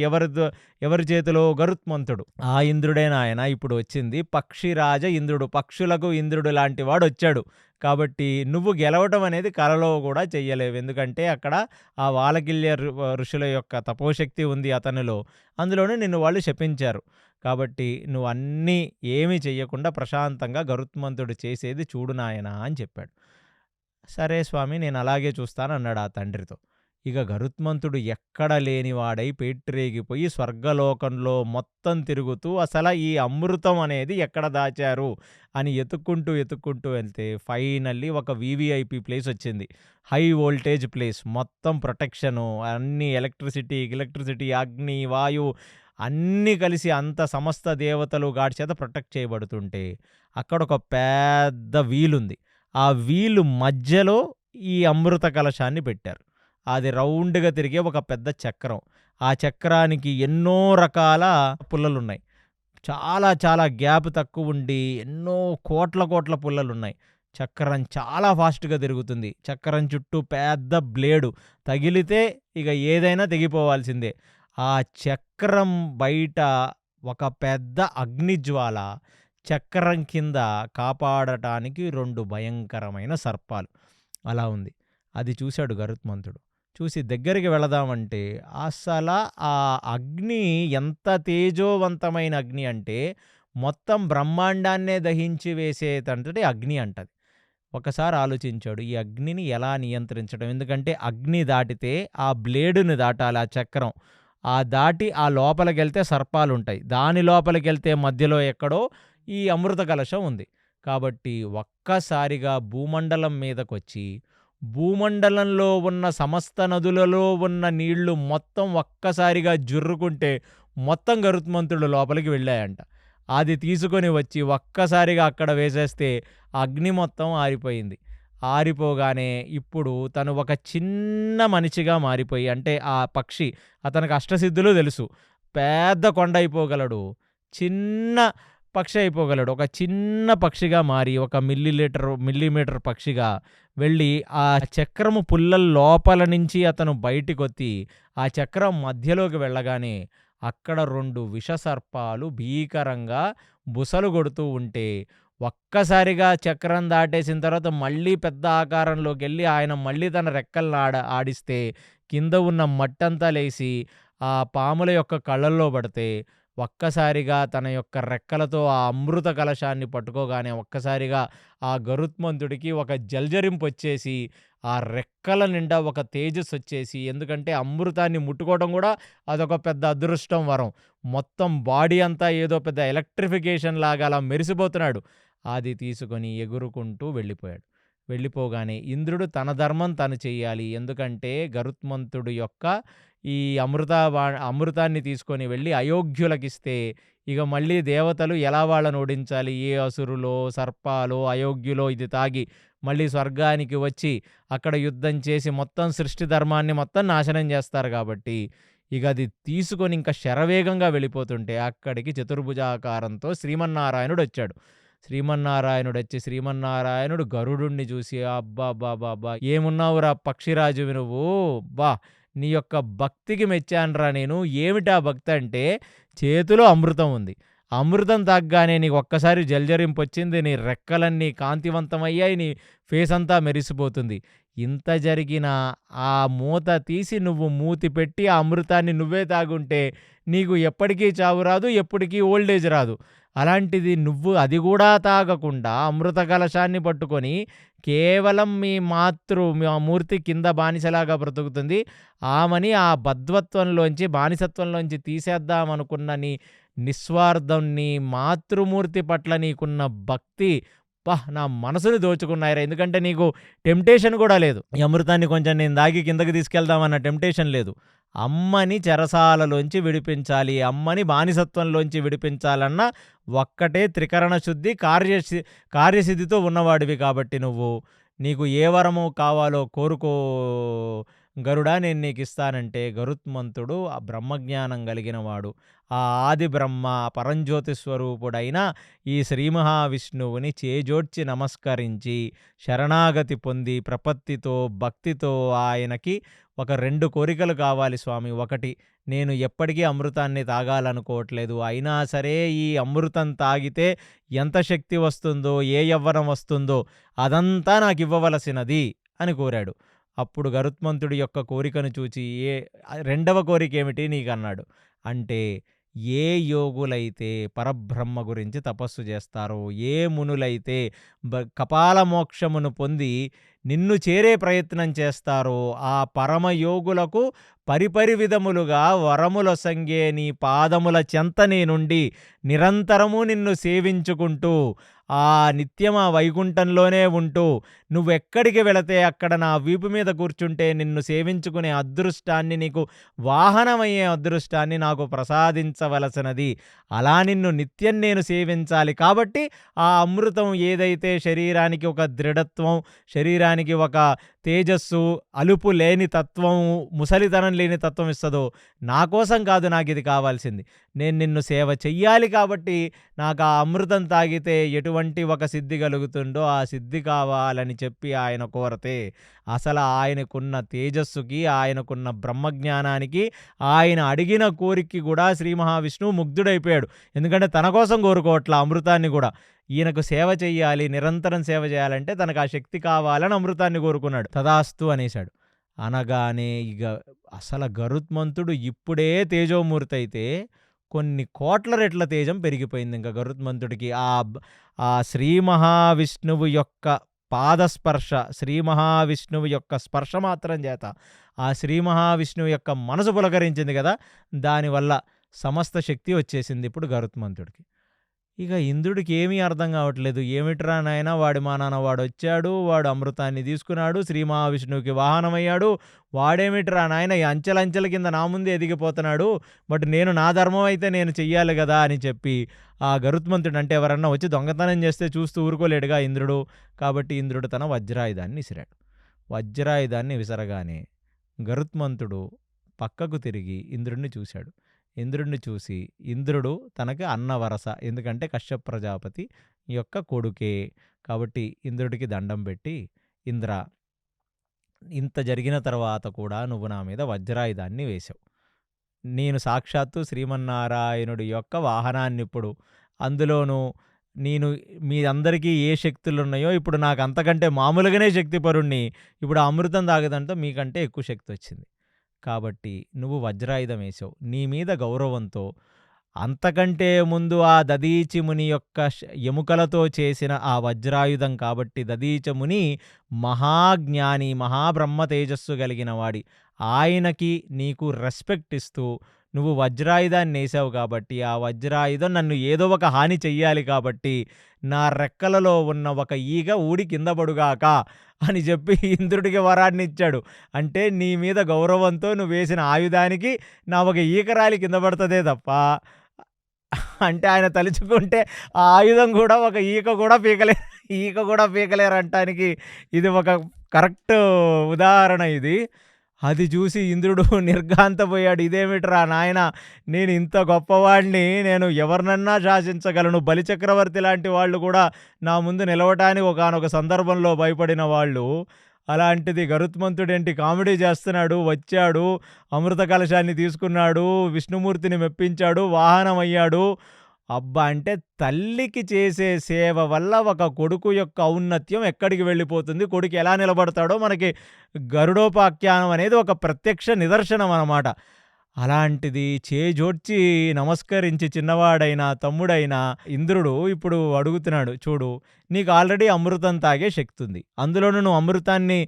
ఎవరి చేతిలో? గరుత్మంతుడు. ఆ ఇంద్రుడే నాయన ఇప్పుడు వచ్చింది. పక్షిరాజ ఇంద్రుడు. పక్షులకు ఇంద్రుడు లాంటి వాడొచ్చాడు. కాబట్టి నువ్వు గెలవటం అనేది కలలో కూడా చెయ్యలేవు. ఎందుకంటే అక్కడ ఆ వాలకిల్య ఋషుల యొక్క తపోశక్తి ఉంది అతనిలో. అందులోనే నిన్ను వాళ్ళు శపించారు. కాబట్టి నువ్వన్నీ ఏమీ చెయ్యకుండా ప్రశాంతంగా గరుత్మంతుడు చేసేది చూడు నాయనా అని చెప్పాడు. సరే స్వామి నేనలాగే చూస్తానన్నాడు ఆ తండ్రితో. ఇక గరుత్మంతుడు ఎక్కడ లేనివాడై పేట్రేగిపోయి స్వర్గలోకంలో మొత్తం తిరుగుతూ అసల ఈ అమృతం అనేది ఎక్కడ దాచారు అని ఎతుక్కుంటూ వెళ్తే ఫైనల్లీ ఒక వీవీఐపీ ప్లేస్ వచ్చింది. High voltage place. మొత్తం ప్రొటెక్షను, అన్నీ ఎలక్ట్రిసిటీ, అగ్ని, వాయువు అన్నీ కలిసి అంత సమస్త దేవతలు గాడి చేత ప్రొటెక్ట్ చేయబడుతుంటే అక్కడొక పెద్ద వీలుంది. ఆ వీలు మధ్యలో ఈ అమృత కలశాన్ని పెట్టారు. అది రౌండ్‌గా తిరిగే ఒక పెద్ద చక్రం. ఆ చక్రానికి ఎన్నో రకాల పుల్లలున్నాయి. చాలా గ్యాప్ తక్కువుండి ఎన్నో కోట్ల పుల్లలున్నాయి. చక్రం చాలా ఫాస్ట్‌గా తిరుగుతుంది. చక్రం చుట్టూ పెద్ద బ్లేడు. తగిలితే ఇక ఏదైనా తెగిపోవాల్సిందే. ఆ చక్రం బయట ఒక పెద్ద అగ్నిజ్వాల, చక్రం కింద కాపాడటానికి 2 భయంకరమైన సర్పాలు. అలా ఉంది. అది చూశాడు గరుత్మంతుడు. చూసి దగ్గరికి వెళదామంటే అసల ఆ అగ్ని ఎంత తేజోవంతమైన అగ్ని అంటే మొత్తం బ్రహ్మాండాన్నే దహించి వేసేటంతటి అగ్ని అంటది. ఒకసారి ఆలోచించాడు ఈ అగ్నిని ఎలా నియంత్రించడం? ఎందుకంటే అగ్ని దాటితే ఆ బ్లేడుని దాటాలి ఆ చక్రం. ఆ దాటి ఆ లోపలికెళ్తే సర్పాలుంటాయి. దాని లోపలికెళ్తే మధ్యలో ఎక్కడో ఈ అమృత కలశం ఉంది. కాబట్టి ఒక్కసారిగా భూమండలం మీదకొచ్చి భూమండలంలో ఉన్న సమస్త నదులలో ఉన్న నీళ్లు మొత్తం ఒక్కసారిగా జుర్రుకుంటే మొత్తం గరుత్మంతుడు లోపలికి వెళ్ళాయంట. అది తీసుకొని వచ్చి ఒక్కసారిగా అక్కడ వేసేస్తే అగ్ని మొత్తం ఆరిపోయింది. ఆరిపోగానే ఇప్పుడు తను ఒక చిన్న మనిషిగా మారిపోయి, అంటే ఆ పక్షి అతనికి అష్టసిద్ధులు తెలుసు. పెద్ద కొండ అయిపోగలడు, చిన్న పక్షి అయిపోగలడు. ఒక చిన్న పక్షిగా మారి ఒక మిల్లీమీటర్ పక్షిగా వెళ్ళి ఆ చక్రము పుల్లల లోపల నుంచి అతను బయటికొత్తి ఆ చక్రం మధ్యలోకి వెళ్ళగానే అక్కడ 2 విషసర్పాలు భీకరంగా బుసలు కొడుతూ ఉంటే ఒక్కసారిగా చక్రం దాటేసిన తర్వాత మళ్ళీ పెద్ద ఆకారంలోకెళ్ళి ఆయన మళ్ళీ తన రెక్కలను ఆడిస్తే కింద ఉన్న మట్టంతా లేసి ఆ పాముల యొక్క కళ్ళల్లో పడితే ఒక్కసారిగా తన యొక్క రెక్కలతో ఆ అమృత కలశాన్ని పట్టుకోగానే ఒక్కసారిగా ఆ గరుత్మంతుడికి ఒక జల్జరింపొచ్చేసి ఆ రెక్కల నిండా ఒక తేజస్సొచ్చేసి, ఎందుకంటే అమృతాన్ని ముట్టుకోవడం కూడా అదొక పెద్ద అదృష్టం, వరం. మొత్తం బాడీ అంతా ఏదో పెద్ద ఎలక్ట్రిఫికేషన్ లాగా అలా మెరిసిపోతున్నాడు. అది తీసుకొని ఎగురుకుంటూ వెళ్ళిపోయాడు. వెళ్ళిపోగానే ఇంద్రుడు తన ధర్మం తను చెయ్యాలి. ఎందుకంటే గరుత్మంతుడు యొక్క ఈ అమృతాన్ని తీసుకొని వెళ్ళి అయోగ్యులకిస్తే ఇక మళ్ళీ దేవతలు ఎలా వాళ్ళని ఓడించాలి? ఏ అసురులో, సర్పాలో, అయోగ్యులో ఇది తాగి మళ్ళీ స్వర్గానికి వచ్చి అక్కడ యుద్ధం చేసి మొత్తం సృష్టి ధర్మాన్ని మొత్తం నాశనం చేస్తారు కాబట్టి ఇక అది తీసుకొని ఇంకా శరవేగంగా వెళ్ళిపోతుంటే అక్కడికి చతుర్భుజాకారంతో శ్రీమన్నారాయణుడొచ్చాడు. శ్రీమన్నారాయణుడు గరుడుణ్ణి చూసి అబ్బబ్బబ్బబ్బా! ఏమున్నావురా పక్షిరాజువి నువ్వు! నీ యొక్క భక్తికి మెచ్చానురా నేను. ఏమిటా భక్తి అంటే చేతిలో అమృతం ఉంది. అమృతం తాగ్గానే నీకు ఒక్కసారి జల్జరింపొచ్చింది. నీ రెక్కలన్నీ కాంతివంతమయ్యాయి. నీ ఫేస్ అంతా మెరిసిపోతుంది. ఇంత జరిగినా ఆ మూత తీసి నువ్వు మూతి పెట్టి ఆ అమృతాన్ని నువ్వే తాగుంటే నీకు ఎప్పటికీ చావు రాదు, ఎప్పటికీ ఓల్డేజ్ రాదు. అలాంటిది నువ్వు అది కూడా తాగకుండా అమృత కలశాన్ని పట్టుకొని కేవలం మీ మూర్తి కింద బానిసలాగా బ్రతుకుతుంది. ఆమెని ఆ బద్వత్వంలోంచి, బానిసత్వంలోంచి తీసేద్దామనుకున్న నీ నిస్వార్థం, నీ మాతృమూర్తి పట్ల నీకున్న భక్తి నా మనసుని దోచుకున్నాయిరా. ఎందుకంటే నీకు టెంప్టేషన్ కూడా లేదు. ఈ అమృతాన్ని కొంచెం నేను దాగి కిందకి తీసుకెళ్దామన్న టెంప్టేషన్ లేదు. అమ్మని చెరసాలలోంచి విడిపించాలి, అమ్మని బానిసత్వంలోంచి విడిపించాలన్న ఒక్కటే త్రికరణ శుద్ధి, కార్యసిద్ధితో ఉన్నవాడివి కాబట్టి నీకు ఏ వరము కావాలో కోరుకో గరుడా నేను నీకిస్తానంటే గరుత్మంతుడు ఆ బ్రహ్మజ్ఞానం కలిగినవాడు. ఆ ఆది బ్రహ్మ పరంజ్యోతి స్వరూపుడైన ఈ శ్రీ మహావిష్ణువుని చేజోడ్చి నమస్కరించి శరణాగతి పొంది ప్రపత్తితో, భక్తితో ఆయనకి ఒక 2 కోరికలు కావాలి స్వామి. ఒకటి, నేను ఎప్పటికీ అమృతాన్ని తాగాలనుకోవట్లేదు. అయినా సరే ఈ అమృతం తాగితే ఎంత శక్తి వస్తుందో, ఏ యవ్వనం వస్తుందో అదంతా నాకివ్వవలసినది అని కోరాడు. అప్పుడు గరుత్మంతుడి యొక్క కోరికను చూచి రెండవ కోరికేమిటి నీకన్నాడు. అంటే ఏ యోగులైతే పరబ్రహ్మ గురించి తపస్సు చేస్తారో, ఏ మునులైతే కపాల మోక్షమును పొంది నిన్ను చేరే ప్రయత్నం చేస్తారో ఆ పరమయోగులకు పరిపరి విధములుగా వరములొసంగే నీ పాదముల చెంత నేనుండి నిరంతరము నిన్ను సేవించుకుంటూ ఆ నిత్యం ఆ వైకుంఠంలోనే ఉంటూ నువ్వెక్కడికి వెళితే అక్కడ నా వీపు మీద కూర్చుంటే నిన్ను సేవించుకునే అదృష్టాన్ని, నీకు వాహనమయ్యే అదృష్టాన్ని నాకు ప్రసాదించవలసినది. అలా నిన్ను నిత్యం నేను సేవించాలి. కాబట్టి ఆ అమృతం ఏదైతే శరీరానికి ఒక దృఢత్వం, శరీరానికి ఒక తేజస్సు, అలుపు లేని తత్వం, ముసలితనం లేని తత్వం ఇస్తదో, నా కోసం కాదు నాకిది కావాల్సింది. నేను నిన్ను సేవ చెయ్యాలి కాబట్టి నాకు ఆ అమృతం తాగితే ఎటువంటి ఒక సిద్ధి కలుగుతుందో ఆ సిద్ధి కావాలని చెప్పి ఆయన కోరతే, అసలు ఆయనకున్న తేజస్సుకి, ఆయనకున్న బ్రహ్మజ్ఞానానికి, ఆయన అడిగిన కోరికకి కూడా శ్రీ మహావిష్ణువు ముగ్ధుడైపోయాడు. ఎందుకంటే తన కోసం కోరుకోవట్ల అమృతాన్ని కూడా. ఈయనకు సేవ చెయ్యాలి, నిరంతరం సేవ చేయాలంటే తనకు ఆ శక్తి కావాలని అమృతాన్ని కోరుకున్నాడు. తదాస్తు అనేశాడు. అనగానే ఇక అసలు గరుత్మంతుడు ఇప్పుడే తేజోమూర్తి అయితే కొన్ని కోట్ల రెట్ల తేజం పెరిగిపోయింది ఇంక గరుత్మంతుడికి. ఆ శ్రీ మహావిష్ణువు యొక్క పాదస్పర్శ, శ్రీ మహావిష్ణువు యొక్క స్పర్శ మాత్రం చేత ఆ శ్రీ మహావిష్ణువు యొక్క మనసు పులకరించింది కదా, దానివల్ల సమస్త శక్తి వచ్చేసింది ఇప్పుడు గరుత్మంతుడికి. ఇక ఇంద్రుడికి ఏమీ అర్థం కావట్లేదు. ఏమిట్రా నాయనా, మా నాన్న వాడొచ్చాడు, వాడు అమృతాన్ని తీసుకున్నాడు, శ్రీ మహావిష్ణువుకి వాహనమయ్యాడు, వాడేమిట్రా నాయన ఈ అంచెలంచెల కింద నా ముందే ఎదిగిపోతున్నాడు, బట్ నేను నా ధర్మం అయితే నేను చెయ్యాలి కదా అని చెప్పి ఆ గరుత్మంతుడు, అంటే ఎవరన్నా వచ్చి దొంగతనం చేస్తే చూస్తూ ఊరుకోలేడుగా ఇంద్రుడు. కాబట్టి ఇంద్రుడు తన వజ్రాయుధాన్ని విసిరాడు. వజ్రాయుధాన్ని విసరగానే గరుత్మంతుడు పక్కకు తిరిగి ఇంద్రుడిని చూశాడు. ఇంద్రుడిని చూసి ఇంద్రుడు తనకి అన్నవరస, ఎందుకంటే కశ్యప ప్రజాపతి యొక్క కొడుకే కాబట్టి ఇంద్రుడికి దండం పెట్టి, ఇంద్ర, ఇంత జరిగిన తర్వాత కూడా నువ్వు నా మీద వజ్రాయుధాన్ని వేశావు. నేను సాక్షాత్తు శ్రీమన్నారాయణుడి యొక్క వాహనాన్ని ఇప్పుడు, అందులోనూ నేను మీ అందరికీ ఏ శక్తులున్నాయో ఇప్పుడు నాకు అంతకంటే మామూలుగానే శక్తిపరుణ్ణి, ఇప్పుడు ఆ అమృతం తాగదంతో మీకంటే ఎక్కువ శక్తి వచ్చింది. కాబట్టి నువ్వు వజ్రాయుధం వేసావు. నీ మీద గౌరవంతో అంతకంటే ముందు ఆ దధీచి ముని యొక్క ఎముకలతో చేసిన ఆ వజ్రాయుధం కాబట్టి దధీచ ముని మహాజ్ఞాని, మహాబ్రహ్మ తేజస్సు కలిగిన వాడి. ఆయనకి నీకు రెస్పెక్ట్ ఇస్తూ నువ్వు వజ్రాయుధాన్ని వేసావు కాబట్టి ఆ వజ్రాయుధం నన్ను ఏదో ఒక హాని చెయ్యాలి కాబట్టి నా రెక్కలలో ఉన్న ఒక ఈగ ఊడి కింద పడుగాక అని చెప్పి ఇంద్రుడికి వరాన్ని ఇచ్చాడు. అంటే నీ మీద గౌరవంతో నువ్వు వేసిన ఆయుధానికి నా ఒక ఈకరాలి కింద పడుతుందే తప్ప, అంటే ఆయన తలుచుకుంటే ఆ ఆయుధం కూడా ఒక ఈక కూడా పీకలేరంటానికి ఇది ఒక కరెక్ట్ ఉదాహరణ ఇది. అది చూసి ఇంద్రుడు నిర్ఘాంతపోయాడు. ఇదేమిట్రా నాయన, నేను ఇంత గొప్పవాడిని, నేను ఎవరినన్నా శాసించగలను, బలిచక్రవర్తి లాంటి వాళ్ళు కూడా నా ముందు నిలవటానికి ఒకానొక సందర్భంలో భయపడిన వాళ్ళు, అలాంటిది గరుత్మంతుడేంటి కామెడీ చేస్తున్నాడు, వచ్చాడు, అమృత కలశాన్ని తీసుకున్నాడు, విష్ణుమూర్తిని మెప్పించాడు, వాహనమయ్యాడు. అబ్బా! అంటే తల్లికి చేసే సేవ వల్ల ఒక కొడుకు యొక్క ఔన్నత్యం ఎక్కడికి వెళ్ళిపోతుంది, కొడుకు ఎలా నిలబడతాడో మనకి గరుడోపాఖ్యానం అనేది ఒక ప్రత్యక్ష నిదర్శనం అన్నమాట. అలాంటిది చేజోడ్చి నమస్కరించి చిన్నవాడైన తమ్ముడైన ఇంద్రుడు ఇప్పుడు అడుగుతున్నాడు, చూడు నీకు ఆల్రెడీ అమృతం తాగే శక్తి ఉంది, అందులోనూ నువ్వు అమృతాన్ని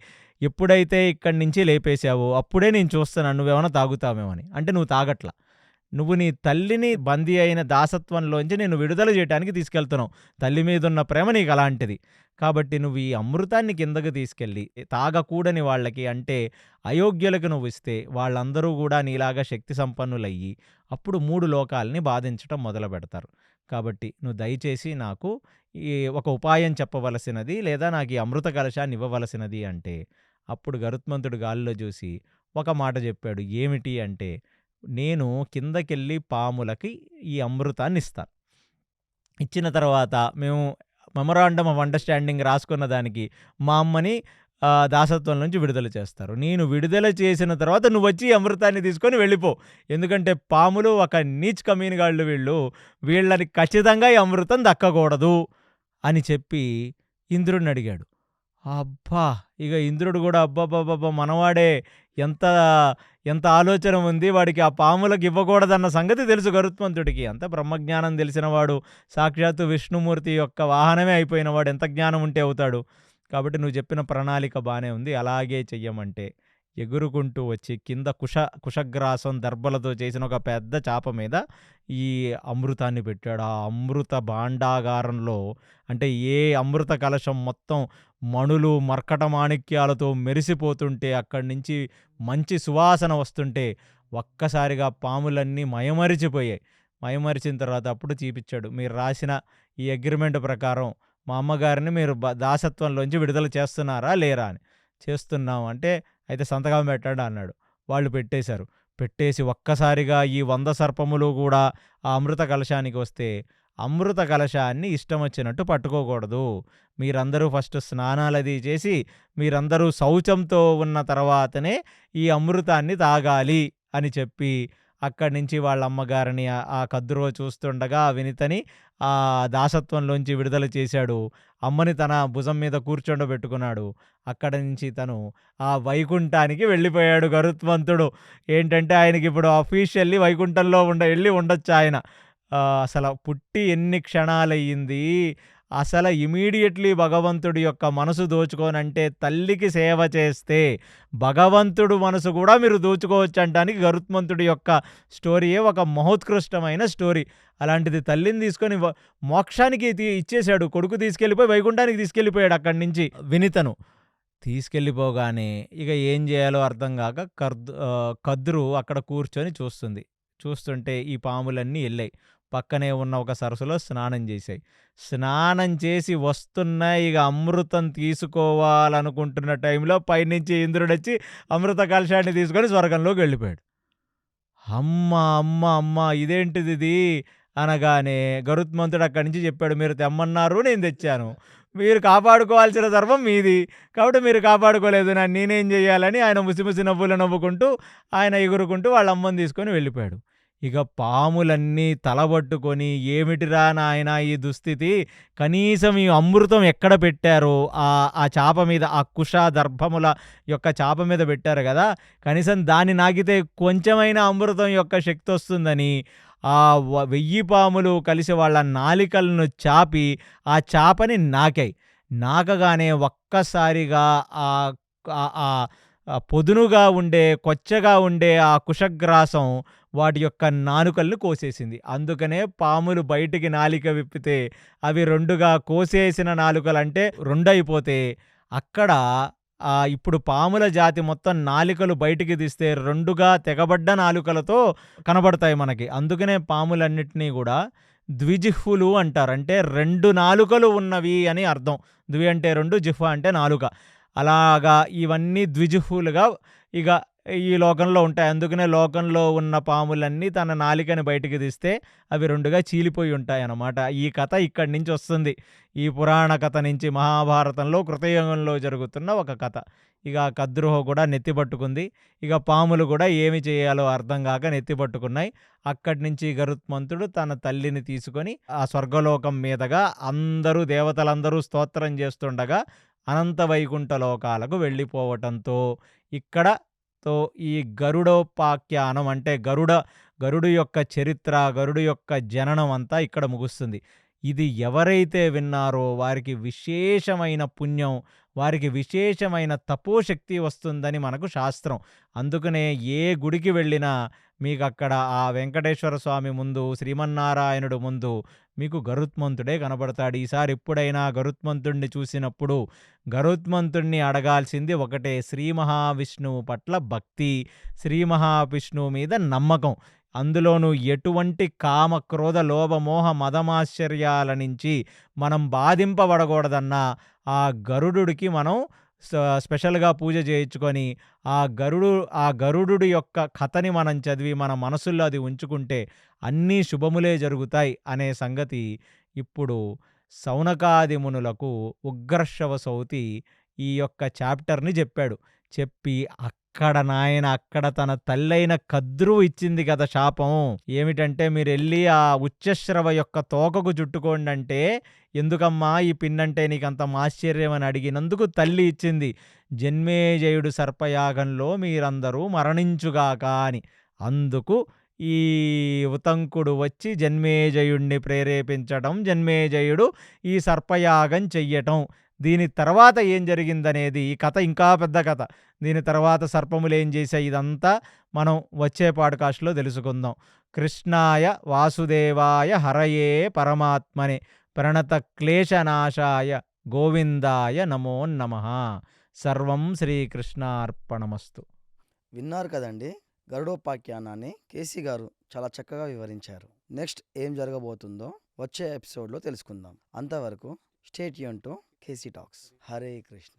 ఎప్పుడైతే ఇక్కడి నుంచి లేపేశావో అప్పుడే నేను చూస్తున్నాను నువ్వేమైనా తాగుతావేమని. అంటే నువ్వు తాగట్లా, నువ్వు నీ తల్లిని బందీ అయిన దాసత్వంలోంచి నేను విడుదల చేయడానికి తీసుకెళ్తున్నావు. తల్లి మీద ఉన్న ప్రేమ నీకు అలాంటిది. కాబట్టి నువ్వు ఈ అమృతాన్ని కిందకు తీసుకెళ్ళి తాగకూడని వాళ్ళకి, అంటే అయోగ్యులకు నువ్వు ఇస్తే వాళ్ళందరూ కూడా నీలాగా శక్తి సంపన్నులయ్యి అప్పుడు 3 లోకాలని బాధించటం మొదలు పెడతారు. కాబట్టి నువ్వు దయచేసి నాకు ఈ ఒక ఉపాయం చెప్పవలసినది, లేదా నాకు ఈ అమృత కలశాన్ని ఇవ్వవలసినది అంటే, అప్పుడు గరుత్మంతుడు గాలిలో చూసి ఒక మాట చెప్పాడు. ఏమిటి అంటే, నేను కిందకెళ్ళి పాములకి ఈ అమృతాన్ని ఇస్తాను. ఇచ్చిన తర్వాత మేము మెమొరాండమ్ ఆఫ్ అండర్‌స్టాండింగ్ రాసుకున్న దానికి మా అమ్మని దాసత్వం నుంచి విడుదల చేస్తారు. నేను విడుదల చేసిన తర్వాత నువ్వొచ్చి ఈ అమృతాన్ని తీసుకొని వెళ్ళిపో. ఎందుకంటే పాములు ఒక నీచ్ కమీనగాళ్ళు వీళ్ళు. వీళ్ళని ఖచ్చితంగా ఈ అమృతం దక్కకూడదు అని చెప్పి ఇంద్రుడినడిగాడు. అబ్బా! ఇగ ఇంద్రుడు గూడా అబ్బబ్బబ్బబ్బా! మనవాడే ఎంత ఎంత ఆలోచన ఉంది. వాడికి ఆ పాములకి ఇవ్వకూడదన్న సంగతి తెలుసు గరుత్మంతుడికి. అంత బ్రహ్మజ్ఞానం తెలిసినవాడు, సాక్షాత్తు విష్ణుమూర్తి యొక్క వాహనమే అయిపోయినవాడు ఎంత జ్ఞానం ఉంటే అవుతాడు. కాబట్టి నువ్వు చెప్పిన ప్రణాళిక బానే ఉంది. అలాగే చెయ్యమంటే ఎగురుకుంటూ వచ్చి కింద కుశగ్రాసం దర్భలతో చేసిన ఒక పెద్ద చాప మీద ఈ అమృతాన్ని పెట్టాడు. ఆ అమృత భాండాగారంలో అంటే ఏ అమృత కలశం మొత్తం మణులు, మర్కట మాణిక్యాలతో మెరిసిపోతుంటే, అక్కడి నుంచి మంచి సువాసన వస్తుంటే, ఒక్కసారిగా పాములన్నీ మైమరిచిపోయాయి. మైమరిచిన తర్వాత అప్పుడు చూపిచ్చాడు. మీరు రాసిన ఈ అగ్రిమెంట్ ప్రకారం మా అమ్మగారిని మీరు దాసత్వంలోంచి విడుదల చేస్తున్నారా? లేరా? అని. చేస్తున్నాం అంటే, అయితే సంతకం పెట్టండి అన్నాడు. వాళ్ళు పెట్టేశారు. పెట్టేసి ఒక్కసారిగా ఈ 100 సర్పములు గూడా ఆ అమృత కలశానికి వస్తే, అమృత కలశాన్ని ఇష్టం వచ్చినట్టు పట్టుకోకూడదు. మీరందరూ ఫస్ట్ స్నానాలది చేసి, మీరందరూ శౌచంతో ఉన్న తర్వాతనే ఈ అమృతాన్ని తాగాలి అని చెప్పి, అక్కడి నుంచి వాళ్ళ అమ్మగారిని ఆ కద్రువ చూస్తుండగా ఆ వినితని దాసత్వంలోంచి విడుదల చేశాడు. అమ్మని తన భుజం మీద కూర్చోండబెట్టుకున్నాడు. అక్కడి నుంచి తను ఆ వైకుంఠానికి వెళ్ళిపోయాడు గరుత్మంతుడు. ఏంటంటే ఆయనకిప్పుడు అఫీషియల్లీ వైకుంఠంలో ఎళ్లి ఉండొచ్చాయన. అసల పుట్టి ఎన్ని క్షణాలయ్యింది. అసల ఇమ్మీడియేట్‌లీ భగవంతుడి యొక్క మనసు దోచుకోనంటే తల్లికి సేవ చేస్తే, భగవంతుడు మనసు గూడా మీరు దోచుకోవచ్చనటానికి గరుత్మంతుడి యొక్క స్టోరీయే ఒక మహోత్కృష్టమైన స్టోరీ. అలాంటిది తల్లిని తీసుకొని మోక్షానికి ఇచ్చేశాడు. కొడుకు తీసుకెళ్ళిపోయి వైకుంఠానికి తీసుకెళ్ళిపోయాడు అక్కడి నుంచి వినితను. తీసుకెళ్ళిపోగానే ఇక ఏం జేయాలో అర్థం గాక కద్రు అక్కడ కూర్చొని చూస్తుంది. చూస్తుంటే ఈ పాములన్నీ ఎళ్ళాయి. పక్కనే ఉన్న ఒక సరస్సులో స్నానం చేశాయి. స్నానం చేసి వస్తున్నాయి. ఇక అమృతం తీసుకోవాలనుకుంటున్న టైంలో పైనుంచి ఇంద్రుడొచ్చి అమృత కలశాన్ని తీసుకొని స్వర్గంలోకి వెళ్ళిపోయాడు. అమ్మ! అమ్మ! అమ్మ! ఇదేంటిదిది అనగానే గరుత్మంతుడు అక్కడి నుంచి చెప్పాడు. మీరు తెమ్మన్నారు, నేను తెచ్చాను. మీరు కాపాడుకోవాల్సిన ధర్మం మీది. కాబట్టి మీరు కాపాడుకోలేదు. నేనేం జేయాలని ఆయన ముసిముసి నవ్వులు నవ్వుకుంటూ, ఆయన ఎగురుకుంటూ వాళ్ళ అమ్మని తీసుకొని వెళ్ళిపోయాడు. ఇక పాములన్నీ తలబట్టుకొని, ఏమిటిరా నాయనా ఈ దుస్థితి, కనీసం ఈ అమృతం ఎక్కడ పెట్టారో ఆ చాప మీద, ఆ దర్భముల యొక్క చాప మీద పెట్టారు గదా! కనీసం దాన్ని నాకితే కొంచెమైనా అమృతం యొక్క శక్తొస్తుందని ఆ 1000 పాములు కలిసి వాళ్ళ నాలికలను చాపి ఆ చాపని నాకాయి. నాకగానే ఒక్కసారిగా ఆహ్, ఆహ్, ఆహ్, పొదునుగా ఉండే, కొచ్చగా ఉండే ఆ కుశగ్రాసం వాటి యొక్క నాలుకలను కోసేసింది. అందుకనే పాములు బయటికి నాలిక విప్పితే అవి 2గా కోసేసిన నాలుకలంటే 2 అయిపోతే, అక్కడ ఇప్పుడు పాముల జాతి మొత్తం నాలికలు బయటికి తీస్తే 2గా తెగబడ్డ నాలుకలతో కనబడతాయి మనకి. అందుకనే పాములన్నిటినీ గూడా ద్విజిహ్వులు అంటారు. అంటే 2 నాలుకలు ఉన్నవి అని అర్థం. ద్వి అంటే 2, జిహ్వ అంటే నాలుక. అలాగా ఇవన్నీ ద్విజిహ్వులుగా ఇగ ఈ లోకంలో ఉంటాయి. అందుకనే లోకంలో ఉన్న పాములన్నీ తన నాలికని బయటికి తీస్తే అవి 2గా చీలిపోయి ఉంటాయన్నమాట. ఈ కథ ఇక్కడి నుంచి వస్తుంది. ఈ పురాణ కథ నుంచి, మహాభారతంలో కృతయుగంలో జరుగుతున్న ఒక కథ. ఇక కద్రుహ కూడా నెత్తిపట్టుకుంది. ఇక పాములు కూడా ఏమి చేయాలో అర్థం గాక నెత్తిపట్టుకున్నాయి. అక్కడి నుంచి గరుత్మంతుడు తన తల్లిని తీసుకొని ఆ స్వర్గలోకం మీదగా అందరూ దేవతలందరూ స్తోత్రం చేస్తుండగా అనంత వైకుంఠ లోకాలకు వెళ్ళిపోవటంతో ఇక్కడ ఈ గరుడోపాఖ్యానం అంటే గరుడు యొక్క చరిత్ర, గరుడు యొక్క జననం అంతా ఇక్కడ ముగుస్తుంది. ఇది ఎవరైతే విన్నారో వారికి విశేషమైన పుణ్యం, వారికి విశేషమైన తపోశక్తి వస్తుందని మనకు శాస్త్రం. అందుకనే ఏ గుడికి వెళ్ళినా మీకక్కడ ఆ వెంకటేశ్వర స్వామి ముందు, శ్రీమన్నారాయణుడు ముందు మీకు గరుత్మంతుడే కనబడతాడు. ఈసారి ఎప్పుడైనా గరుత్మంతుడిని చూసినప్పుడు గరుత్మంతుడిని అడగాల్సింది ఒకటే, శ్రీ మహావిష్ణువు పట్ల భక్తి, శ్రీ మహావిష్ణువు మీద నమ్మకం. అందులోనూ ఎటువంటి కామ, క్రోధ, లోభ, మోహ, మదమాశ్చర్యాల నుంచి మనం బాధింపబడకూడదన్న ఆ గరుడుడికి మనం స్పెషల్‌గా పూజ చేయించుకొని, ఆ గరుడుడి యొక్క కథని మనం చదివి, మన మనసుల్లో అది ఉంచుకుంటే అన్నీ శుభములే జరుగుతాయి అనే సంగతి ఇప్పుడు సౌనకాది మునులకు ఉగ్రశ్రవ సౌతి ఈ యొక్క చాప్టర్‌ని జెప్పాడు. చెప్పి అక్కడ తన తల్లైన కద్రువు ఇచ్చింది కదా శాపం. ఏమిటంటే మీరెళ్లి ఆ ఉచ్చశ్రవ యొక్క తోకకు చుట్టుకోండంటే, ఎందుకమ్మా ఈ పిన్నంటే నీకంత ఆశ్చర్యం అని అడిగినందుకు తల్లి ఇచ్చింది. జన్మేజయుడు సర్పయాగంలో మీరందరూ మరణించుగాక అని. అందుకు ఈ ఉతంకుడు వచ్చి జన్మేజయుడిని ప్రేరేపించడం, జన్మేజయుడు ఈ సర్పయాగం చెయ్యటం. దీని తర్వాత ఏం జరిగిందనేది ఈ కథ ఇంకా పెద్ద కథ. దీని తర్వాత సర్పములేం చేశాయి ఇదంతా మనం వచ్చే పాడ్‌కాస్ట్‌లో తెలుసుకుందాం. కృష్ణాయ వాసుదేవాయ హరయే పరమాత్మనే ప్రణత క్లేశనాశాయ గోవిందాయ నమో నమః. సర్వం శ్రీకృష్ణార్పణమస్తు. విన్నారు కదండి, గరుడోపాఖ్యానాన్ని కేసీ గారు చాలా చక్కగా వివరించారు. నెక్స్ట్ ఏం జరగబోతుందో వచ్చే ఎపిసోడ్లో తెలుసుకుందాం. అంతవరకు stay tune to KC talks. Hare Krishna.